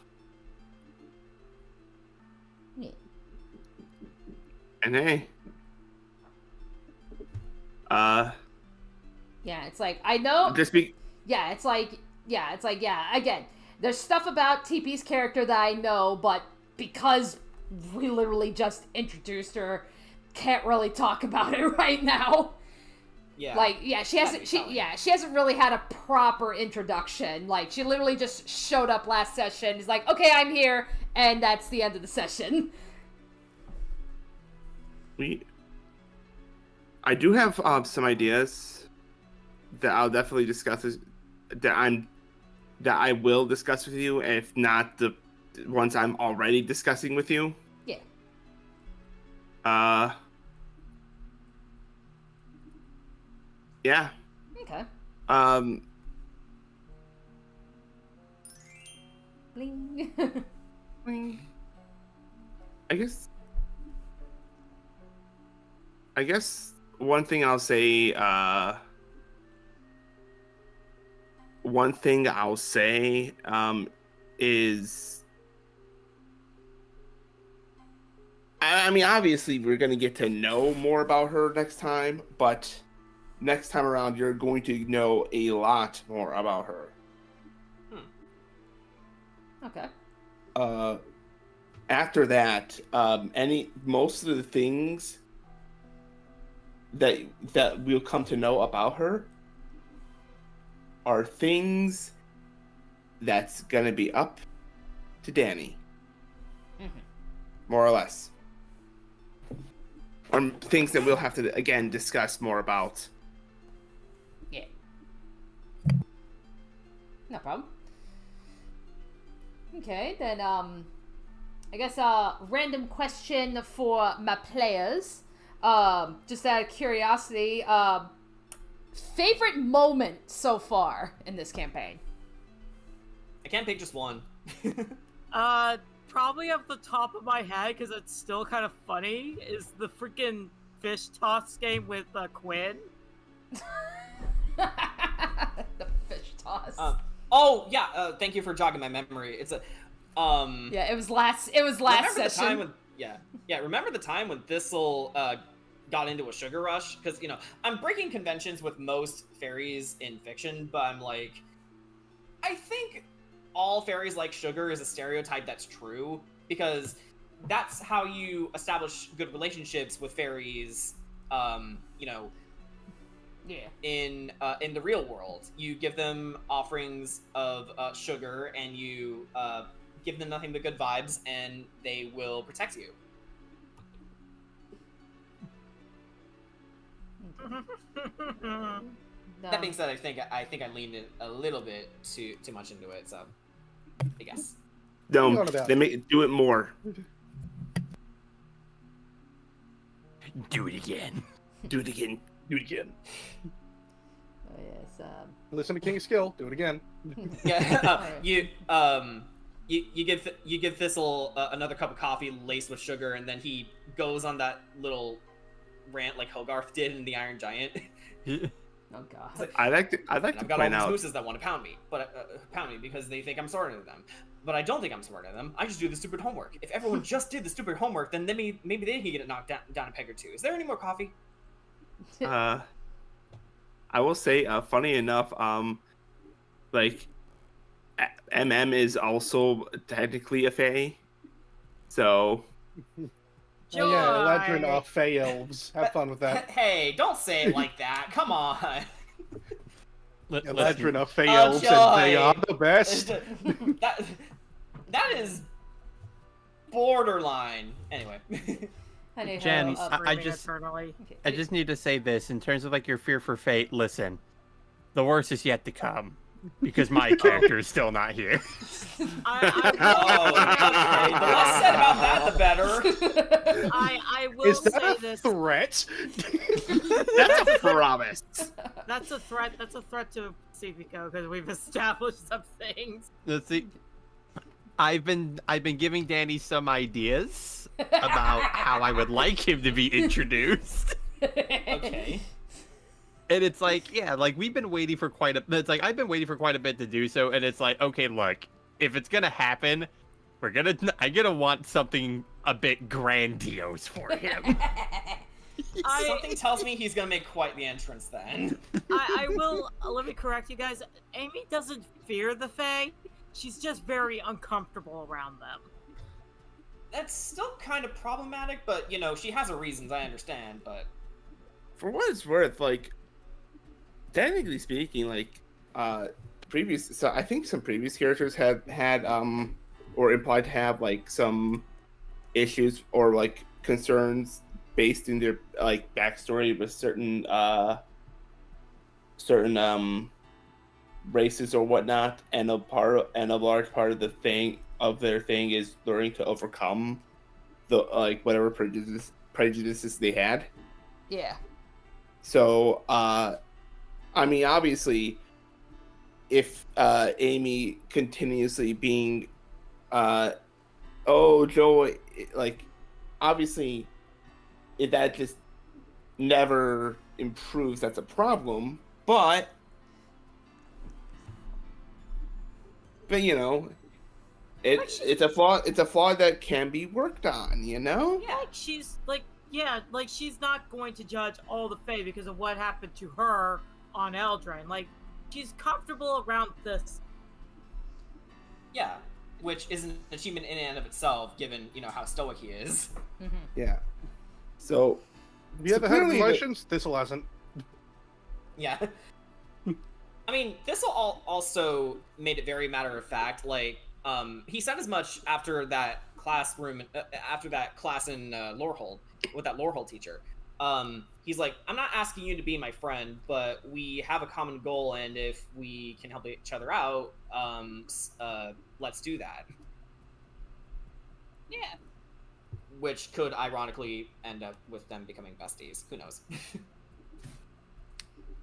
Yeah. And hey, yeah, it's like I know. Yeah, it's like again, there's stuff about TP's character that I know, but because we literally just introduced her, can't really talk about it right now. yeah, Like, yeah, she hasn't really had a proper introduction. Like, she literally just showed up last session, is like, okay, I'm here, and that's the end of the session. I do have some ideas that I'll definitely discuss. That I will discuss with you, if not the ones I'm already discussing with you. Yeah. Yeah. Okay. Bling. I guess one thing I'll say, is, I mean, obviously we're going to get to know more about her next time, but next time around you're going to know a lot more about her. Okay. After that, most of the things that we'll come to know about her are things that's gonna be up to Danny, more or less, or things that we'll have to again discuss more about. Yeah. No problem. Okay, then I guess random question for my players. Just out of curiosity, favorite moment so far in this campaign? I can't pick just one. Probably off the top of my head, because it's still kind of funny, is the freaking fish toss game with Quinn. The fish toss. Oh yeah, thank you for jogging my memory. It's a yeah, it was last session. Remember the time when Thistle got into a sugar rush? Because, you know, I'm breaking conventions with most fairies in fiction, but I'm like, I think all fairies like sugar is a stereotype that's true, because that's how you establish good relationships with fairies, you know, in the real world. You give them offerings of sugar, and you give them nothing but good vibes, and they will protect you. No. That being said, I think I leaned in a little bit too much into it, so I guess. No, do it more. Do it again. Do it again. Do it again. Oh yes. Listen to King Skill. Do it again. Yeah. You give Thistle another cup of coffee laced with sugar, and then he goes on that little rant like Hogarth did in the Iron Giant. Oh god. Like, I like to I've got point all out. these mooses that want to pound me, because they think I'm smarter than them. But I don't think I'm smarter than them. I just do the stupid homework. If everyone just did the stupid homework, then maybe they could get it knocked down a peg or two. Is there any more coffee? I I will say, funny enough, like MM is also technically a fae, so. Oh yeah, Eladrin Joy. are Fey elves. Have fun with that. Hey, don't say it like that. Come on. Eladrin are Fey Oh, elves, and they Joy. are the best. that is borderline. Anyway. Anyhow, Jen, I Screaming just- eternally. okay. I just need to say this in terms of like your fear for fate. Listen, the worst is yet to come because my character is still not here. Oh, okay. The less said about that, the better. I will Is that say a this. threat? That's a promise. That's a threat. That's a threat to CVCO because we've established some things. Let's see. I've been giving Danny some ideas about how I would like him to be introduced. Okay. And it's like, yeah, like we've been waiting for quite a. It's like I've been waiting for quite a bit to do so, and it's like, okay, look, if it's gonna happen, I'm gonna want something a bit grandiose for him. Something tells me he's gonna make quite the entrance then. I will. Let me correct you guys. Amy doesn't fear the Fae. She's just very uncomfortable around them. That's still kind of problematic, but you know, she has her reasons, I understand, but For what it's worth, like, technically speaking, like, so I think some previous characters have had, or implied to have, like, some issues or, like, concerns based in their, like, backstory with certain races or whatnot, and a large part of their thing is learning to overcome the, like, whatever prejudices they had. Yeah. So, I mean, obviously, if Amy continuously being, oh, Joy, like, obviously, if that just never improves, that's a problem. But you know, it's a flaw. It's a flaw that can be worked on. You know. Yeah, like she's not going to judge all the Fae because of what happened to her on Eldraine. Like, she's comfortable around this. yeah, which is an achievement in and of itself, given, you know, how stoic he is. Mm-hmm. Yeah. So. Have you ever heard of emotions? Thistle hasn't. Yeah. I mean, Thistle also made it very matter of fact. Like, he said as much after that class in Lorehold with that Lorehold teacher. He's like, I'm not asking you to be my friend, but we have a common goal, and if we can help each other out, let's do that. Yeah. Which could ironically end up with them becoming besties. Who knows?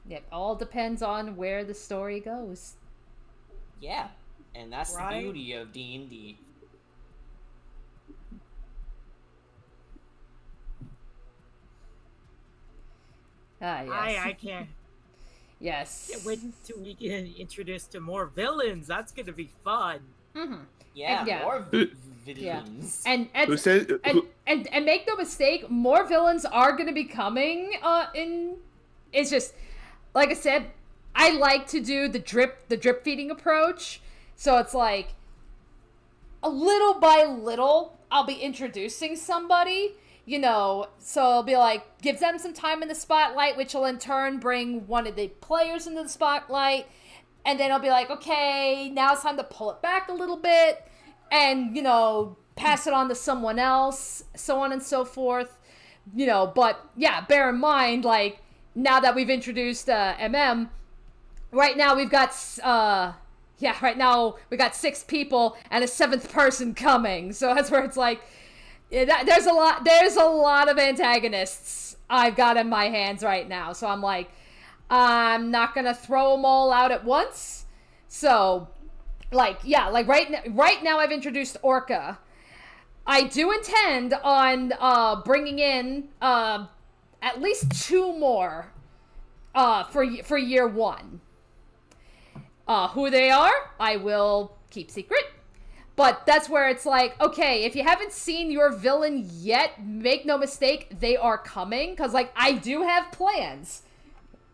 It all depends on where the story goes. Yeah, and that's Right? the beauty of D&D. Ah, yes. I can't. Yes. Can't wait till we get introduced to more villains. That's gonna be fun. Mm-hmm. Yeah, And yeah. more Who- villains. And Who says? and make no mistake, more villains are gonna be coming. It's just, like I said, I like to do the drip feeding approach. So it's like, a little by little, I'll be introducing somebody. You know, so I'll be like, give them some time in the spotlight, which will in turn bring one of the players into the spotlight. And then I'll be like, okay, now it's time to pull it back a little bit and, you know, pass it on to someone else, so on and so forth. You know, but yeah, bear in mind, like, now that we've introduced MM, right now we've got, right now we got 6 people and a 7th person coming. So that's where it's like, yeah, there's a lot of antagonists I've got in my hands right now. So I'm like, I'm not gonna throw them all out at once. So, like, yeah, like right now I've introduced Orca. I do intend on bringing in at least 2 more for year 1. Who they are, I will keep secret. But that's where it's like, okay, if you haven't seen your villain yet, make no mistake, they are coming. Because, like, I do have plans.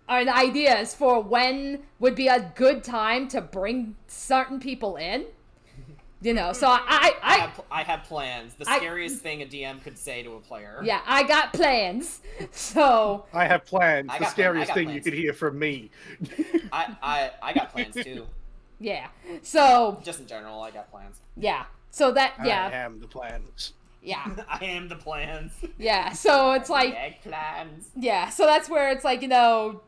ideas for when would be a good time to bring certain people in. You know, so I have plans. The scariest thing a DM could say to a player. Yeah, I got plans. So I have plans. The scariest thing plans. you could hear from me. I got plans too. Yeah. So just in general, I got plans. Yeah. So that I am the plans. Yeah. I am the plans. Yeah. So it's like egg plans. Yeah. So that's where it's like, you know,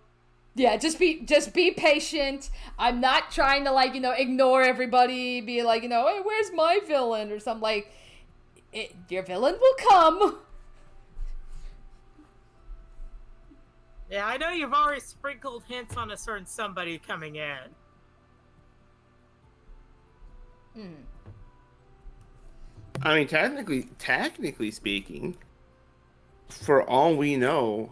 yeah, just be patient. I'm not trying to like, you know, ignore everybody, be like, you know, hey, where's my villain or something like your villain will come. Yeah, I know you've already sprinkled hints on a certain somebody coming in. I mean, technically speaking, for all we know,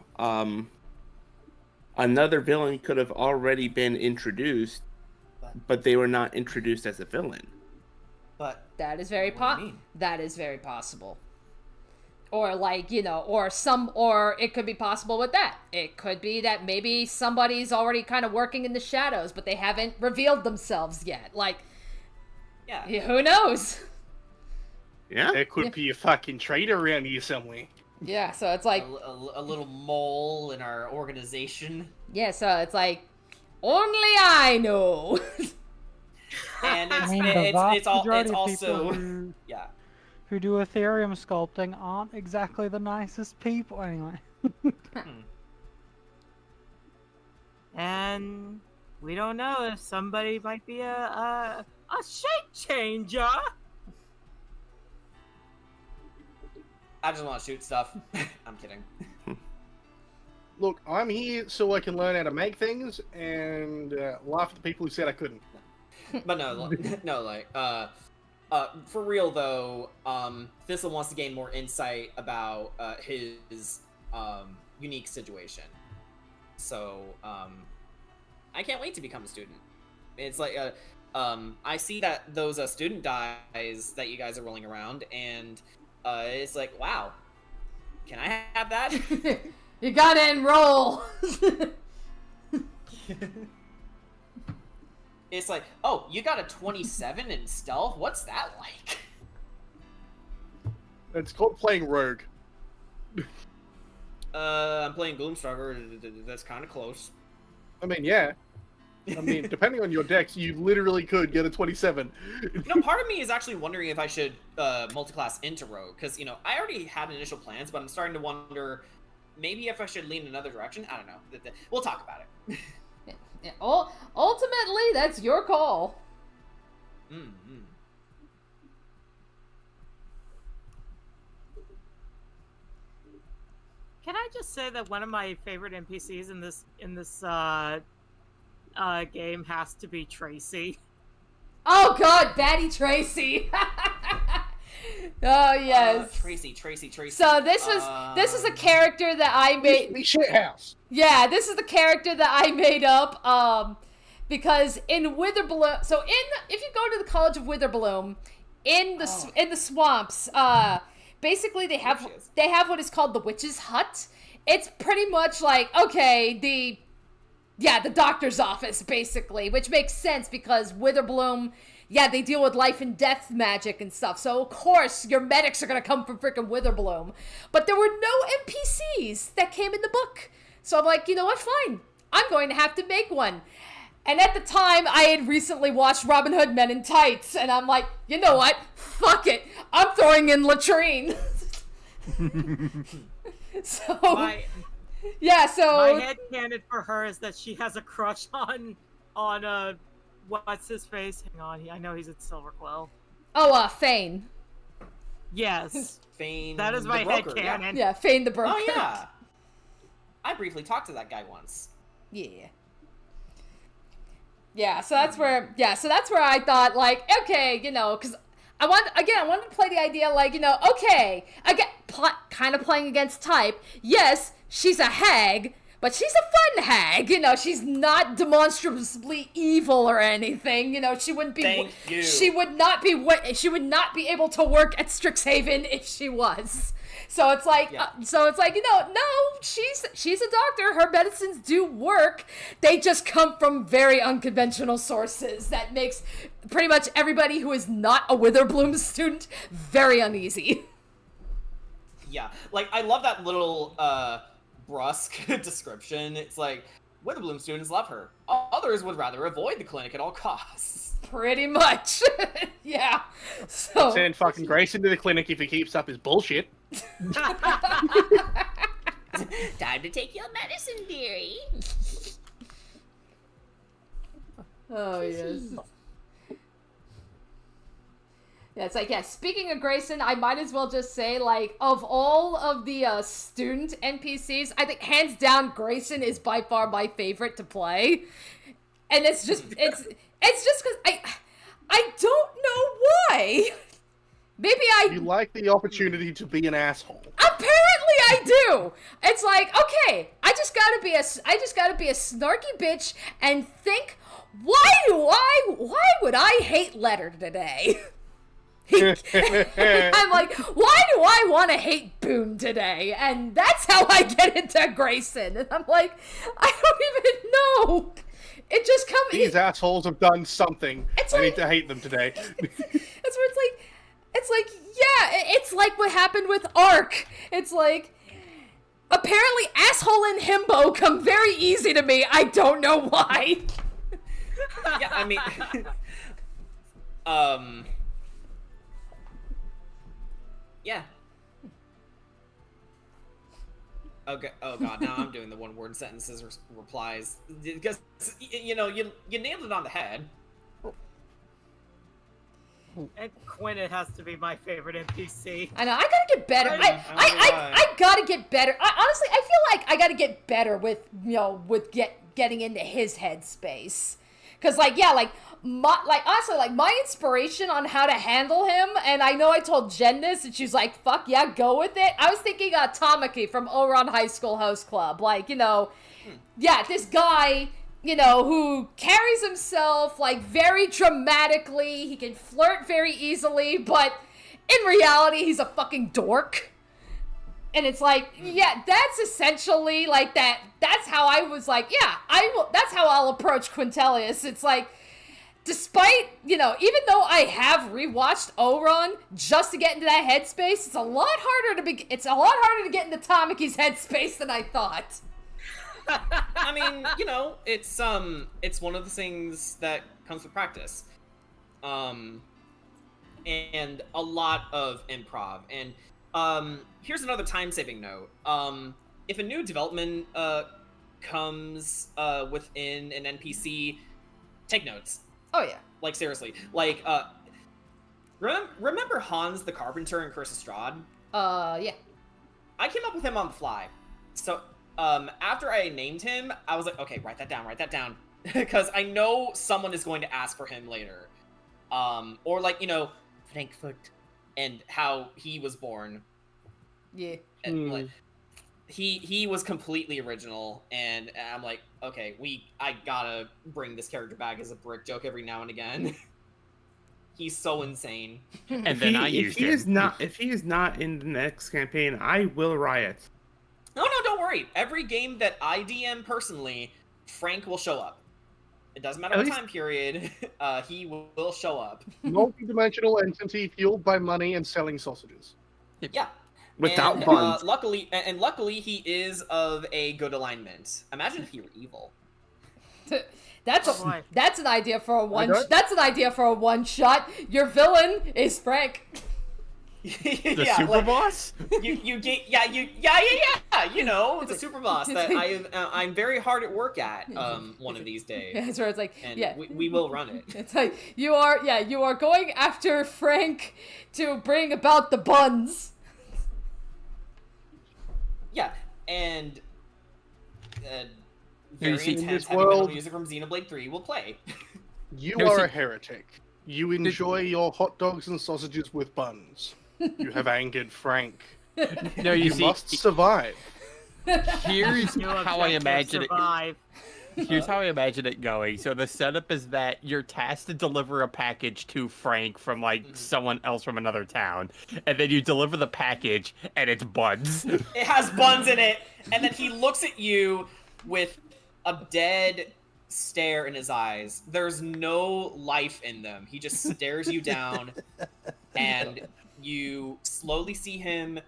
another villain could have already been introduced, but they were not introduced as a villain. But that is very possible. Or like, you know, or it could be possible with that. It could be that maybe somebody's already kind of working in the shadows, but they haven't revealed themselves yet. Like, yeah, who knows? Yeah, there could be a fucking traitor around here somewhere. Yeah, so it's like a little mole in our organization. Yeah, so it's like only I know. And it's also yeah. Who do Ethereum sculpting aren't exactly the nicest people anyway. And we don't know if somebody might be a shape changer. I just want to shoot stuff. I'm kidding. Look, I'm here so I can learn how to make things and laugh at the people who said I couldn't. But for real though, Thistle wants to gain more insight about his unique situation. So I can't wait to become a student. It's like I see that those student dies that you guys are rolling around, and it's like, wow, can I have that? You gotta enroll. It's like, oh, you got a 27 in stealth? What's that like? It's called playing rogue. I'm playing Gloomstalker. That's kind of close. I mean, yeah. I mean, depending on your decks, you literally could get a 27. No, part of me is actually wondering if I should multiclass into rogue, because, you know, I already had initial plans, but I'm starting to wonder maybe if I should lean another direction. I don't know. We'll talk about it. Yeah, ultimately, that's your call. Mm-hmm. Can I just say that one of my favorite NPCs in this game has to be Tracy? Oh God, Batty Tracy. Oh yes, Tracy. So this is a character that I made. Me shithouse. Yeah, this is the character that I made up. Because in Witherbloom, so if you go to the College of Witherbloom, in the swamps, basically they have what is called the Witch's Hut. It's pretty much like, okay, the doctor's office, basically, which makes sense because Witherbloom, they deal with life and death magic and stuff. So, of course, your medics are going to come from freaking Witherbloom. But there were no NPCs that came in the book. So I'm like, you know what, fine. I'm going to have to make one. And at the time, I had recently watched Robin Hood Men in Tights. And I'm like, you know what? Fuck it. I'm throwing in Latrine. So... my headcanon for her is that she has a crush on what's his face? Hang on, I know he's at Silverquill. Oh, Fane. Yes, Fane. That is my headcanon. Yeah, Fane the broker. Oh yeah, I briefly talked to that guy once. Yeah. Yeah, so that's where I thought, like, okay, you know, because I wanted to play the idea, like, you know, okay, I get kind of playing against type. Yes, she's a hag, but but she's a fun hag. You know, she's not demonstrably evil or anything. You know, she wouldn't be. Thank you. She would not be. She would not be able to work at Strixhaven if she was. So it's like, no, she's a doctor. Her medicines do work. They just come from very unconventional sources. That makes pretty much everybody who is not a Witherbloom student very uneasy. Yeah, like, I love that little, brusque description. It's like, Witherbloom students love her. Others would rather avoid the clinic at all costs. Pretty much. Yeah. So Send fucking Grayson to the clinic if he keeps up his bullshit. Time to take your medicine, dearie. Oh, yes. Yeah, it's like, yeah, speaking of Grayson, I might as well just say, like, of all of the student NPCs, I think hands down Grayson is by far my favorite to play. And it's just because I don't know why. Maybe You like the opportunity to be an asshole. Apparently I do. It's like, okay, I just gotta be a snarky bitch and think, why would I hate Letter today? I'm like, why do I want to hate Boone today? And that's how I get into Grayson. And I'm like, I don't even know. It just comes. These assholes have done something. I need to hate them today. That's where it's like, yeah, it's like what happened with Ark. It's like, apparently asshole and himbo come very easy to me. I don't know why. Yeah, I mean, yeah. Okay. Oh god, now I'm doing the one-word sentences replies because you nailed it on the head. And Quinn, it has to be my favorite NPC. I know, I gotta get better. I gotta get better. Honestly, I feel like I gotta get better with, getting into his headspace. Cause honestly, my inspiration on how to handle him, and I know I told Jen this, and she's like, fuck yeah, go with it. I was thinking Tamaki from Oron High School Host Club. Like, yeah, this guy, who carries himself, like, very dramatically. He can flirt very easily, but in reality, he's a fucking dork. And it's like, yeah, that's essentially, like, that's how I was like, yeah, that's how I'll approach Quintilius. It's like, despite, even though I have rewatched Oron just to get into that headspace, it's a lot harder to get into Tamaki's headspace than I thought. I mean, it's one of the things that comes with practice. And a lot of improv. And here's another time-saving note. If a new development comes within an NPC, take notes. Oh yeah. Like, seriously. Like, remember Hans the Carpenter in Curse of Strahd? Yeah. I came up with him on the fly. So, after I named him, I was like, okay, write that down. Because I know someone is going to ask for him later. Or like, Frankfurt and how he was born. Yeah. And, like, he was completely original, and I'm like, okay, I gotta bring this character back as a brick joke every now and again. He's so insane. And then I used him. If he is not in the next campaign, I will riot. No, don't worry. Every game that I DM personally, Frank will show up. It doesn't matter what time period, he will show up. Multi-dimensional entity fueled by money and selling sausages. Yeah. Without buns. Luckily, he is of a good alignment. Imagine if he were evil. That's an idea for a one. That's an idea for a one shot. Your villain is Frank. The super boss? The super boss that I'm very hard at work at one of these days. That's where it's like, and yeah, we will run it. It's like you are going after Frank to bring about the buns. Yeah, and very see, intense heavy metal music from Xenoblade 3 will play. You are a heretic. You enjoy your hot dogs and sausages with buns. You have angered Frank. No, you see, must survive. Here's New how I objective, imagine it. survive. Here's how I imagine it going. So the setup is that you're tasked to deliver a package to Frank from like someone else from another town, and then you deliver the package, and it's buns. It has buns in it, and then he looks at you with a dead stare in his eyes. There's no life in them. He just stares you down, and you slowly see him,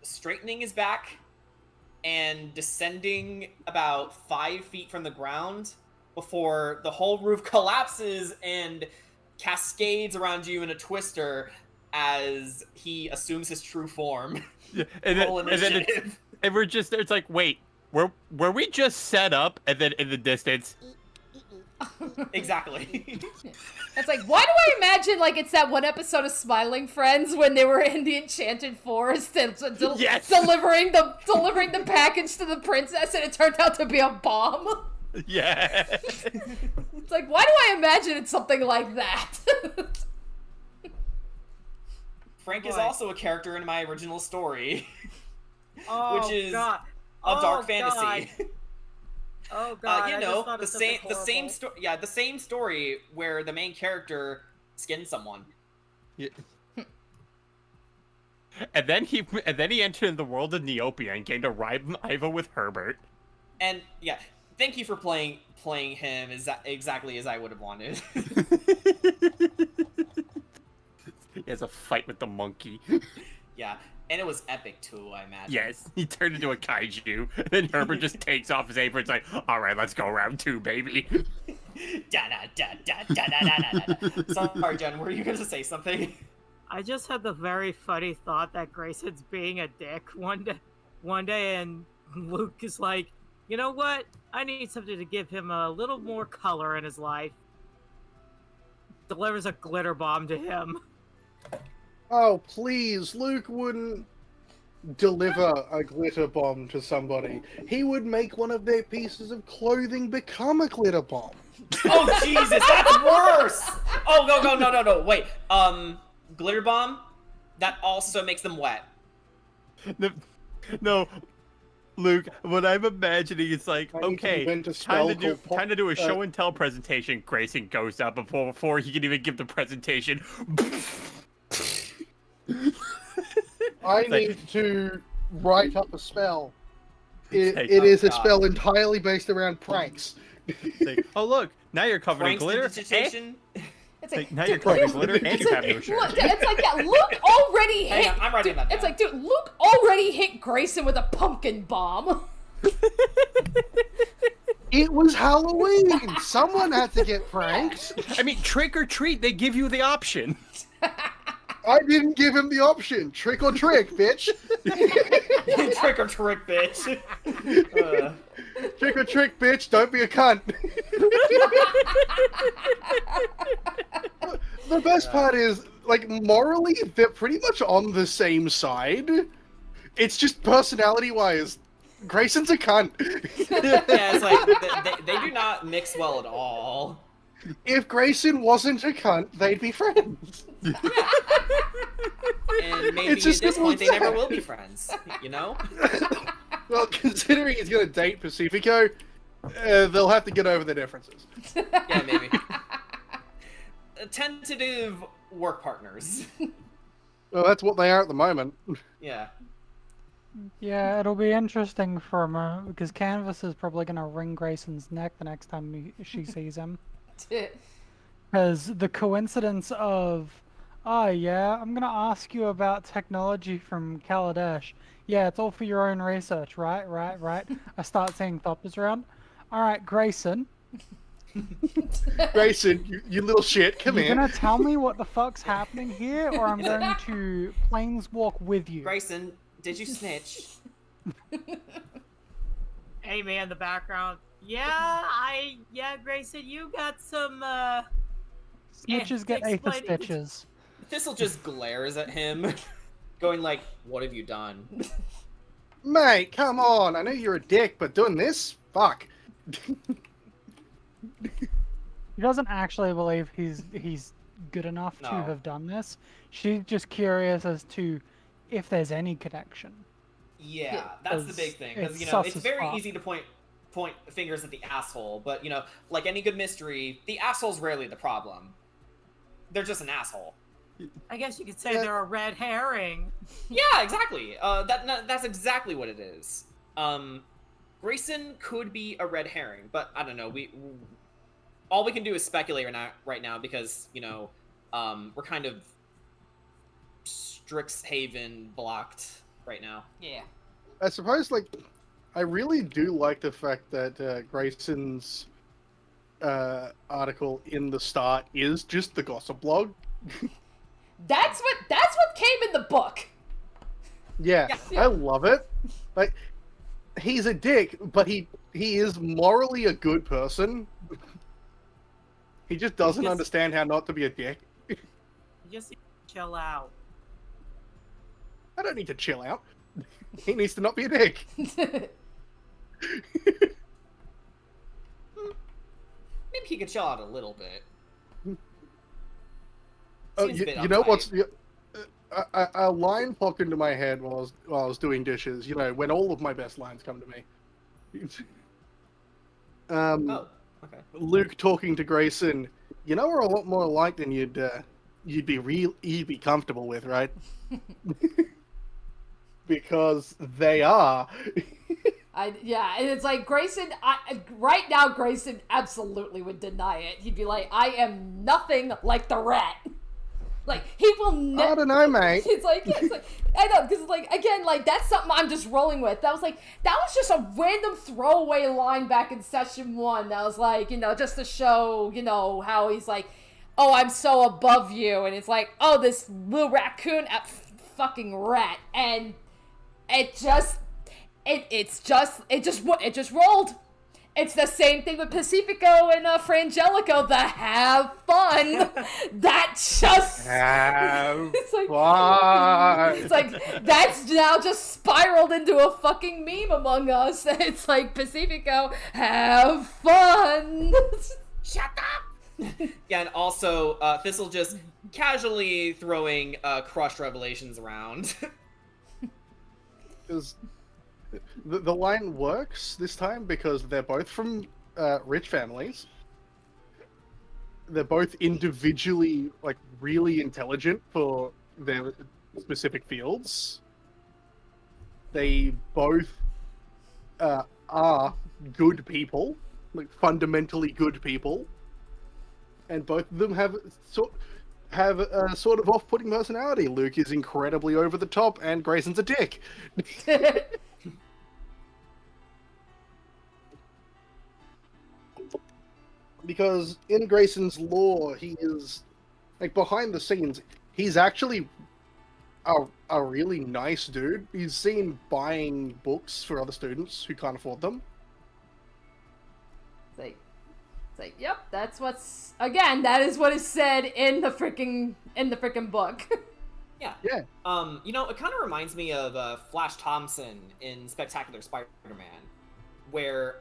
straightening his back and descending about 5 feet from the ground before the whole roof collapses and cascades around you in a twister as he assumes his true form. Yeah, and we're just it's like, wait, were we just set up? And then in the distance, exactly. It's like, why do I imagine like it's that one episode of Smiling Friends when they were in the Enchanted Forest and Yes! delivering the package to the princess, and it turned out to be a bomb. yeah. It's like, why do I imagine it's something like that? Frank is also a character in my original story, Oh, which is God. a dark Oh, fantasy. God. Oh god, I just thought the of something same horrible. story. Yeah, the same story where the main character skins someone. Yeah. And then he entered the world of Neopia and gained a rival with Herbert. And yeah, thank you for playing him exactly as I would have wanted. He has a fight with the monkey. Yeah, and it was epic too, I imagine. Yes, he turned into a kaiju. And then Herbert just takes off his apron. It's like, all right, let's go round 2, baby. Sorry, Jen, were you going to say something? I just had the very funny thought that Grayson's being a dick one day, and Luke is like, you know what? I need something to give him a little more color in his life. Delivers a glitter bomb to him. Oh, please, Luke wouldn't deliver a glitter bomb to somebody. He would make one of their pieces of clothing become a glitter bomb. Oh, Jesus, that's worse! Oh, no, wait. Glitter bomb? That also makes them wet. No, Luke, what I'm imagining is like, I need to okay, invent a spell time to do a called show and tell presentation. Grayson goes up before he can even give the presentation. I need to write up a spell. It is a spell entirely based around pranks. Like, oh look, now you're covered in Frank's glitter. digitation. It's like, Now you're covered in glitter and you have no shirt. Look, it's like, yeah, Luke already hit. Hang on, I'm writing that down. It's like, dude, Luke already hit Grayson with a pumpkin bomb. It was Halloween. Someone had to get pranked. I mean, trick or treat, they give you the option. I didn't give him the option. Trick or trick, bitch. Trick or trick, bitch. Trick or trick, bitch. Don't be a cunt. The best part is, like, morally, they're pretty much on the same side. It's just personality-wise, Grayson's a cunt. Yeah, it's like, they do not mix well at all. If Grayson wasn't a cunt, they'd be friends. And maybe It's at as this simple point as they never that. will be friends, you know? Well, considering he's going to date Pacifico, they'll have to get over their differences. Yeah, maybe. Tentative work partners. Well, that's what they are at the moment. Yeah. Yeah, it'll be interesting for him because Canvas is probably going to wring Grayson's neck the next time she sees him. Because the coincidence of, oh yeah, I'm going to ask you about technology from Kaladesh. Yeah, it's all for your own research, right? I start seeing Thoppers around. All right, Grayson. Grayson, you little shit, come You're here. going to tell me what the fuck's happening here, or I'm going to planeswalk with you. Grayson, did you snitch? Amy in the background. Yeah, Grayson, you got some, Snitches get eighth of explaining- stitches. Thistle just glares at him, going like, what have you done? Mate, come on. I know you're a dick, but doing this? Fuck. He doesn't actually believe he's good enough to No. have done this. She's just curious as to if there's any connection. Yeah, that's the big thing, because it's it's sus as very fuck. easy to point fingers at the asshole, but like any good mystery, the asshole's rarely the problem. They're just an asshole. I guess you could say they're a red herring. Yeah, exactly. That's exactly what it is. Grayson could be a red herring, but I don't know. All we can do is speculate right now because we're kind of Strixhaven blocked right now. Yeah. I suppose, I really do like the fact that Grayson's article in the start is just the gossip blog. That's what came in the book. Yeah, I love it. He's a dick, but he is morally a good person. He just doesn't understand how not to be a dick. You just chill out. I don't need to chill out. He needs to not be a dick. Maybe he could chill out a little bit. Oh, Seems a bit you know uptight. what's a line popped into my head while I was doing dishes. When all of my best lines come to me. Oh, okay. Luke talking to Grayson. We're a lot more alike than you'd be comfortable with, right? Because they are. And it's like Grayson. Right now, Grayson absolutely would deny it. He'd be like, "I am nothing like the rat." Like he will never. I don't know, mate. It's like I know, because again, that's something I'm just rolling with. That was just a random throwaway line back in session 1. That was just to show how he's like, "Oh, I'm so above you," and it's like, "Oh, this little raccoon, fucking rat," and it just rolled. It's the same thing with Pacifico and Frangelico. The have fun. That just Have it's fun. It's like that's now just spiraled into a fucking meme among us. It's like Pacifico, have fun. Shut up! Yeah, and also Thistle just casually throwing crushed revelations around. Because the line works this time because they're both from rich families. They're both individually really intelligent for their specific fields. They both are good people, fundamentally good people, and both of them have a sort of off-putting personality. Luke is incredibly over the top, and Grayson's a dick. Because in Grayson's lore, he is behind the scenes. He's actually a really nice dude. He's seen buying books for other students who can't afford them. It's like, yep, that is what is said in the freaking book. Yeah. Yeah. It kind of reminds me of Flash Thompson in Spectacular Spider-Man, where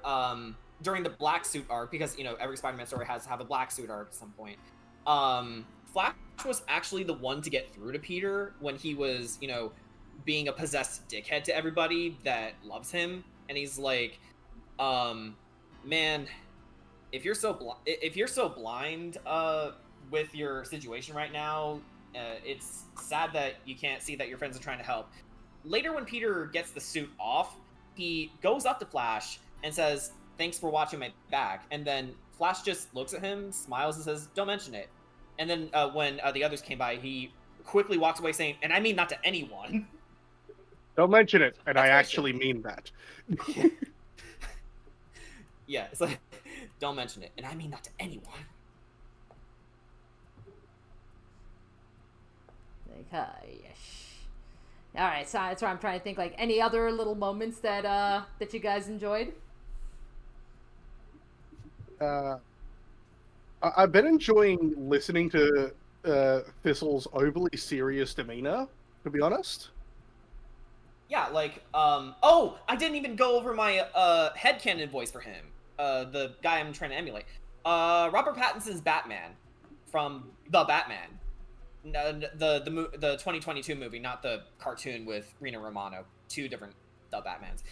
during the black suit arc, because every Spider-Man story has to have a black suit arc at some point. Flash was actually the one to get through to Peter when he was, being a possessed dickhead to everybody that loves him, and he's like, man, if you're so blind with your situation right now, it's sad that you can't see that your friends are trying to help. Later, when Peter gets the suit off, he goes up to Flash and says, "Thanks for watching my back." And then Flash just looks at him, smiles, and says, "Don't mention it." And then when the others came by, he quickly walks away saying, "And I mean not to anyone." Don't mention it, and I That's actually mean that. Yeah, it's like, don't mention it, and I mean not to anyone. All right, so that's why I'm trying to think any other little moments that you guys enjoyed. I've been enjoying listening to Thistle's overly serious demeanor, to be honest. Yeah, oh, I didn't even go over my headcanon voice for him. The guy I'm trying to emulate. Robert Pattinson's Batman from The Batman. The 2022 movie, not the cartoon with Rina Romano. Two different the Batmans.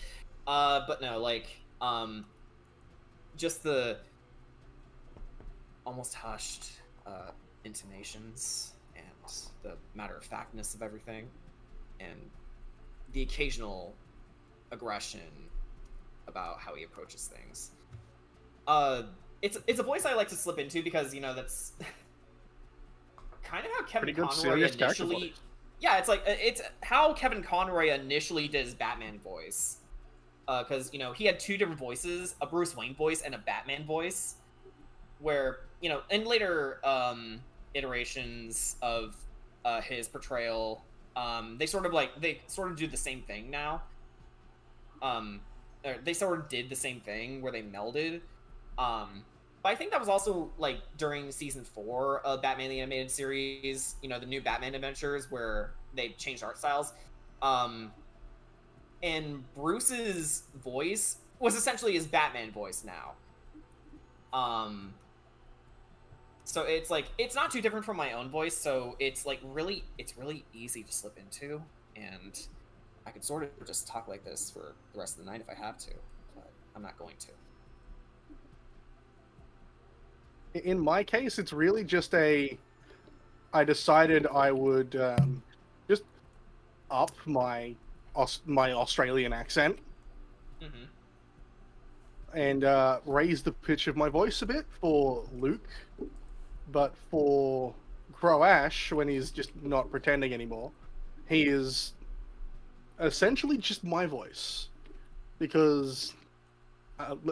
But no, like, just the almost hushed intonations and the matter-of-factness of everything, and the occasional aggression about how he approaches things. It's a voice I like to slip into because, you know, that's kind of how Kevin Pretty good, Conroy serious character initially... voice. Yeah, it's how Kevin Conroy initially did his Batman voice. Because, you know, he had two different voices, a Bruce Wayne voice and a Batman voice, where, you know, in later iterations of his portrayal, they sort of do the same thing now. They sort of did the same thing where they melded. But I think that was also, like, during season 4 of Batman the Animated Series, you know, the new Batman Adventures, where they changed art styles. And Bruce's voice was essentially his Batman voice now. So it's like, it's not too different from my own voice, so it's like it's really easy to slip into, and I could sort of just talk like this for the rest of the night if I have to, but I'm not going to. In my case, it's really just I decided I would just up my Australian accent and raise the pitch of my voice a bit for Luke, but for Croash, when he's just not pretending anymore, he is essentially just my voice, because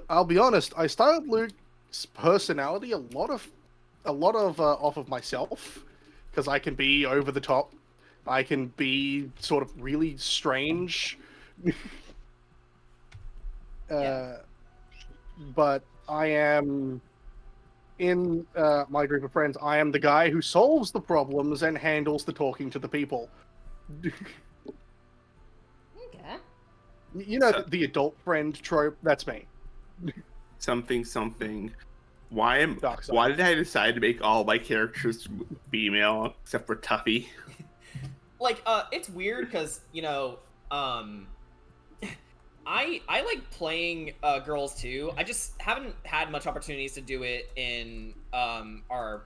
I'll be honest, I started Luke's personality a lot of off of myself, because I can be over the top, I can be sort of really strange, but I am in my group of friends, I am the guy who solves the problems and handles the talking to the people. Okay. You know, the adult friend trope, that's me. Something. Why Darkseid. did I decide to make all my characters female except for Tuffy? Like, it's weird because, you know, I like playing girls too. I just haven't had much opportunities to do it in our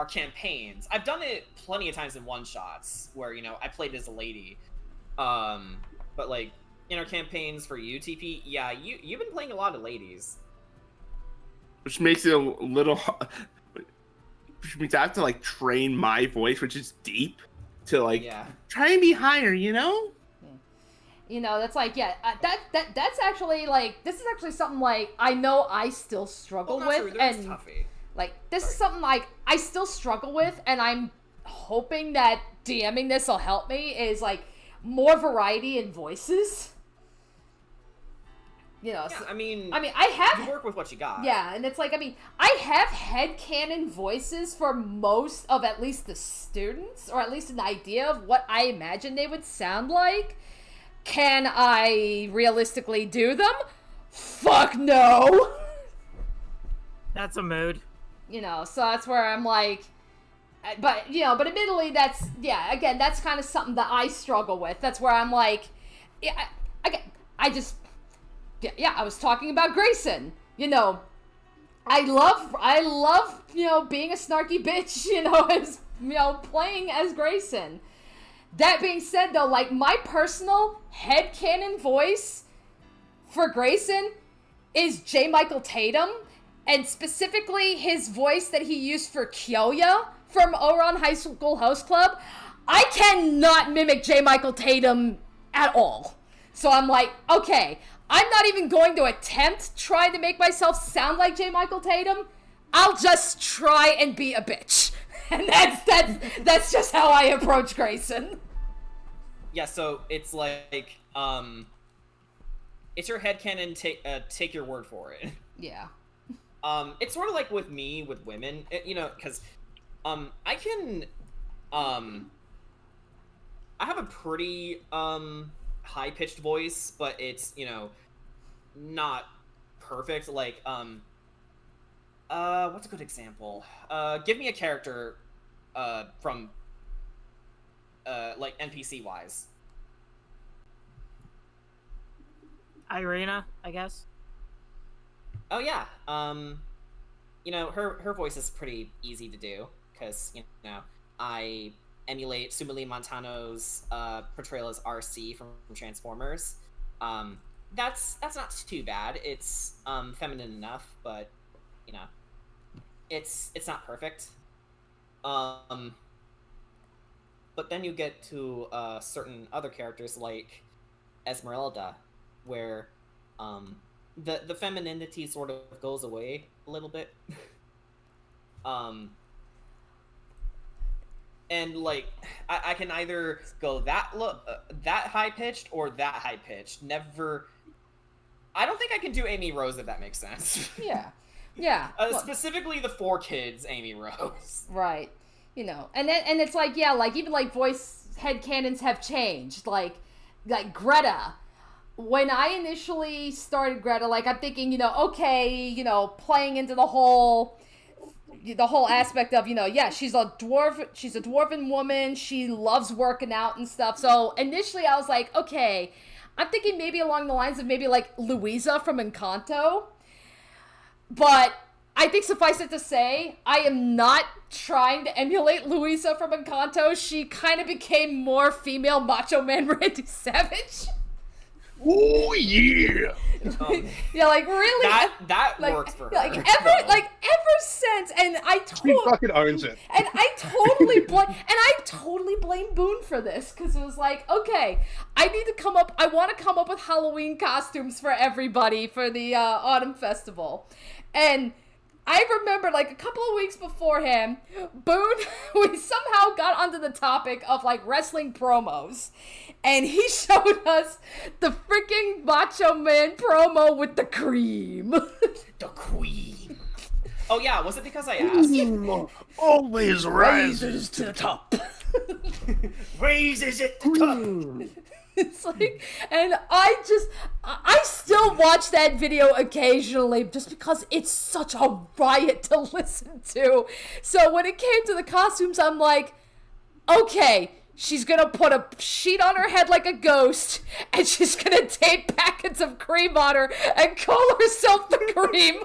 campaigns. I've done it plenty of times in one-shots where, you know, I played as a lady. But like in our campaigns for you, TP, yeah, you've been playing a lot of ladies. Which makes it a little... Which means I have to, like, train my voice, which is deep, to, like, try and be higher, you know? You know, that's like, that's actually, like, this is actually something, like, I know I still struggle with, and, like, this is something, like, I still struggle with, and I'm hoping that DMing this will help me, is, like, more variety in voices. You know, yeah, so, I mean, I have... You work with what you got. Yeah, and it's like, I mean, I have headcanon voices for most of at least the students, or at least an idea of what I imagine they would sound like. Can I realistically do them? Fuck no! That's a mood. You know, so that's where I'm like... But, you know, but admittedly, that's... Yeah, again, that's kind of something that I struggle with. That's where I'm like... Yeah, I just... Yeah, I was talking about Grayson. You know, I love, you know, being a snarky bitch, you know, as, you know, playing as Grayson. That being said, though, like, my personal headcanon voice for Grayson is J. Michael Tatum, and specifically his voice that he used for Kyoya from Ouran High School Host Club. I cannot mimic J. Michael Tatum at all. So I'm like, okay, I'm not even going to attempt trying to make myself sound like J. Michael Tatum. I'll just try and be a bitch. And that's just how I approach Grayson. Yeah, so it's like, it's your headcanon, take your word for it. Yeah. It's sort of like with me, with women, you know, because, I can, I have a pretty, high-pitched voice, but it's, you know, not perfect. Like, what's a good example? Give me a character, from, like, NPC-wise. Irina, I guess. Oh yeah. You know, her voice is pretty easy to do because you know I emulate Sumili Montano's portrayal as RC from Transformers. That's not too bad. It's feminine enough, but you know, it's not perfect. But then you get to certain other characters like Esmeralda, where the femininity sort of goes away a little bit. And like I can either go that high pitched or that high pitched. Never. I don't think I can do Amy Rose, if that makes sense. Yeah. Specifically the 4 kids Amy Rose. Right. You know, and it's like, yeah, like even like voice headcanons have changed. Like Greta. When I initially started Greta, like I'm thinking, you know, okay, you know, playing into the whole aspect of, you know, yeah, she's a dwarven woman, she loves working out and stuff. So initially I was like, okay, I'm thinking maybe along the lines of maybe like Louisa from Encanto. But I think suffice it to say, I am not trying to emulate Louisa from Encanto. She kind of became more female Macho Man Randy Savage. Oh yeah! Yeah, like really. That like, works for her. Ever since, and She fucking owns it. And I totally blame Boone for this because it was like, okay, I want to come up with Halloween costumes for everybody for the Autumn Festival, and I remember like a couple of weeks beforehand, Boone, we somehow got onto the topic of like wrestling promos, and he showed us the freaking Macho Man promo with the cream. The queen. Oh yeah, was it because I asked? Always rises to the top. Raises it to the top. It's like, and I still watch that video occasionally just because it's such a riot to listen to. So when it came to the costumes, I'm like, okay, she's gonna put a sheet on her head like a ghost, and she's gonna tape packets of cream on her and call herself the Cream.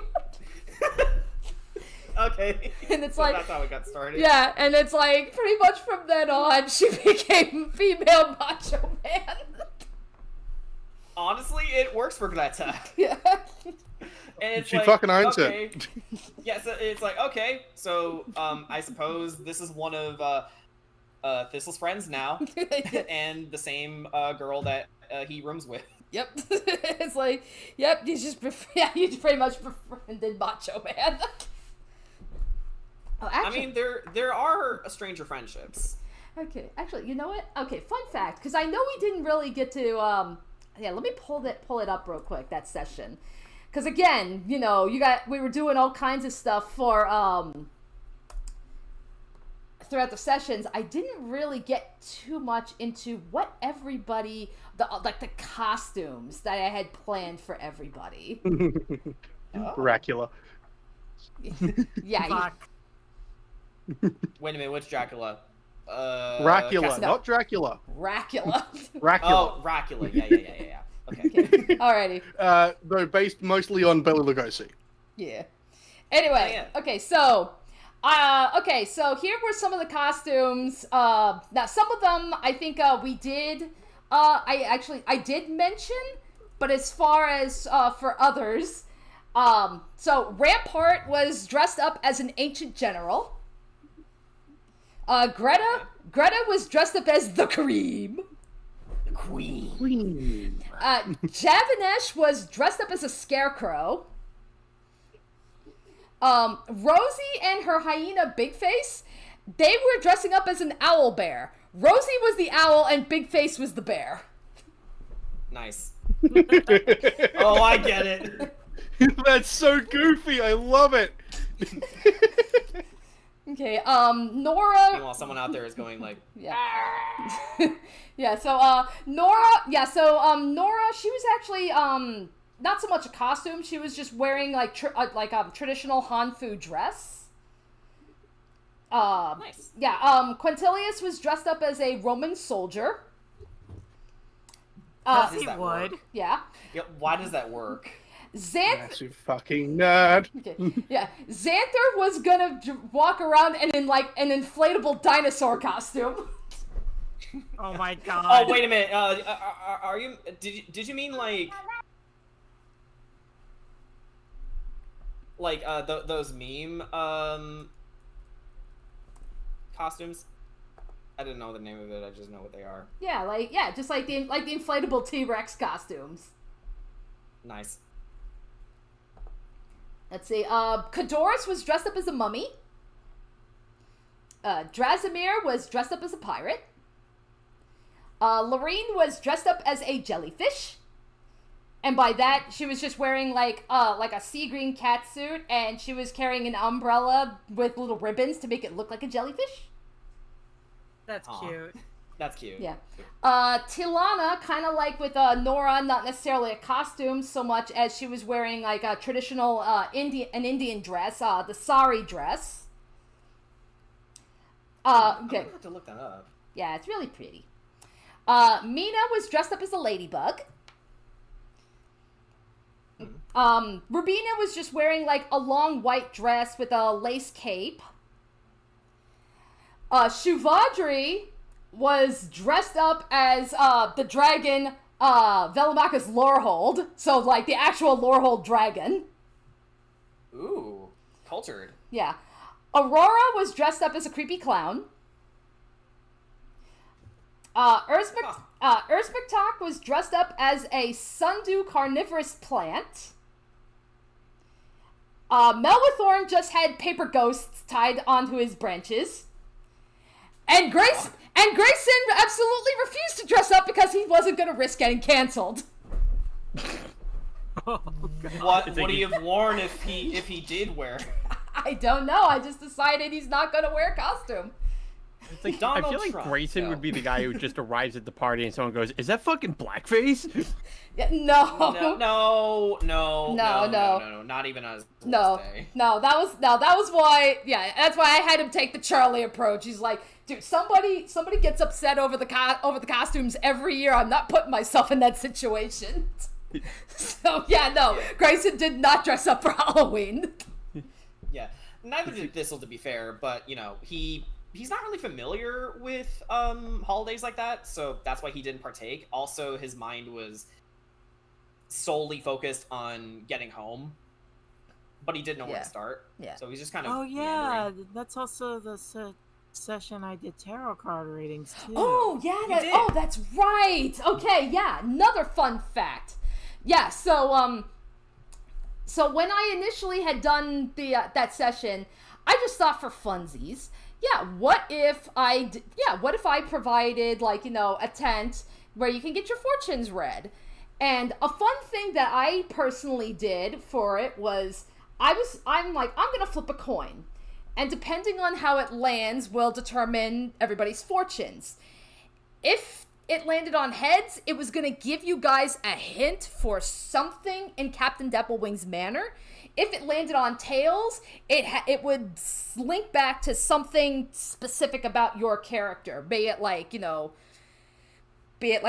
Okay. And it's so like, that's how it got started. Yeah, and it's like pretty much from then on, she became female Macho Man. Honestly, it works for Greta. Yeah. And it's She like, fucking owns okay. it. Yeah, so it's like, okay, so I suppose this is one of Thistle's friends now, and the same girl that he rooms with. Yep. It's like, yep, you pretty much befriended Macho Man. Oh, actually, I mean, there are stranger friendships. Okay, actually, you know what? Okay, fun fact, because I know we didn't really get to, yeah, let me pull it up real quick, that session. Because again, you know, we were doing all kinds of stuff for, throughout the sessions. I didn't really get too much into what everybody, the costumes that I had planned for everybody. Dracula. Yeah. Fuck. Wait a minute, which Dracula? Dracula, not Dracula. Dracula. Dracula. Oh, Dracula. Yeah. Okay. Alrighty. Though based mostly on Bela Lugosi. Yeah. Anyway, yeah. okay, so here were some of the costumes. Now, some of them I think we did. I did mention, but as far as for others, so Rampart was dressed up as an ancient general. Greta was dressed up as the Cream. The Queen. Javanesh was dressed up as a scarecrow. Rosie and her hyena Bigface, they were dressing up as an owl bear. Rosie was the owl and Bigface was the bear. Nice. Oh, I get it. That's so goofy. I love it. Okay, Nora. Meanwhile, someone out there is going like, Yeah. Yeah, so, Nora, Nora, she was actually, not so much a costume, she was just wearing, like, traditional Hanfu dress. nice. Yeah, Quintilius was dressed up as a Roman soldier. How Uh, does He that would. work? yeah. Yeah, why does that work? Massive fucking nerd. Okay. Yeah. Xanther was gonna walk around in like an inflatable dinosaur costume. Oh my god. Oh, wait a minute. Are you? Did you mean like those meme costumes? I didn't know the name of it. I just know what they are. Yeah, just like the inflatable T-Rex costumes. Nice. Let's see. Kadoris was dressed up as a mummy. Drazimir was dressed up as a pirate. Lorene was dressed up as a jellyfish. And by that, she was just wearing like a sea green catsuit, and she was carrying an umbrella with little ribbons to make it look like a jellyfish. That's Aw. cute. That's cute. Yeah. Tilana, kind of like with Nora, not necessarily a costume so much as she was wearing like a traditional Indian dress, the sari dress. I'm Okay. gonna have to look that up. Yeah, it's really pretty. Mina was dressed up as a ladybug. Rubina was just wearing like a long white dress with a lace cape. Shuvadri was dressed up as the dragon Velamaka's Lorehold, so like the actual Lorehold dragon. Ooh, cultured. Yeah. Aurora was dressed up as a creepy clown. Urzmiktok was dressed up as a sundew carnivorous plant. Melwithorn just had paper ghosts tied onto his branches. And Grayson absolutely refused to dress up because he wasn't going to risk getting canceled. Oh, God. What would he have worn if he did wear? I don't know. I just decided he's not going to wear a costume. It's like, I Donald feel like Trump. Grayson No. would be the guy who just arrives at the party and someone goes, "Is that fucking blackface?" Yeah, no. No, No. not even on his No, worst day. no, that was why. Yeah, that's why I had him take the Charlie approach. He's like, dude, somebody gets upset over the costumes every year. I'm not putting myself in that situation. So yeah, no, Grayson did not dress up for Halloween. Yeah, neither did Thistle, to be fair. But you know, he's not really familiar with holidays like that, so that's why he didn't partake. Also, his mind was solely focused on getting home, but he didn't know where Yeah. to start. Yeah. So he's just kind of Oh yeah, meandering. that's also the session I did tarot card readings too. Oh yeah, did. that's right. Okay, yeah, another fun fact. Yeah, so when I initially had done that session, I just thought for funsies, what if I provided like, a tent where you can get your fortunes read. And a fun thing that I personally did for it was I'm like, I'm going to flip a coin. And depending on how it lands will determine everybody's fortunes. If it landed on heads, it was going to give you guys a hint for something in Captain Deppelwing's manner. If it landed on tails, it would link back to something specific about your character. Be it like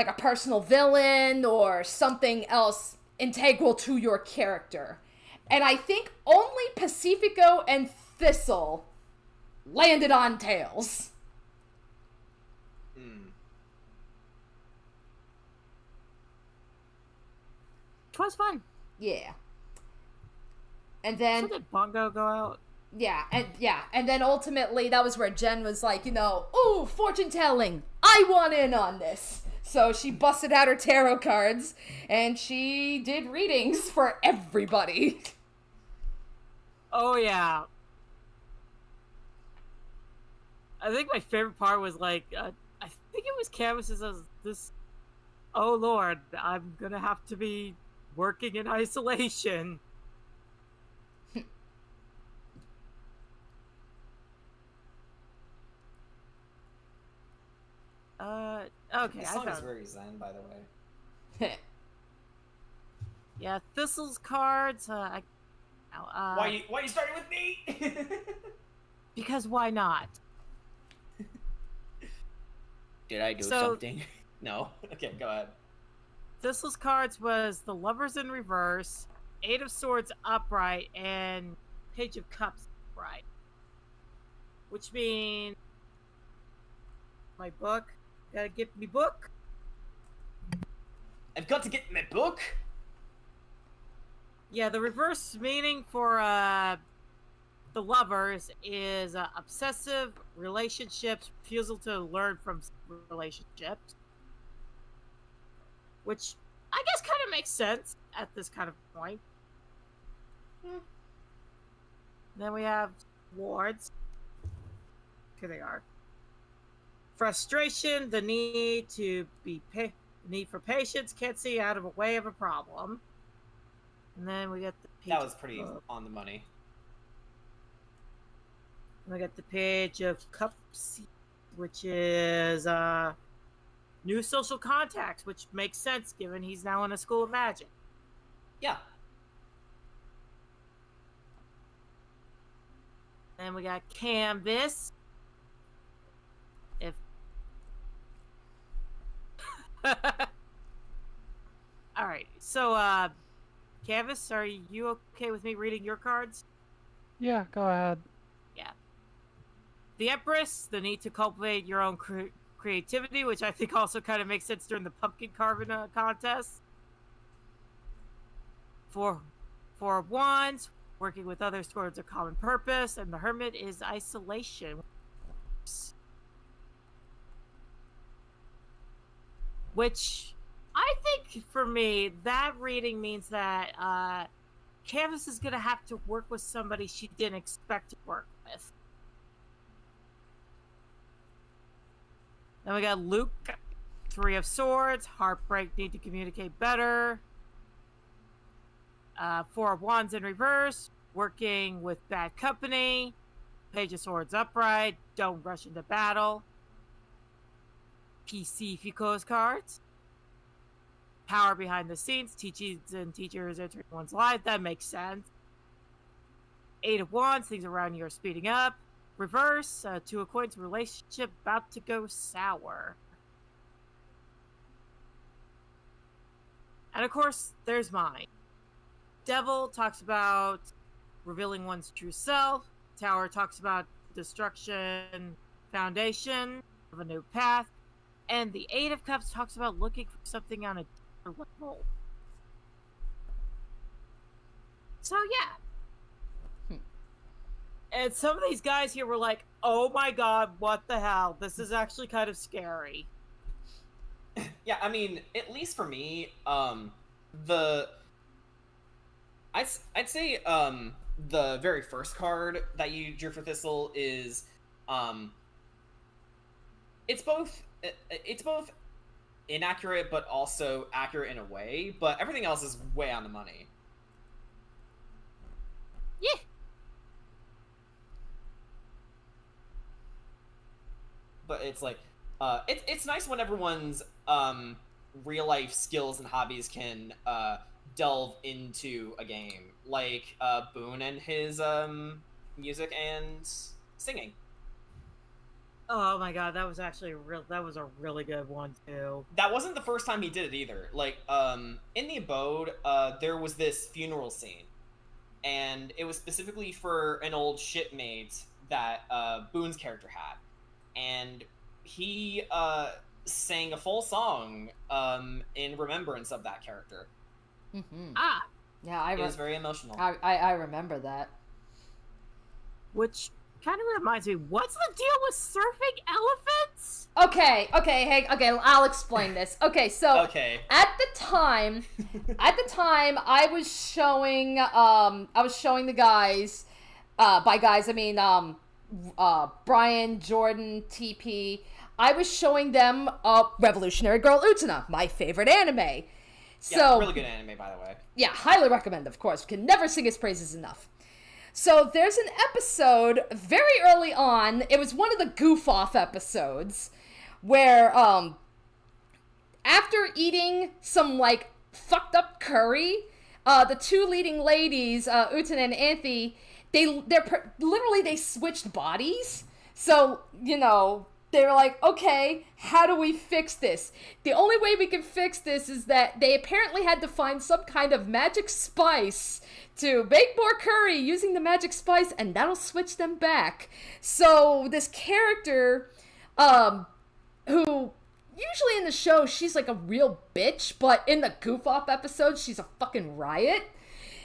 a personal villain or something else integral to your character. And I think only Pacifico and Thistle landed on tails. It was fun. Yeah. And So then did Bongo go out? and then ultimately that was where Jen was like, ooh, fortune telling. I want in on this. So she busted out her tarot cards and she did readings for everybody. Oh yeah. I think my favorite part was like, I think it was Canvas's this. Oh Lord, I'm gonna have to be working in isolation. Okay, This I song is found. very zen, by the way. Yeah, Thistle's cards. Why you starting with me? Because why not? Did I do So- something? No. Okay, go ahead. Thistle's cards was the Lovers in reverse, Eight of Swords upright, and Page of Cups upright. Which means my book. Gotta get me book. I've got to get my book. Yeah, the reverse meaning for the Lovers is obsessive relationships, refusal to learn from relationships. Which I guess kind of makes sense at this kind of point. Then we have Swords. Here they are. Frustration, the need to be need for patience, can't see out of a way of a problem. And then we got the page. That was pretty on the money. And we got the Page of Cups, which is new social contacts, which makes sense given he's now in a school of magic. Yeah. Then we got Canvas. If all right, so Canvas, are you okay with me reading your cards? Yeah, go ahead. Yeah. The Empress, the need to cultivate your own creativity, which I think also kind of makes sense during the pumpkin carving contest. Four of Wands, working with others towards a common purpose, and the Hermit is isolation. Which I think for me, that reading means that Canvas is going to have to work with somebody she didn't expect to work with. Then we got Luke, Three of Swords, heartbreak, need to communicate better. Four of Wands in reverse, working with bad company. Page of Swords upright, don't rush into battle. PC Foucault's cards. Power behind the scenes, teachings and teachers entering one's life, that makes sense. Eight of Wands, things around you are speeding up. Reverse, Two of Coins, relationship about to go sour. And of course, there's mine. Devil talks about revealing one's true self. Tower talks about destruction, foundation of a new path. And the Eight of Cups talks about looking for something on a deeper level. So yeah. And some of these guys here were like, oh my god, what the hell? This is actually kind of scary. Yeah, I mean, at least for me, I'd say the very first card that you drew for Thistle is it's both inaccurate but also accurate in a way, but everything else is way on the money. Yeah. But it's like it's nice when everyone's real life skills and hobbies can delve into a game, like Boone and his music and singing. Oh my god, that was actually that was a really good one too. That wasn't the first time he did it either. Like in the abode, there was this funeral scene, and it was specifically for an old shipmate that Boone's character had, and he sang a full song in remembrance of that character. Mm-hmm. Yeah, it was very emotional. I remember that. Which kind of reminds me, what's the deal with surfing elephants? Okay, I'll explain this. Okay, so at the time I was showing the guys, by guys I mean Brian, Jordan, TP. I was showing them Revolutionary Girl Utena, my favorite anime. So yeah, really good anime, by the way. Yeah, highly recommend, of course. Can never sing its praises enough. So there's an episode very early on. It was one of the goof-off episodes where after eating some like fucked up curry, the two leading ladies, Utena and Anthe, they switched bodies. So, you know, they were like, okay, how do we fix this? The only way we can fix this is that they apparently had to find some kind of magic spice to make more curry using the magic spice, and that'll switch them back. So this character, who usually in the show, she's like a real bitch, but in the goof-off episode, she's a fucking riot.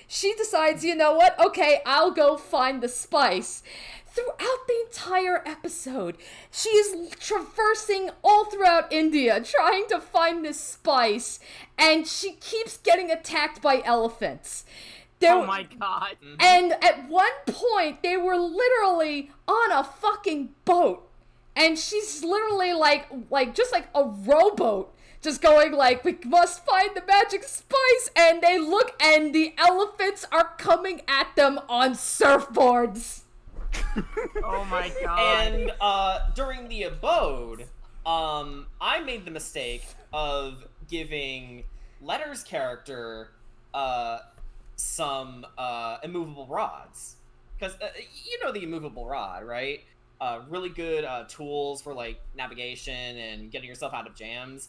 She decides, you know what? Okay, I'll go find the spice. Throughout the entire episode, she is traversing all throughout India trying to find this spice, and she keeps getting attacked by elephants. Oh my god. And at one point, they were literally on a fucking boat. And she's literally like just like a rowboat, just going like, we must find the magic spice. And they look, and the elephants are coming at them on surfboards. Oh my god. And during the abode, I made the mistake of giving Letter's character some immovable rods. Because you know the immovable rod, right? Really good tools for like navigation and getting yourself out of jams,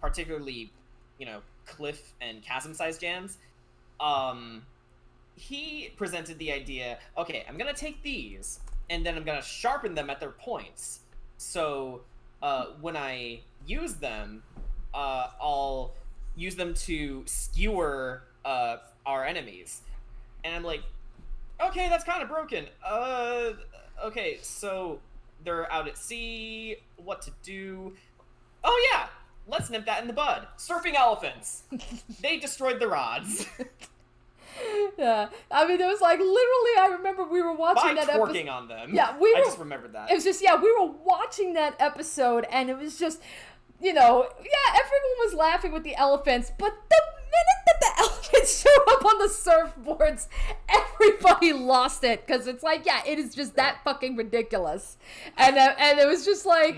particularly, you know, cliff and chasm-sized jams. He presented the idea, okay, I'm gonna take these and then I'm gonna sharpen them at their points. So when I use them, I'll use them to skewer our enemies. And I'm like, okay, that's kind of broken. Okay, so they're out at sea, what to do? Oh yeah, let's nip that in the bud. Surfing elephants. They destroyed the rods. Yeah, I mean, it was like, literally, I remember we were watching that episode. By twerking on them. Yeah, I just remembered that. It was just, yeah, we were watching that episode, and it was just, you know, yeah, everyone was laughing with the elephants, but the minute that the elephants showed up on the surfboards, everybody lost it, because it's like, yeah, it is just that fucking ridiculous. And it was just like,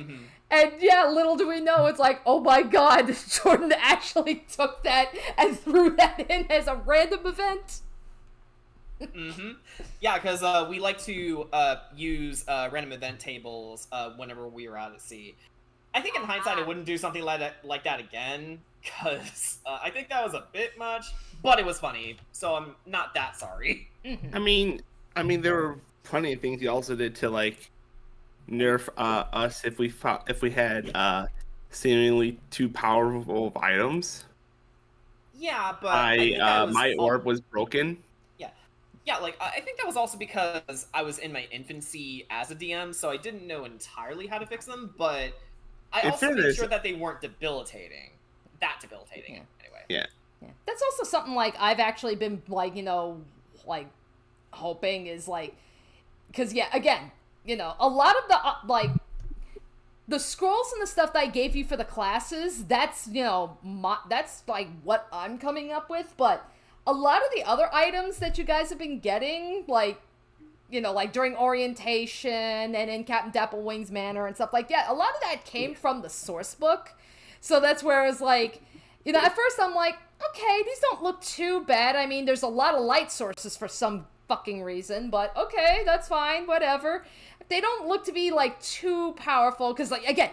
and yeah, little do we know, it's like, oh my god, Jordan actually took that and threw that in as a random event. Yeah, because we like to use random event tables whenever we are out at sea. I think in hindsight, I wouldn't do something like that again, because I think that was a bit much, but it was funny, so I'm not that sorry. I mean, there were plenty of things you also did to like nerf us if we had seemingly too powerful of items. Yeah, but I think my orb was broken. Yeah, like, I think that was also because I was in my infancy as a DM, so I didn't know entirely how to fix them, but I also made sure that they weren't debilitating. That debilitating, anyway. Yeah. That's also something, like, I've actually been, like, you know, like, hoping is, like, because, yeah, again, you know, a lot of the, like, the scrolls and the stuff that I gave you for the classes, that's, you know, that's, like, what I'm coming up with, but a lot of the other items that you guys have been getting, like, you know, like during orientation and in Captain Dapplewing's Manor and stuff like that, a lot of that came from the source book. So that's where I was like, you know, at first I'm like, okay, these don't look too bad. I mean, there's a lot of light sources for some fucking reason, but okay, that's fine, whatever. They don't look to be, like, too powerful, because, like, again,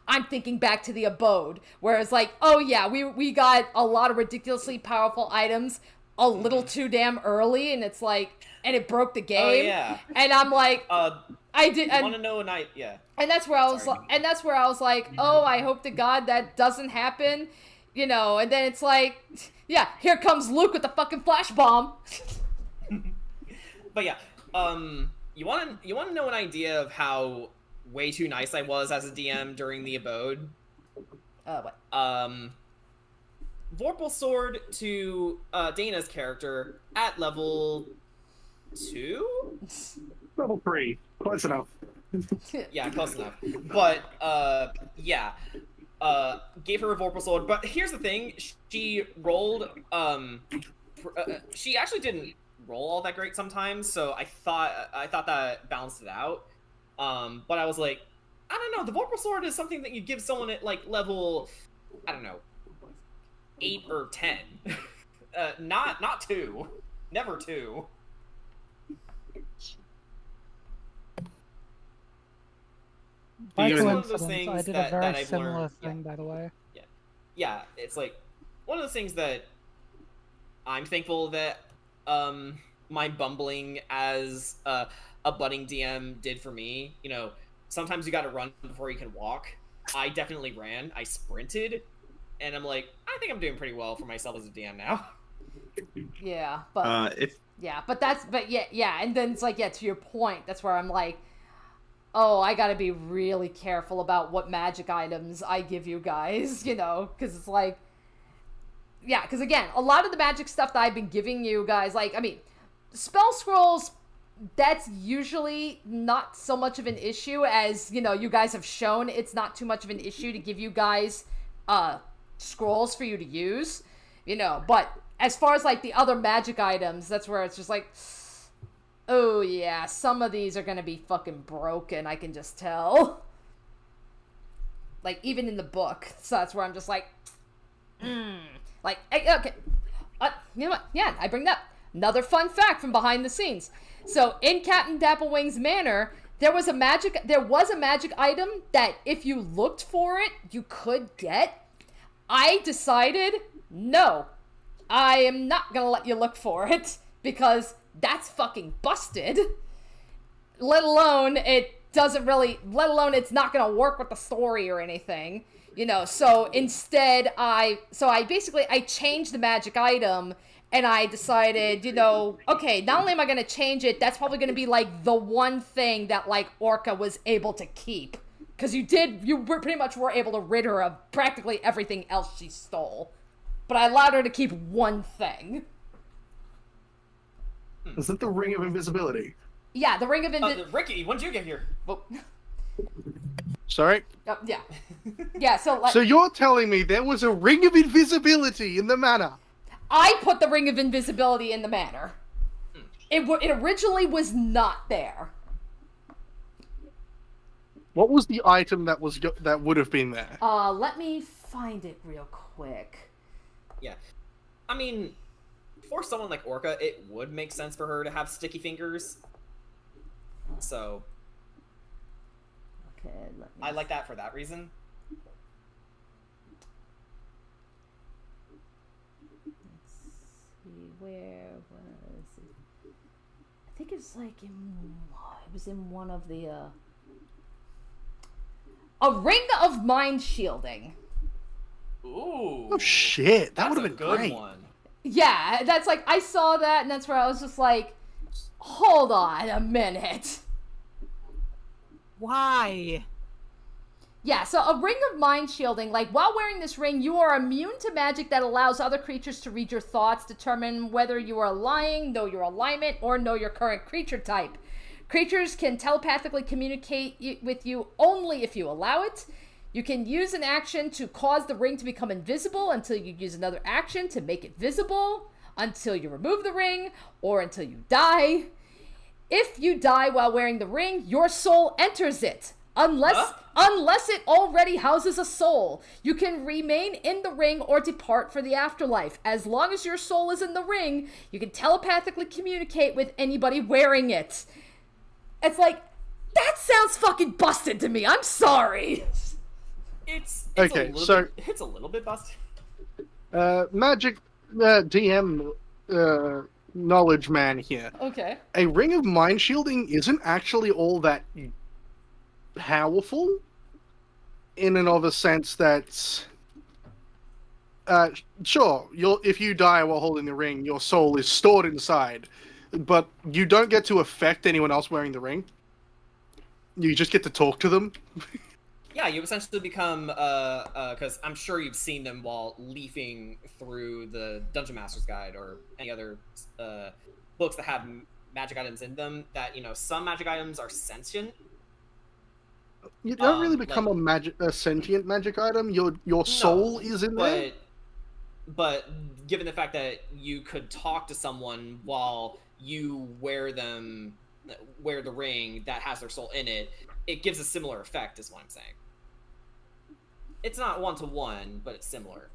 I'm thinking back to the abode, where it's like, oh yeah, we got a lot of ridiculously powerful items a little too damn early, and it's like, and it broke the game. Oh, yeah. And I'm like, I want to know a night, yeah. And that's where I was like, oh, I hope to God that doesn't happen, you know. And then it's like, yeah, here comes Luke with the fucking flash bomb. But yeah, you want to know an idea of how way too nice I was as a DM during the abode? What? Vorpal Sword to Dana's character at level 2? Level 3. Close enough. Yeah, close enough. But, yeah. Gave her a Vorpal Sword, but here's the thing, she rolled, she actually didn't roll all that great sometimes, so I thought that balanced it out. But I was like, I don't know, the Vorpal Sword is something that you give someone at, like, level, I don't know, 8 or 10. Not 2. Never 2. By It's one of those coincidence, I things did that- a very that I've similar learned, thing, by the way. Yeah, it's like one of those things that I'm thankful that my bumbling as a budding DM did for me. You know, sometimes you got to run before you can walk. I definitely ran. I sprinted, and I'm like, I think I'm doing pretty well for myself as a DM now. Yeah, but yeah, and then it's like, yeah, to your point, that's where I'm like, oh, I gotta be really careful about what magic items I give you guys, you know, because it's like, yeah, because again, a lot of the magic stuff that I've been giving you guys, like, I mean, spell scrolls, that's usually not so much of an issue as, you know, you guys have shown it's not too much of an issue to give you guys scrolls for you to use, you know, but as far as like the other magic items, that's where it's just like, oh yeah, some of these are gonna be fucking broken, I can just tell. Like, even in the book, so that's where I'm just like, like, okay, you know what, yeah, I bring that. Another fun fact from behind the scenes. So, in Captain Dapplewing's manor, there was a magic item that if you looked for it, you could get. I decided, no, I am not gonna let you look for it, because that's fucking busted. Let alone it's not gonna work with the story or anything. You know, so instead I changed the magic item, and I decided, you know, okay, not only am I gonna change it, that's probably gonna be like the one thing that like Orca was able to keep. Because you pretty much were able to rid her of practically everything else she stole. But I allowed her to keep one thing. Is that the Ring of Invisibility? Yeah, the Ring of Invisibility. Ricky, when did you get here? Well, Sorry? yeah. Yeah, so like, So you're telling me there was a Ring of Invisibility in the manor? I put the Ring of Invisibility in the manor. It originally was not there. What was the item that would have been there? Let me find it real quick. Yeah. I mean, for someone like Orca, it would make sense for her to have sticky fingers. So, okay, I like that for that reason. Let's see, where was it? I think it was like in one of the a Ring of Mind Shielding. Ooh. Oh shit, that would have been good great. one. Yeah, that's like, I saw that, and that's where I was just like, hold on a minute. Why? Yeah, so a Ring of Mind Shielding, like, while wearing this ring, you are immune to magic that allows other creatures to read your thoughts, determine whether you are lying, know your alignment, or know your current creature type. Creatures can telepathically communicate with you only if you allow it. You can use an action to cause the ring to become invisible until you use another action to make it visible, until you remove the ring, or until you die. If you die while wearing the ring, your soul enters it. Unless it already houses a soul. You can remain in the ring or depart for the afterlife. As long as your soul is in the ring, you can telepathically communicate with anybody wearing it. It's like, that sounds fucking busted to me. I'm sorry. It's Okay, it's a little bit busted. Magic DM knowledge man here. Okay. A Ring of Mind Shielding isn't actually all that powerful, in and of a sense that, sure, if you die while holding the ring, your soul is stored inside, but you don't get to affect anyone else wearing the ring. You just get to talk to them. Yeah, you essentially become, because I'm sure you've seen them while leafing through the Dungeon Master's Guide or any other books that have magic items in them, that, you know, some magic items are sentient. You don't really become a sentient magic item. Your soul is in there. But given the fact that you could talk to someone while you wear the ring that has their soul in it, it gives a similar effect, is what I'm saying. It's not one-to-one, but it's similar.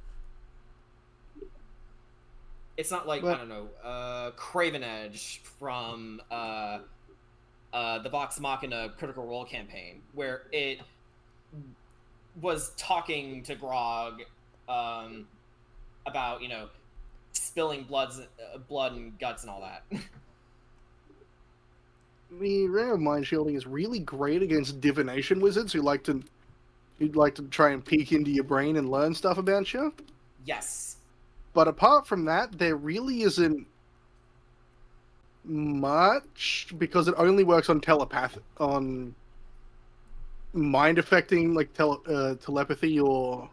It's not like, I don't know, Craven Edge from the Vox Machina Critical Role campaign, where it was talking to Grog about, you know, spilling blood and guts and all that. The ring of mind shielding is really great against divination wizards who'd like to try and peek into your brain and learn stuff about you. Yes. But apart from that, there really isn't much, because it only works on on mind affecting, like telepathy or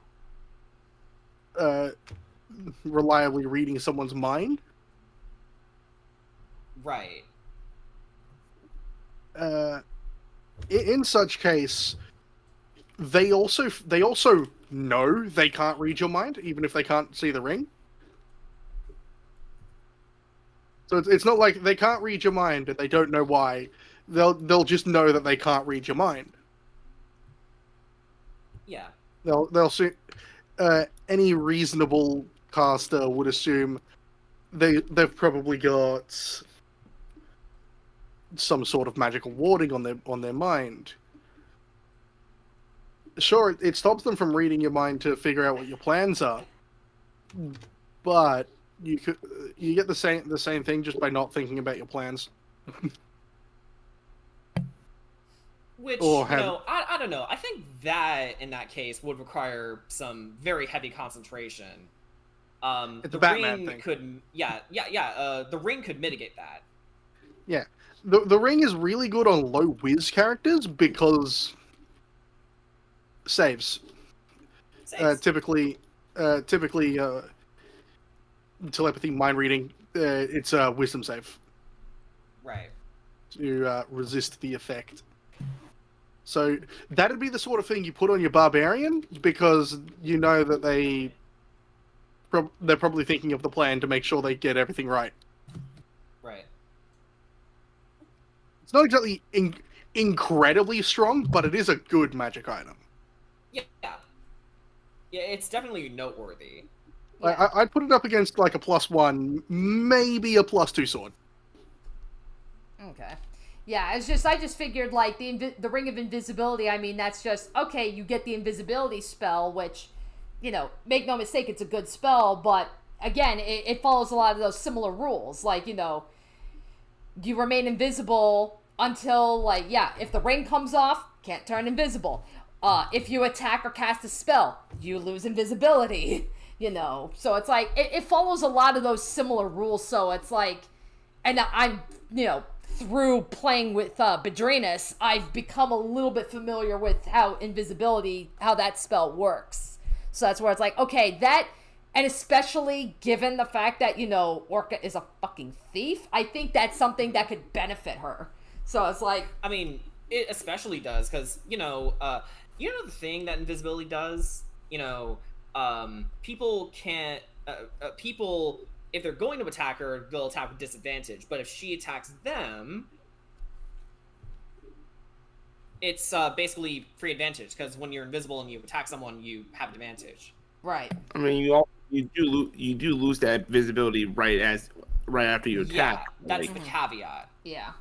reliably reading someone's mind. Right. In such case, they also know they can't read your mind, even if they can't see the ring. So it's not like they can't read your mind, but they don't know why. They'll just know that they can't read your mind. Yeah. They'll any reasonable caster would assume they've probably got some sort of magical warding on their mind. Sure, it stops them from reading your mind to figure out what your plans are, but you get the same thing just by not thinking about your plans. Which, Or you know, I don't know. I think that, in that case, would require some very heavy concentration. It's the a Batman ring thing. could, the ring could mitigate that. Yeah. The ring is really good on low whiz characters because saves. Typically, telepathy, mind reading, it's a wisdom save. Right. To resist the effect. So that'd be the sort of thing you put on your barbarian, because you know that they're probably thinking of the plan to make sure they get everything right. Right. It's not exactly incredibly strong, but it is a good magic item. Yeah. Yeah, it's definitely noteworthy. I'd put it up against like a +1, maybe a +2 sword. Okay. Yeah, I just figured like the Ring of Invisibility, I mean, that's just, okay, you get the invisibility spell, which, you know, make no mistake, it's a good spell, but again, it follows a lot of those similar rules. Like, you know, you remain invisible until, like, yeah, if the ring comes off, can't turn invisible. If you attack or cast a spell, you lose invisibility, you know. So it's like, it follows a lot of those similar rules, so it's like, and I'm, you know, through playing with Bedrenas, I've become a little bit familiar with how that spell works. So that's where it's like, okay, that, and especially given the fact that, you know, Orca is a fucking thief, I think that's something that could benefit her. So it's like, I mean, it especially does, because, you know the thing that invisibility does? You know, people can't, if they're going to attack her, they'll attack with disadvantage. But if she attacks them, it's basically free advantage, because when you're invisible and you attack someone, you have advantage. right. I mean, you do lose that visibility right after you attack. Yeah, that's like, the caveat. Yeah.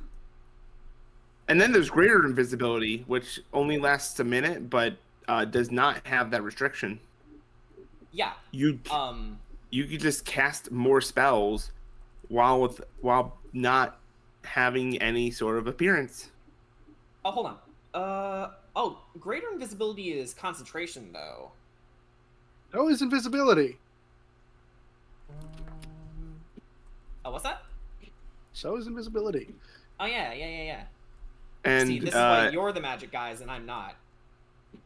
And then there's greater invisibility, which only lasts a minute, but does not have that restriction. Yeah. You could just cast more spells while not having any sort of appearance. Oh, hold on. Greater invisibility is concentration, though. No, is invisibility. What's that? So is invisibility. Oh, yeah. And See, this is why you're the magic guys and I'm not.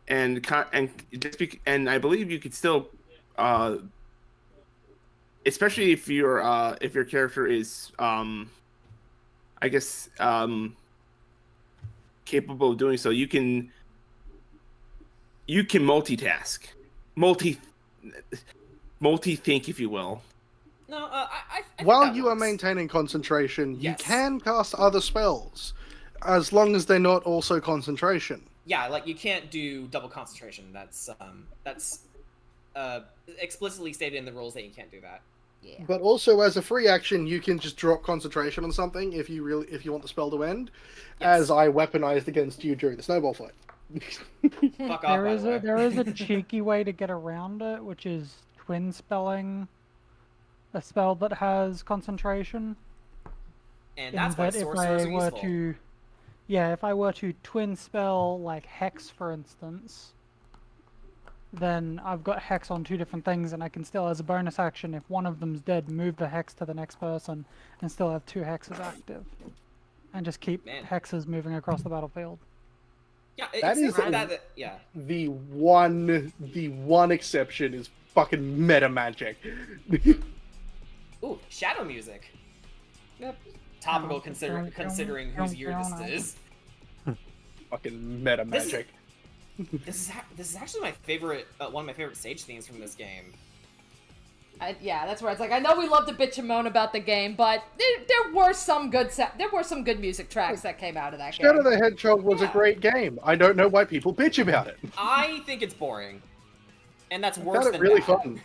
And I believe you could still, especially if your character is, I guess, capable of doing so, you can multitask, multi-think, if you will. No, I think While that you are works. maintaining concentration, Yes. you can cast other spells, as long as they're not also concentration. Yeah, like, you can't do double concentration. That's explicitly stated in the rules that you can't do that. Yeah. But also, as a free action, you can just drop concentration on something if you want the spell to end, Yes. as I weaponized against you during the snowball fight. Fuck off, There by is the way. there is a cheeky way to get around it, which is twin spelling a spell that has concentration. And in that's why that if sorcerers I are were useful. to, yeah, if I were to twin spell like Hex, for instance, then I've got Hex on 2 different things, and I can still, as a bonus action, if one of them's dead, move the Hex to the next person, and still have 2 hexes active, and just keep Man. hexes moving across the battlefield. Yeah, That it's is like a- that. Yeah. The one exception is fucking meta magic. Ooh, shadow music. Yep. Topical considering whose year this is. Fucking meta This- magic. This is actually my favorite, one of my favorite stage themes from this game. Yeah, that's where it's like, I know we love to bitch and moan about the game, but there were some good music tracks that came out of that Shadow game. the Hedgehog was a Yeah. great game. I don't know why people bitch about it. I think it's boring, and that's I worse found it than really bad. fun.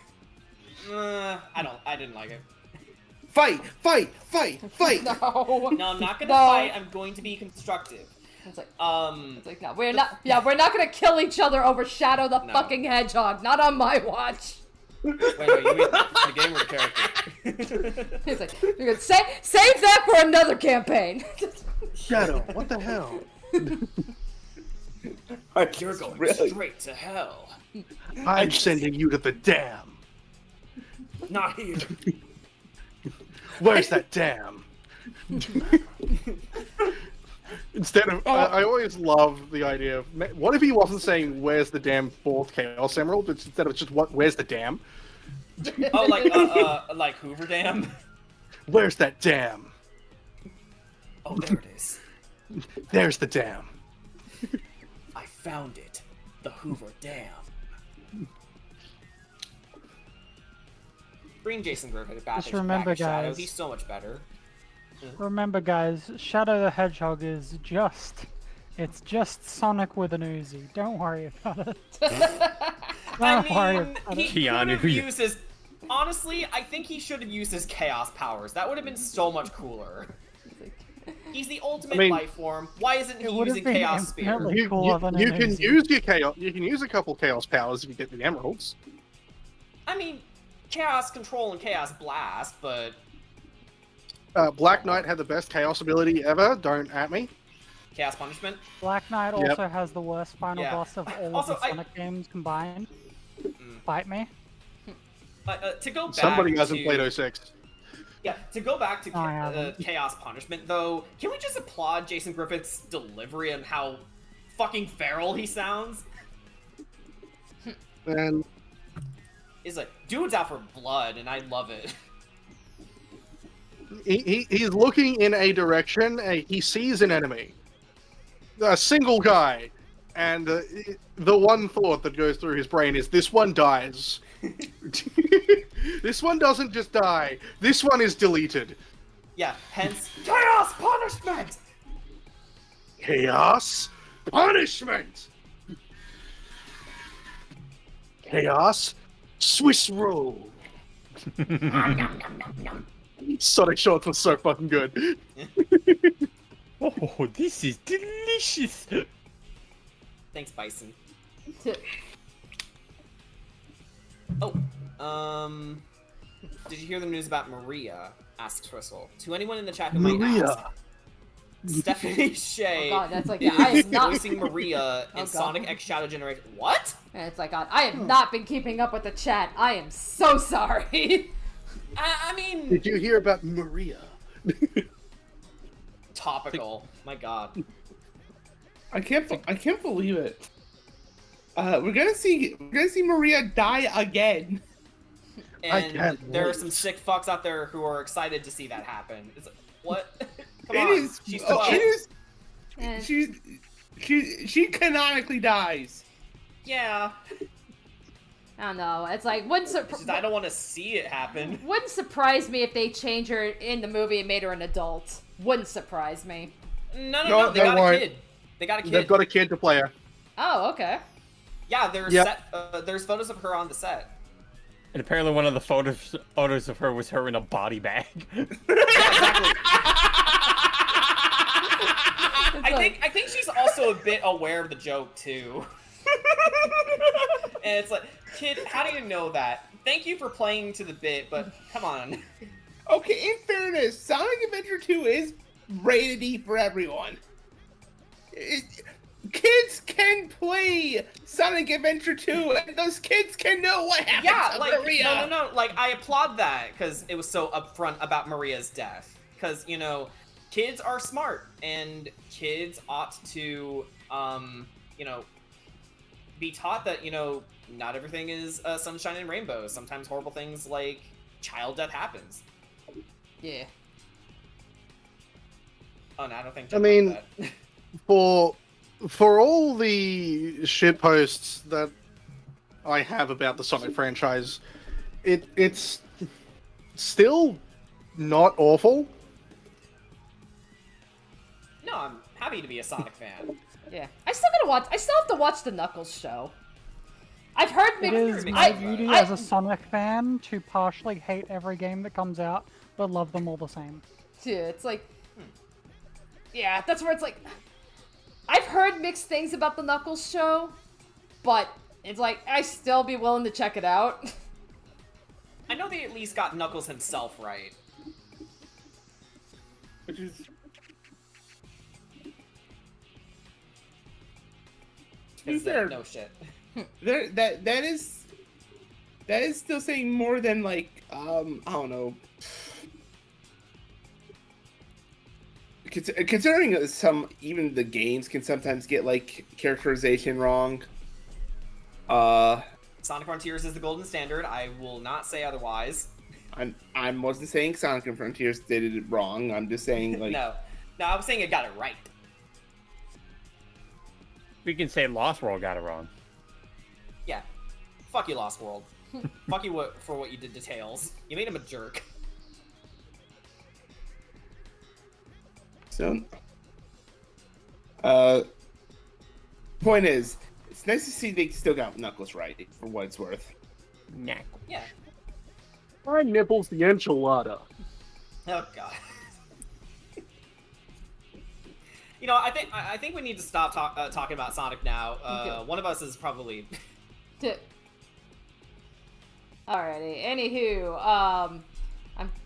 I didn't like it. Fight! Fight! Fight! Fight! No. No, I'm not gonna No. fight. I'm going to be constructive. It's like, Um, no, we're not. Yeah, we're not gonna kill each other over Shadow the No. fucking Hedgehog. Not on my watch. wait, no, you mean the game or the character? It's like, you're gonna save that for another campaign. Shadow, what the hell? You're going Really? straight to hell. I'm sending you to the dam. Not here. Where's that dam? Instead of, I always love the idea of, what if he wasn't saying, where's the damn 4th Chaos Emerald, but instead of just, where's the dam? Oh, like Hoover Dam. Where's that dam? Oh, there it is. There's the dam. I found it. The Hoover Dam. Bring Jason Griffith back. Just remember, Shadow. guys. He's so much better. Remember, guys, Shadow the Hedgehog is it's just Sonic with an Uzi. Don't worry about it. I Don't worry mean, about he it. could have Keanu. used his. Honestly, I think he should have used his chaos powers. That would have been so much cooler. He's the ultimate life form. Why isn't he It would have using been Chaos Spear? infinitely cooler than You an can Uzi. use your chaos. You can use a couple chaos powers if you get the emeralds. I mean, Chaos Control and Chaos Blast, but Black Knight had the best chaos ability ever. Don't at me. Chaos Punishment. Black Knight Yep. also has the worst final Yeah. boss of all Also, of the Sonic games combined. Mm. Fight me. To go back Somebody hasn't to, played 06. Yeah, to go back to I haven't. Chaos Punishment, though, can we just applaud Jason Griffith's delivery and how fucking feral he sounds? And He's like, dude's out for blood, and I love it. he's looking in a direction. And he sees an enemy, a single guy, and the one thought that goes through his brain is, "This one dies. This one doesn't just die. This one is deleted. Yeah, hence Chaos Punishment! Chaos punishment. Chaos Swiss roll." Sonic Shorts was so fucking good. Oh, this is delicious. Thanks, Bison. Did you hear the news about Maria? Asks Thistle. To anyone in the chat who might Maria. ask, Stephanie Shea Oh god, that's like, is I am not. voicing Maria in God. Sonic X Shadow Generation. What? And it's like, God, I have not been keeping up with the chat. I am so sorry. I mean, Did you hear about Maria? topical. My god. I can't believe it. We're gonna see Maria die again. And can't there are wait. some sick fucks out there who are excited to see that happen. It's like, what? Come It on. is. She's Oh, 12. it is. Eh, She canonically dies. Yeah. I don't know. It's like, It's just, I don't want to see it happen. wouldn't surprise me if they changed her in the movie and made her an adult. Wouldn't surprise me. No, they they got a won't. kid. They got a kid. They've got a kid to play her. Oh, okay. Yeah, there's Yep. there's photos of her on the set. And apparently one of the photos of her was her in a body bag. Yeah, exactly. I think she's also a bit aware of the joke too. And it's like, kid, how do you know that? Thank you for playing to the bit, but come on. Okay, in fairness, Sonic Adventure 2 is rated E for everyone. Kids can play Sonic Adventure 2, and those kids can know what happened Yeah, to like, Maria. no. Like, I applaud that because it was so upfront about Maria's death. Because, you know, kids are smart, and kids ought to, you know, be taught that, you know, not everything is sunshine and rainbows. Sometimes horrible things like child death happens. Yeah. Oh, no, I don't think. I Jen mean, liked that. for all the shit posts that I have about the Sonic franchise, it's still not awful. No, I'm happy to be a Sonic fan. Yeah. I still have to watch the Knuckles show. I've heard It is my duty as a Sonic fan to partially hate every game that comes out, but love them all the same. Yeah, it's like... Yeah, that's where it's like... I've heard mixed things about the Knuckles show, but it's like, I still be willing to check it out. I know they at least got Knuckles himself right. Which is... No shit. That is still saying more than like I don't know. Considering even the games can sometimes get like characterization wrong. Sonic Frontiers is the golden standard. I will not say otherwise. I wasn't saying Sonic and Frontiers did it wrong. I'm just saying like No, I was saying it got it right. We can say Lost World got it wrong. Yeah. Fuck you, Lost World. Fuck you for what you did to Tails. You made him a jerk. So, point is, it's nice to see they still got Knuckles right, for what it's worth. Yeah. My nipples the enchilada. Oh god. You know, I think we need to stop talking about Sonic now. One of us is probably. Alrighty. Anywho,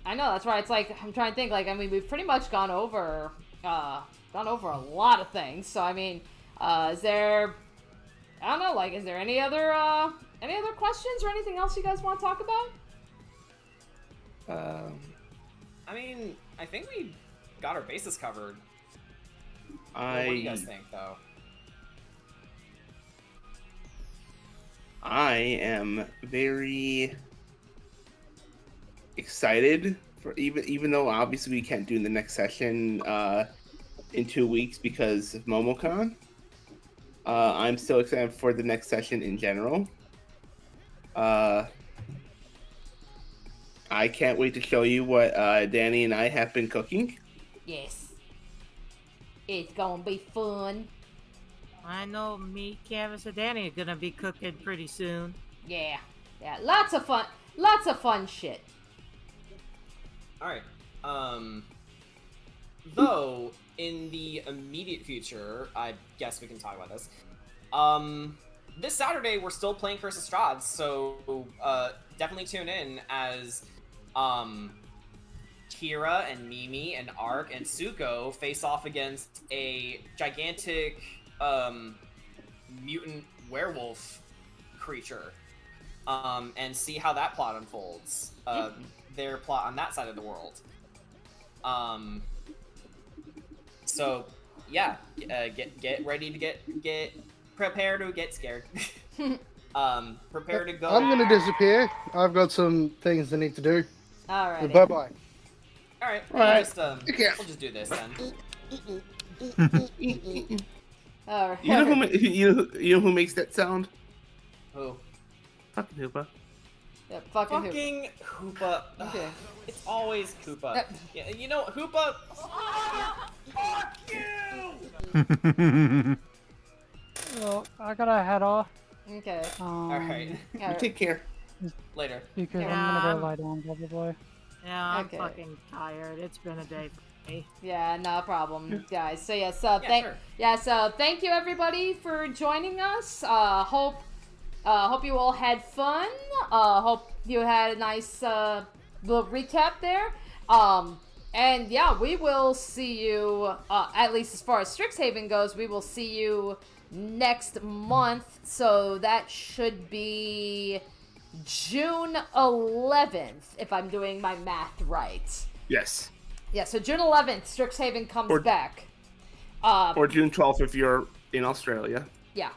I know that's right. It's like I'm trying to think. Like, I mean, we've pretty much gone over a lot of things. So I mean, is there? I don't know. Like, is there any other questions or anything else you guys want to talk about? I mean, I think we got our bases covered. What do you guys think, though? I am very excited for even though obviously we can't do the next session in 2 weeks because of MomoCon. I'm still excited for the next session in general. I can't wait to show you what Danny and I have been cooking. Yes. It's gonna be fun. I know me, Canvas, and Danny are gonna be cooking pretty soon. Yeah. Lots of fun shit. Alright. Though, in the immediate future, I guess we can talk about this. This Saturday, we're still playing Curse of Strahd, so definitely tune in as Kira and Mimi and Ark and Suko face off against a gigantic mutant werewolf creature, and see how that plot unfolds. Their plot on that side of the world. So yeah, get ready to get prepare to get scared. Prepare to go. I'm gonna disappear. I've got some things I need to do. Alright. Bye bye. Alright, Alright. we'll just do this then. Alright. You know who makes that sound? Who? Fucking Hoopa. Yeah, fucking who? Fucking Hoopa. Okay. It's always Koopa. Yeah, you know, Hoopa. Fuck you! Well, I gotta head off. Okay. Alright. Alright. Take care. Later. Because Yeah, I'm gonna I'm- go lie down probably. Yeah, I'm Okay. fucking tired. It's been a day. me. Yeah, no problem, guys. So yeah, Sure. thank you everybody for joining us. Hope you all had fun. Hope you had a nice little recap there. And yeah, we will see you. At least as far as Strixhaven goes, we will see you next month. So that should be June 11th, if I'm doing my math right. Yes. Yeah, so June 11th, Strixhaven comes back. Or June 12th if you're in Australia. Yeah.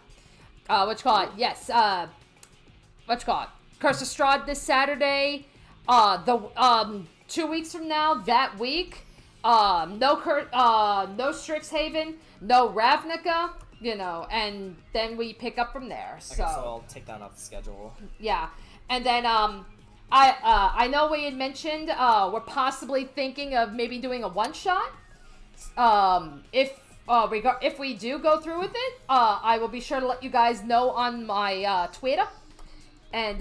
What you call it? Yes. What you call it? Curse of Strahd this Saturday. 2 weeks from now, that week. No Strixhaven, no Ravnica, and then we pick up from there. So I'll take that off the schedule. Yeah. And then I know we had mentioned we're possibly thinking of maybe doing a one-shot. If we do go through with it, I will be sure to let you guys know on my Twitter. And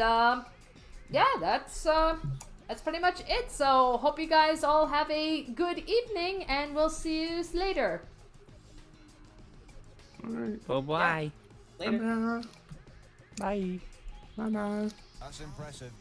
yeah, that's pretty much it. So hope you guys all have a good evening, and we'll see you later. All right. Bye-bye. Later. Bye. Bye-bye. That's impressive.